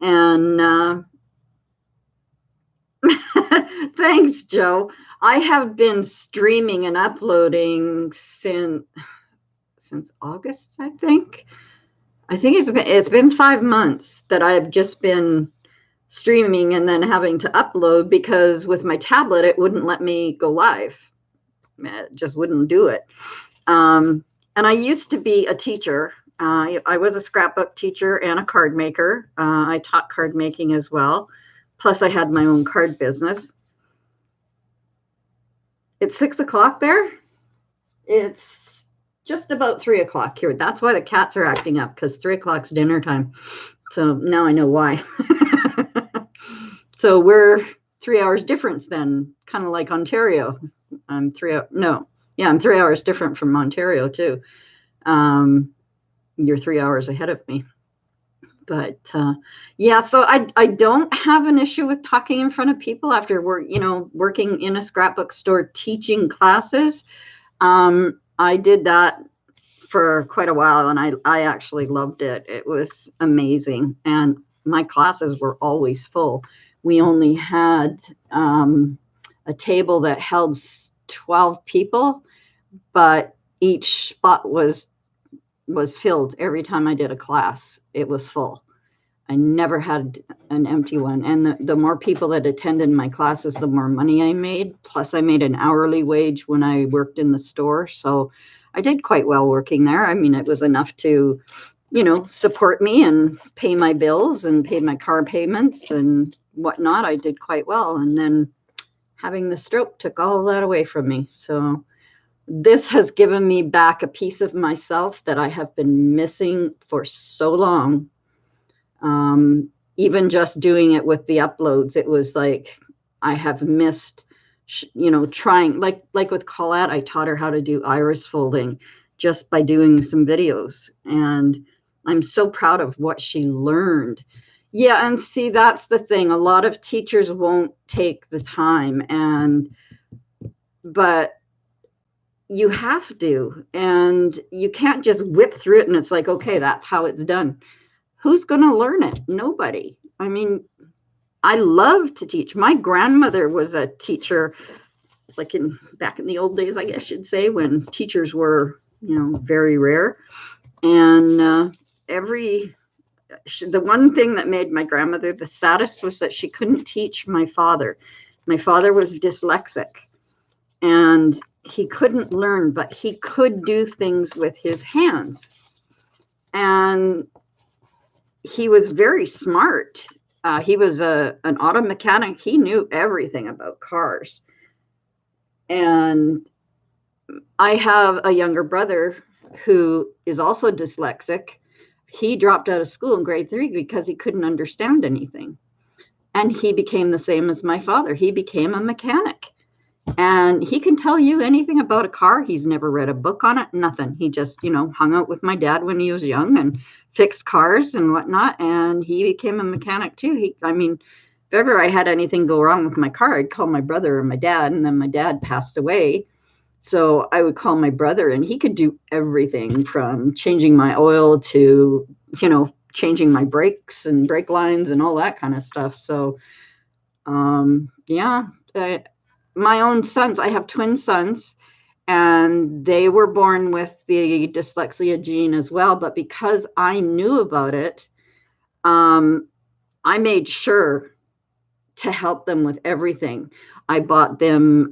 And thanks, Joe. I have been streaming and uploading since August, I think. It's been 5 months that I've just been streaming and then having to upload, because with my tablet it wouldn't let me go live. It just wouldn't do it. And I used to be a teacher. I was a scrapbook teacher and a card maker. I taught card making as well. Plus I had my own card business. It's 6 o'clock there. It's just about 3 o'clock here. That's why the cats are acting up, because 3 o'clock's dinner time. So now I know why. So we're 3 hours difference then, kind of like Ontario. I'm 3 hours different from Ontario too. You're 3 hours ahead of me. But yeah, so I don't have an issue with talking in front of people after working in a scrapbook store teaching classes. I did that for quite a while, and I actually loved it. It was amazing, and my classes were always full. We only had a table that held 12 people, but each spot was filled every time I did a class. It was full. I never had an empty one. And the more people that attended my classes, the more money I made. Plus I made an hourly wage when I worked in the store. So I did quite well working there. I mean, it was enough to, support me and pay my bills and pay my car payments and whatnot. I did quite well. And then having the stroke took all that away from me. So this has given me back a piece of myself that I have been missing for so long. Even just doing it with the uploads, it was like I have missed, trying, like with Colette, I taught her how to do iris folding just by doing some videos. And I'm so proud of what she learned. Yeah, and see, that's the thing. A lot of teachers won't take the time, but you have to, and you can't just whip through it and it's like, okay, that's how it's done. Who's going to learn it? Nobody. I mean, I love to teach. My grandmother was a teacher, like back in the old days, I guess you'd say, when teachers were, very rare. And the one thing that made my grandmother the saddest was that she couldn't teach my father. My father was dyslexic, and he couldn't learn, but he could do things with his hands. And he was very smart. He was an auto mechanic. He knew everything about cars. And I have a younger brother who is also dyslexic. He dropped out of school in grade 3 because he couldn't understand anything. And he became the same as my father. He became a mechanic. And he can tell you anything about a car. He's never read a book on it, nothing. He just, hung out with my dad when he was young and fixed cars and whatnot. And he became a mechanic too. If ever I had anything go wrong with my car, I'd call my brother or my dad. And then my dad passed away. So I would call my brother, and he could do everything from changing my oil to, changing my brakes and brake lines and all that kind of stuff. So, yeah. my own sons, I have twin sons, and they were born with the dyslexia gene as well. But because I knew about it, I made sure to help them with everything. I bought them,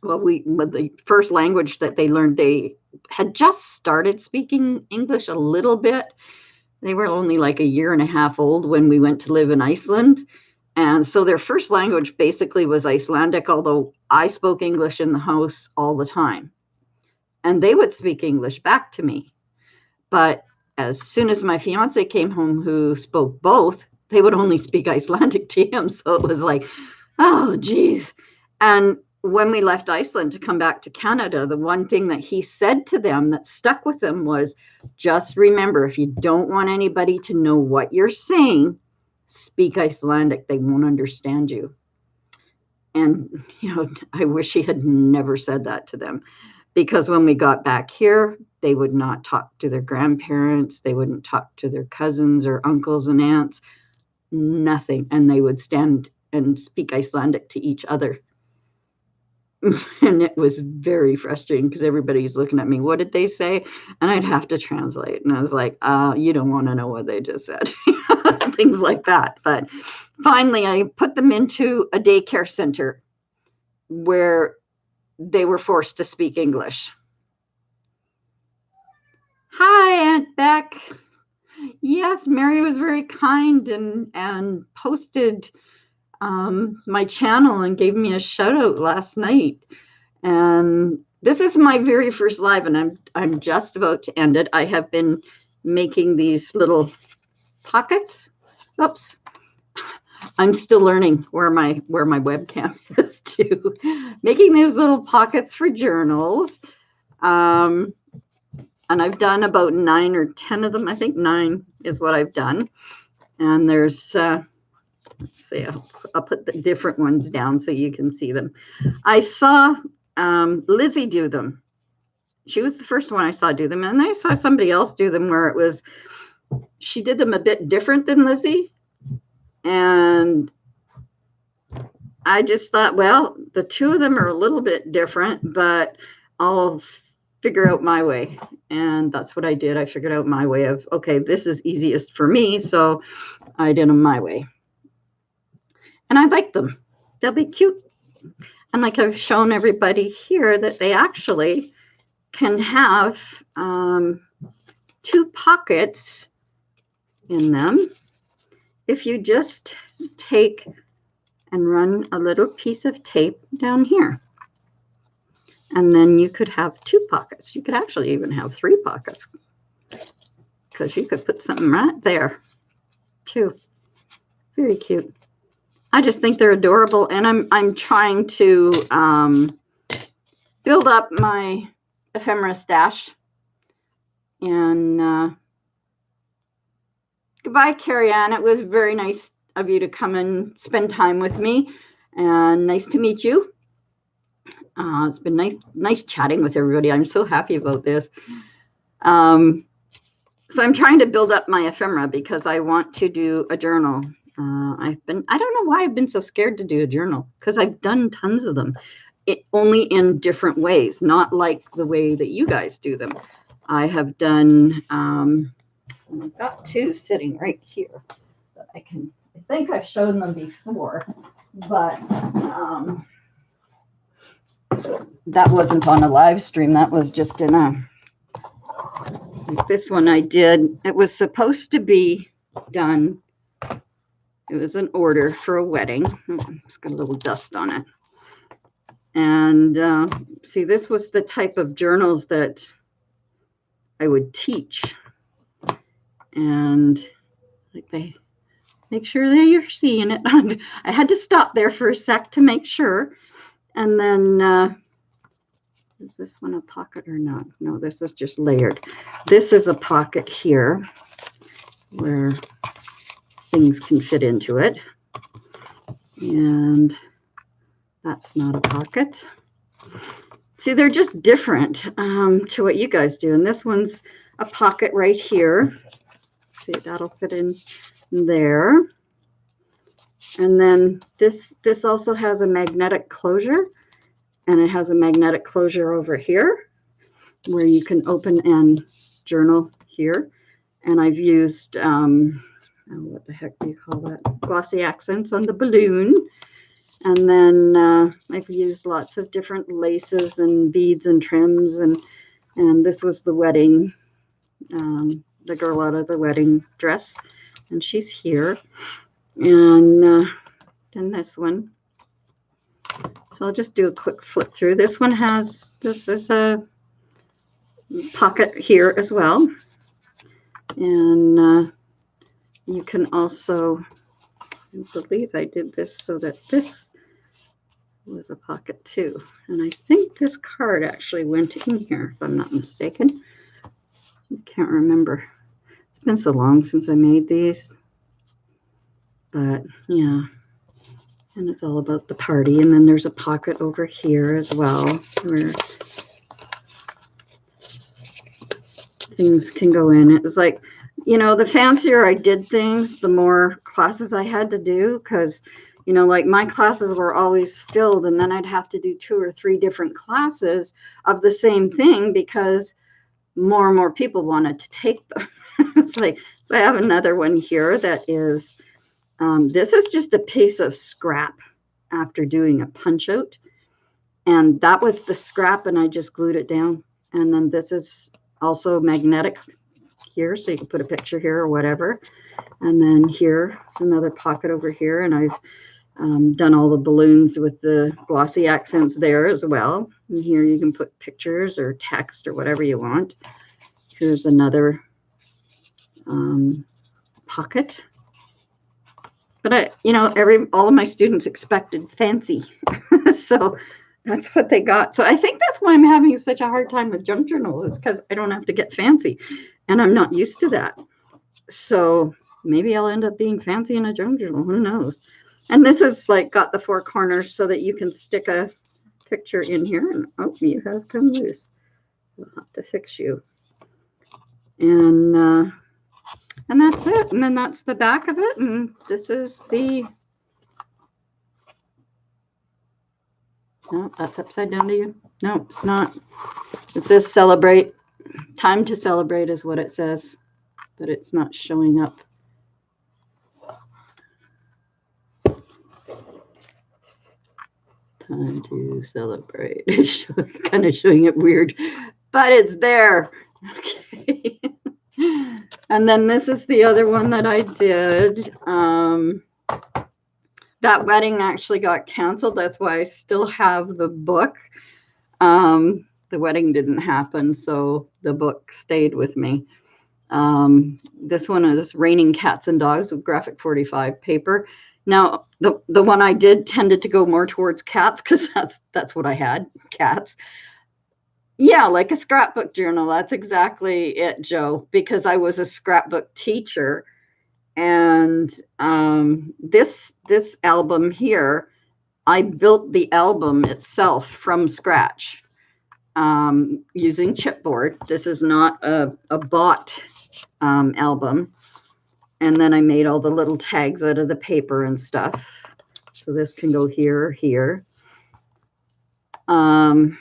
the first language that they learned, they had just started speaking English a little bit. They were only like a year and a half old when we went to live in Iceland. And so their first language basically was Icelandic, although I spoke English in the house all the time. And they would speak English back to me. But as soon as my fiance came home, who spoke both, they would only speak Icelandic to him. So it was like, oh, geez. And when we left Iceland to come back to Canada, the one thing that he said to them that stuck with them was, just remember, if you don't want anybody to know what you're saying, speak Icelandic. They won't understand you. And, I wish he had never said that to them, because when we got back here, they would not talk to their grandparents. They wouldn't talk to their cousins or uncles and aunts, nothing. And they would stand and speak Icelandic to each other. And it was very frustrating because everybody's looking at me. What did they say? And I'd have to translate. And I was like, you don't want to know what they just said. Things like that. But finally, I put them into a daycare center where they were forced to speak English. Hi, Aunt Beck. Yes, Mary was very kind and posted my channel and gave me a shout out last night. And this is my very first live, and I'm just about to end it. I have been making these little pockets. Oops. I'm still learning where my webcam is too. Making these little pockets for journals. And I've done about 9 or 10 of them. I think 9 is what I've done. And there's let's see, I'll put the different ones down so you can see them. I saw Lizzie do them. She was the first one I saw do them. And I saw somebody else do them where it was, she did them a bit different than Lizzie. And I just thought, well, the two of them are a little bit different, but I'll figure out my way. And that's what I did. I figured out my way of, okay, this is easiest for me. So I did them my way. And I like them. They'll be cute. And like I've shown everybody here, that they actually can have 2 pockets in them if you just take and run a little piece of tape down here. And then you could have 2 pockets. You could actually even have 3 pockets, because you could put something right there too. Very cute. I just think they're adorable, and I'm trying to build up my ephemera stash. And goodbye, Carrie Ann. It was very nice of you to come and spend time with me, and nice to meet you. It's been nice chatting with everybody. I'm so happy about this. So I'm trying to build up my ephemera because I want to do a journal. I don't know why I've been so scared to do a journal, because I've done tons of them, only in different ways, not like the way that you guys do them. I have done, I've got 2 sitting right here that I think I've shown them before, but that wasn't on a live stream. That was just in like this one I did. It was supposed to be done. It was an order for a wedding. It's got a little dust on it. And see, this was the type of journals that I would teach. And like, they make sure that you're seeing it. I had to stop there for a sec to make sure. And then, is this one a pocket or not? No, this is just layered. This is a pocket here where things can fit into it. And that's not a pocket. See, they're just different to what you guys do. And this one's a pocket right here. See, that'll fit in there. And then this also has a magnetic closure, and it has a magnetic closure over here where you can open and journal here. And I've used, what the heck do you call that? Glossy accents on the balloon. And then I've used lots of different laces and beads and trims. And this was the wedding, the girl out of the wedding dress. And she's here. And then this one. So I'll just do a quick flip through. This one has, this is a pocket here as well. And you can also, I believe I did this so that this was a pocket too. And I think this card actually went in here, if I'm not mistaken. I can't remember. It's been so long since I made these. But yeah, and it's all about the party. And then there's a pocket over here as well where things can go in. It was like, you know, the fancier I did things, the more classes I had to do, because, you know, like my classes were always filled, and then I'd have to do 2 or 3 different classes of the same thing because more and more people wanted to take them. It's like, so I have another one here that is, this is just a piece of scrap after doing a punch out. And that was the scrap, and I just glued it down. And then this is also magnetic here, so you can put a picture here or whatever. And then here, another pocket over here, and I've done all the balloons with the glossy accents there as well. And here you can put pictures or text or whatever you want. Here's another pocket. But you know, all of my students expected fancy, so that's what they got. So I think that's why I'm having such a hard time with junk journals, is because I don't have to get fancy, and I'm not used to that. So maybe I'll end up being fancy in a junk journal. Who knows? And this is like got the 4 corners so that you can stick a picture in here. And oh, you have come loose. We'll have to fix you. And that's it. And then that's the back of it. And this is the, no, that's upside down to you. No, it's not. It says celebrate. Time to celebrate is what it says, but it's not showing up. Time to celebrate. It's kind of showing it weird, but it's there. Okay. And then this is the other one that I did. That wedding actually got canceled. That's why I still have the book. The wedding didn't happen, so the book stayed with me. This one is Raining Cats and Dogs with graphic 45 paper. Now, the one I did tended to go more towards cats because that's what I had, cats. Yeah, like a scrapbook journal. That's exactly it, Joe, because I was a scrapbook teacher. And this album here, I built the album itself from scratch using chipboard. This is not a bought album. And then I made all the little tags out of the paper and stuff. So this can go here or here. And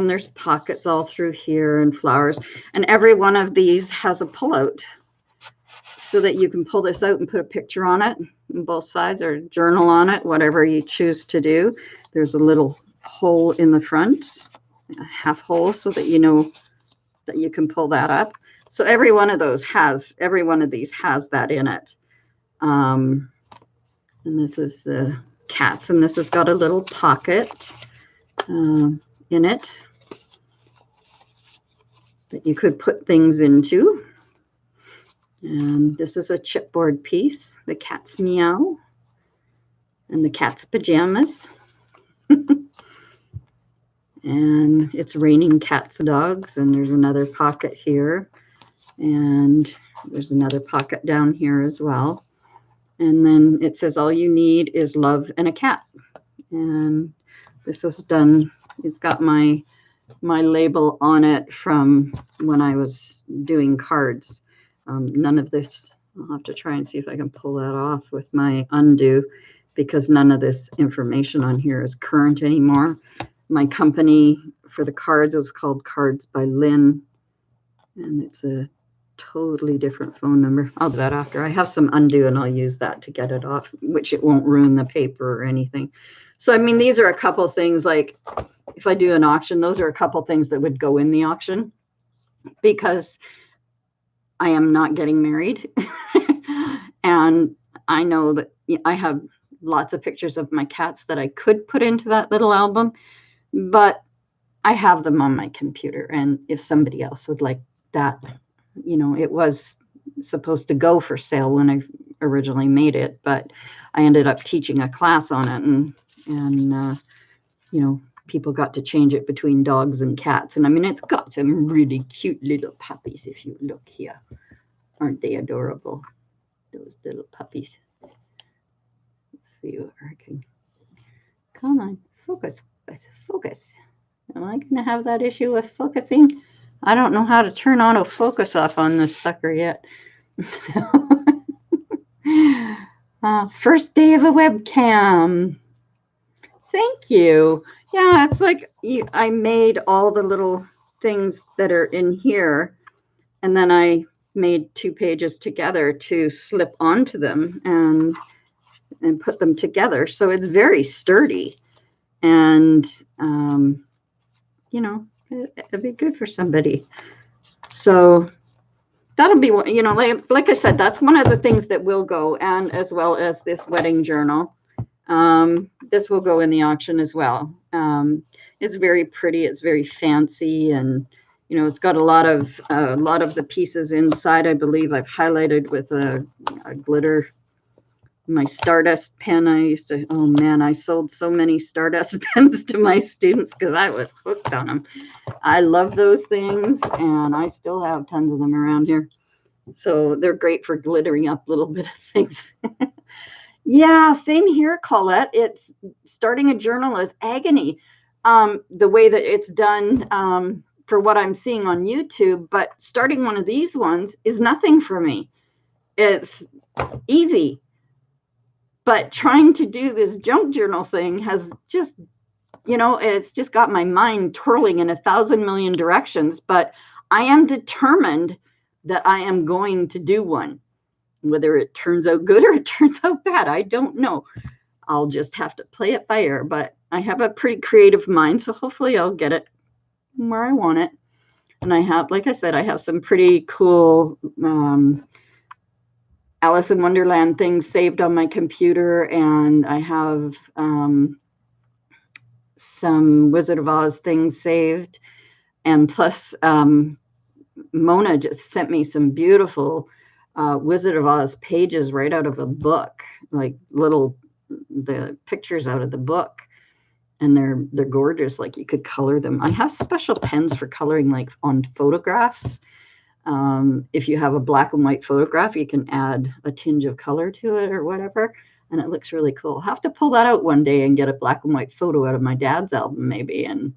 there's pockets all through here and flowers. And every one of these has a pullout so that you can pull this out and put a picture on it on both sides or journal on it, whatever you choose to do. There's a little hole in the front, a half hole, so that you know that you can pull that up. So every one of these has that in it. And this is the cats, and this has got a little pocket in it that you could put things into. And this is a chipboard piece, the cat's meow, and the cat's pajamas. And it's Raining Cats and Dogs, and there's another pocket here, and there's another pocket down here as well. And then it says all you need is love and a cat. And this was done, it's got my label on it from when I was doing cards. None of this I'll have to try and see if I can pull that off with my undo, because none of this information on here is current anymore. My company for the cards was called Cards by Lynn, and it's a totally different phone number. I'll do that after. I have some undo, and I'll use that to get it off, which it won't ruin the paper or anything. So, I mean, these are a couple things, like if I do an auction, those are a couple things that would go in the auction, because I am not getting married. And I know that I have lots of pictures of my cats that I could put into that little album, but I have them on my computer. And if somebody else would like that, you know, it was supposed to go for sale when I originally made it, but I ended up teaching a class on it, and you know, people got to change it between dogs and cats. And I mean, it's got some really cute little puppies if you look here. Aren't they adorable? Those little puppies. Let's see if I can. Come on, focus, focus. Am I going to have that issue with focusing? I don't know how to turn auto focus off on this sucker yet. First day of a webcam. Thank you. Yeah, it's like I made all the little things that are in here, and then I made 2 pages together to slip onto them and put them together. So it's very sturdy, and you know, it'd be good for somebody. So that'll be, you know, like I said, that's one of the things that will go, and as well as this wedding journal. This will go in the auction as well. It's very pretty. It's very fancy, and you know, it's got a lot of the pieces inside. I believe I've highlighted with a glitter. My Stardust pen, I used to, oh man, I sold so many Stardust pens to my students because I was hooked on them. I love those things, and I still have tons of them around here. So they're great for glittering up little bit of things. Yeah, same here, Colette. It's starting a journal is agony. The way that it's done, for what I'm seeing on YouTube, but starting one of these ones is nothing for me. It's easy. But trying to do this junk journal thing has just, you know, it's just got my mind twirling in 1,000 million directions. But I am determined that I am going to do one. Whether it turns out good or it turns out bad, I don't know. I'll just have to play it by ear. But I have a pretty creative mind, so hopefully I'll get it where I want it. And I have, like I said, I have some pretty cool Alice in Wonderland things saved on my computer, and I have some Wizard of Oz things saved. And plus, Mona just sent me some beautiful Wizard of Oz pages right out of a book, like the pictures out of the book, and they're gorgeous. Like you could color them. I have special pens for coloring, like on photographs. If you have a black and white photograph, you can add a tinge of color to it or whatever, and it looks really cool. I'll have to pull that out one day and get a black and white photo out of my dad's album maybe, and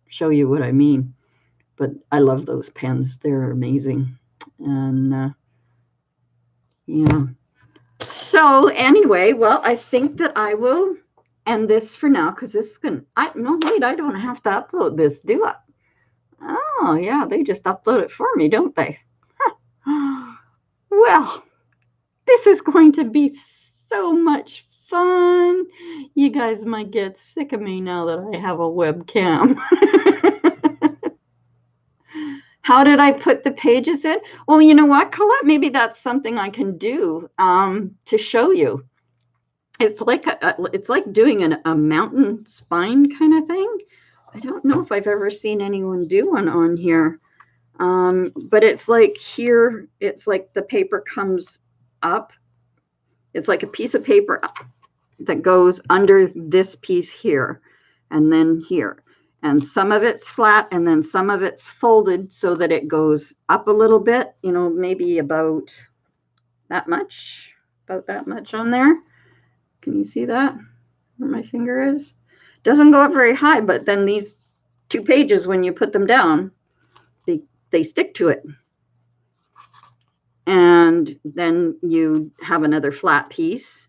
show you what I mean. But I love those pens. They're amazing. And yeah. So anyway, well, I think that I will end this for now, because this can, no, wait, I don't have to upload this, do I? Oh, yeah, they just upload it for me, don't they? Huh. Well, this is going to be so much fun. You guys might get sick of me now that I have a webcam. How did I put the pages in? Well, you know what, Colette? Maybe that's something I can do to show you. It's like doing a mountain spine kind of thing. I don't know if I've ever seen anyone do one on here. But it's like here, it's like the paper comes up. It's like a piece of paper that goes under this piece here and then here. And some of it's flat, and then some of it's folded so that it goes up a little bit, you know, maybe about that much on there. Can you see that? Where my finger is? Doesn't go up very high, but then these 2 pages, when you put them down, they stick to it. and then you have another flat piece,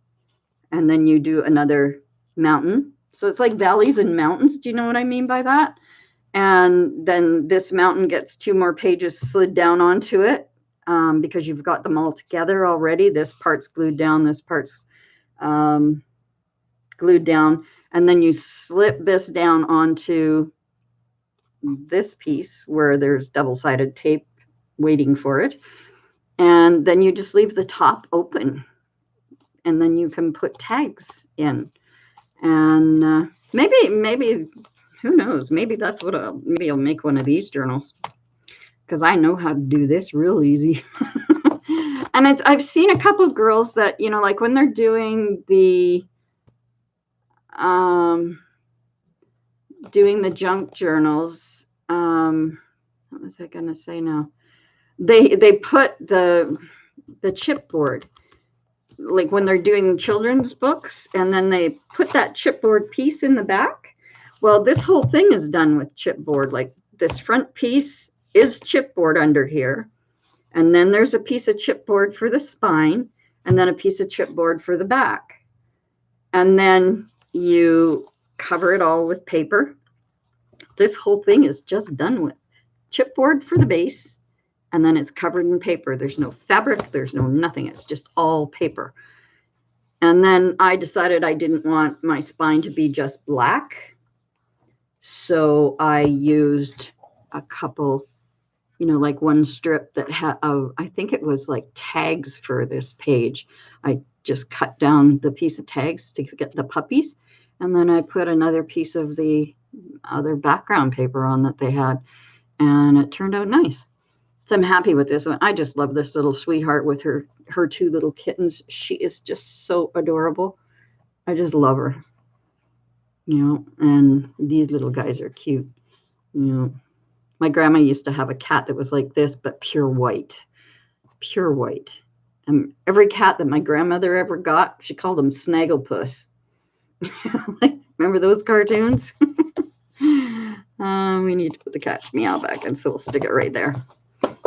and then you do another mountain. So it's like valleys and mountains. Do you know what I mean by that? And then this mountain gets 2 more pages slid down onto it, because you've got them all together already. This part's glued down, this part's glued down, and then you slip this down onto this piece where there's double-sided tape waiting for it, and then you just leave the top open, and then you can put tags in. And maybe who knows, maybe that's what maybe I'll make one of these journals, because I know how to do this real easy. And I've seen a couple of girls that, you know, like when they're doing the junk journals, what was I gonna say now? They put the chipboard, like when they're doing children's books, and then they put that chipboard piece in the back. Well, this whole thing is done with chipboard. Like this front piece is chipboard under here, and then there's a piece of chipboard for the spine, and then a piece of chipboard for the back, and then you cover it all with paper. This whole thing is just done with chipboard for the base, and then it's covered in paper. There's no fabric, there's no nothing. It's just all paper. And then I decided I didn't want my spine to be just black, so I used a couple, you know, like one strip that had, I think it was like tags for this page. I just cut down the piece of tags to get the puppies, and then I put another piece of the other background paper on that they had, and it turned out nice. So I'm happy with this one. I just love this little sweetheart with her 2 little kittens. She is just so adorable. I just love her. You know, and these little guys are cute. You know, my grandma used to have a cat that was like this, but pure white. Pure white. And every cat that my grandmother ever got, she called him Snagglepuss. Remember those cartoons? We need to put the cat's meow back in, so we'll stick it right there.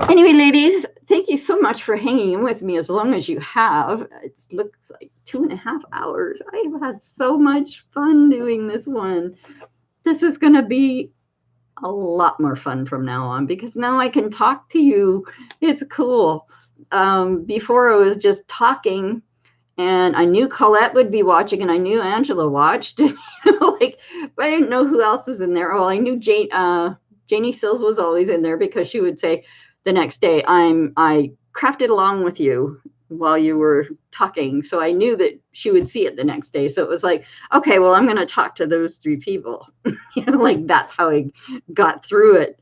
Anyway, ladies, thank you so much for hanging in with me as long as you have. It looks like 2.5 hours. I have had so much fun doing this one. This is going to be a lot more fun from now on, because now I can talk to you. It's cool. Before I was just talking, and I knew Colette would be watching, and I knew Angela watched. Like, but I didn't know who else was in there. Well, I knew Janie Sills was always in there, because she would say the next day, I crafted along with you while you were talking. So I knew that she would see it the next day. So it was like, okay, well, I'm going to talk to those 3 people. You know, like that's how I got through it.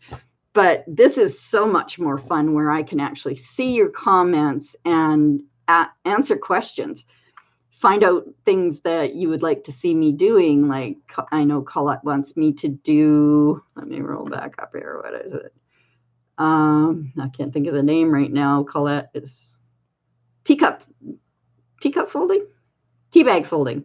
But this is so much more fun, where I can actually see your comments and answer questions, find out things that you would like to see me doing. Like I know Colette wants me to do, let me roll back up here. What is it? I can't think of the name right now. Colette is teacup folding, tea bag folding.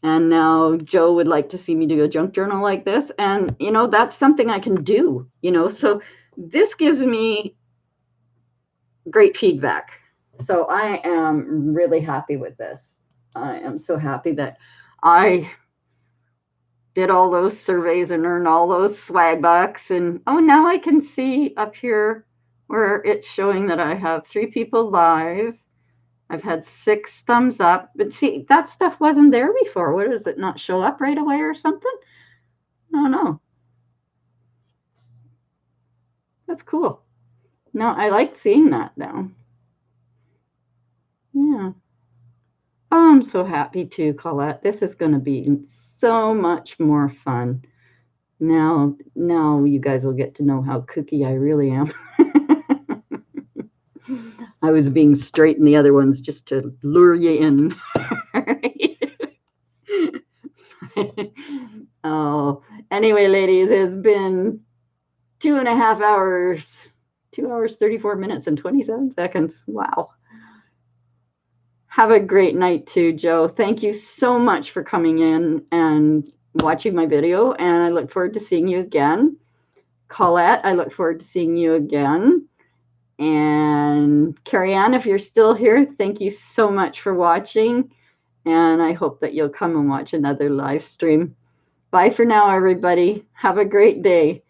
And now Joe would like to see me do a junk journal like this. And, you know, that's something I can do, you know, so this gives me great feedback. So I am really happy with this. I am so happy that I did all those surveys and earned all those swag bucks. And oh, now I can see up here where it's showing that I have 3 people live. I've had 6 thumbs up, but see, that stuff wasn't there before. What, does it not show up right away or something? No. That's cool. No, I like seeing that now. Yeah. Oh, I'm so happy too, Colette. This is going to be so much more fun. Now you guys will get to know how kooky I really am. I was being straight in the other ones just to lure you in. Oh, anyway, ladies, it's been 2.5 hours, 2 hours, 34 minutes and 27 seconds. Wow. Have a great night too, Joe. Thank you so much for coming in and watching my video, and I look forward to seeing you again. Colette, I look forward to seeing you again. And Carrie Ann, if you're still here, thank you so much for watching. And I hope that you'll come and watch another live stream. Bye for now, everybody. Have a great day.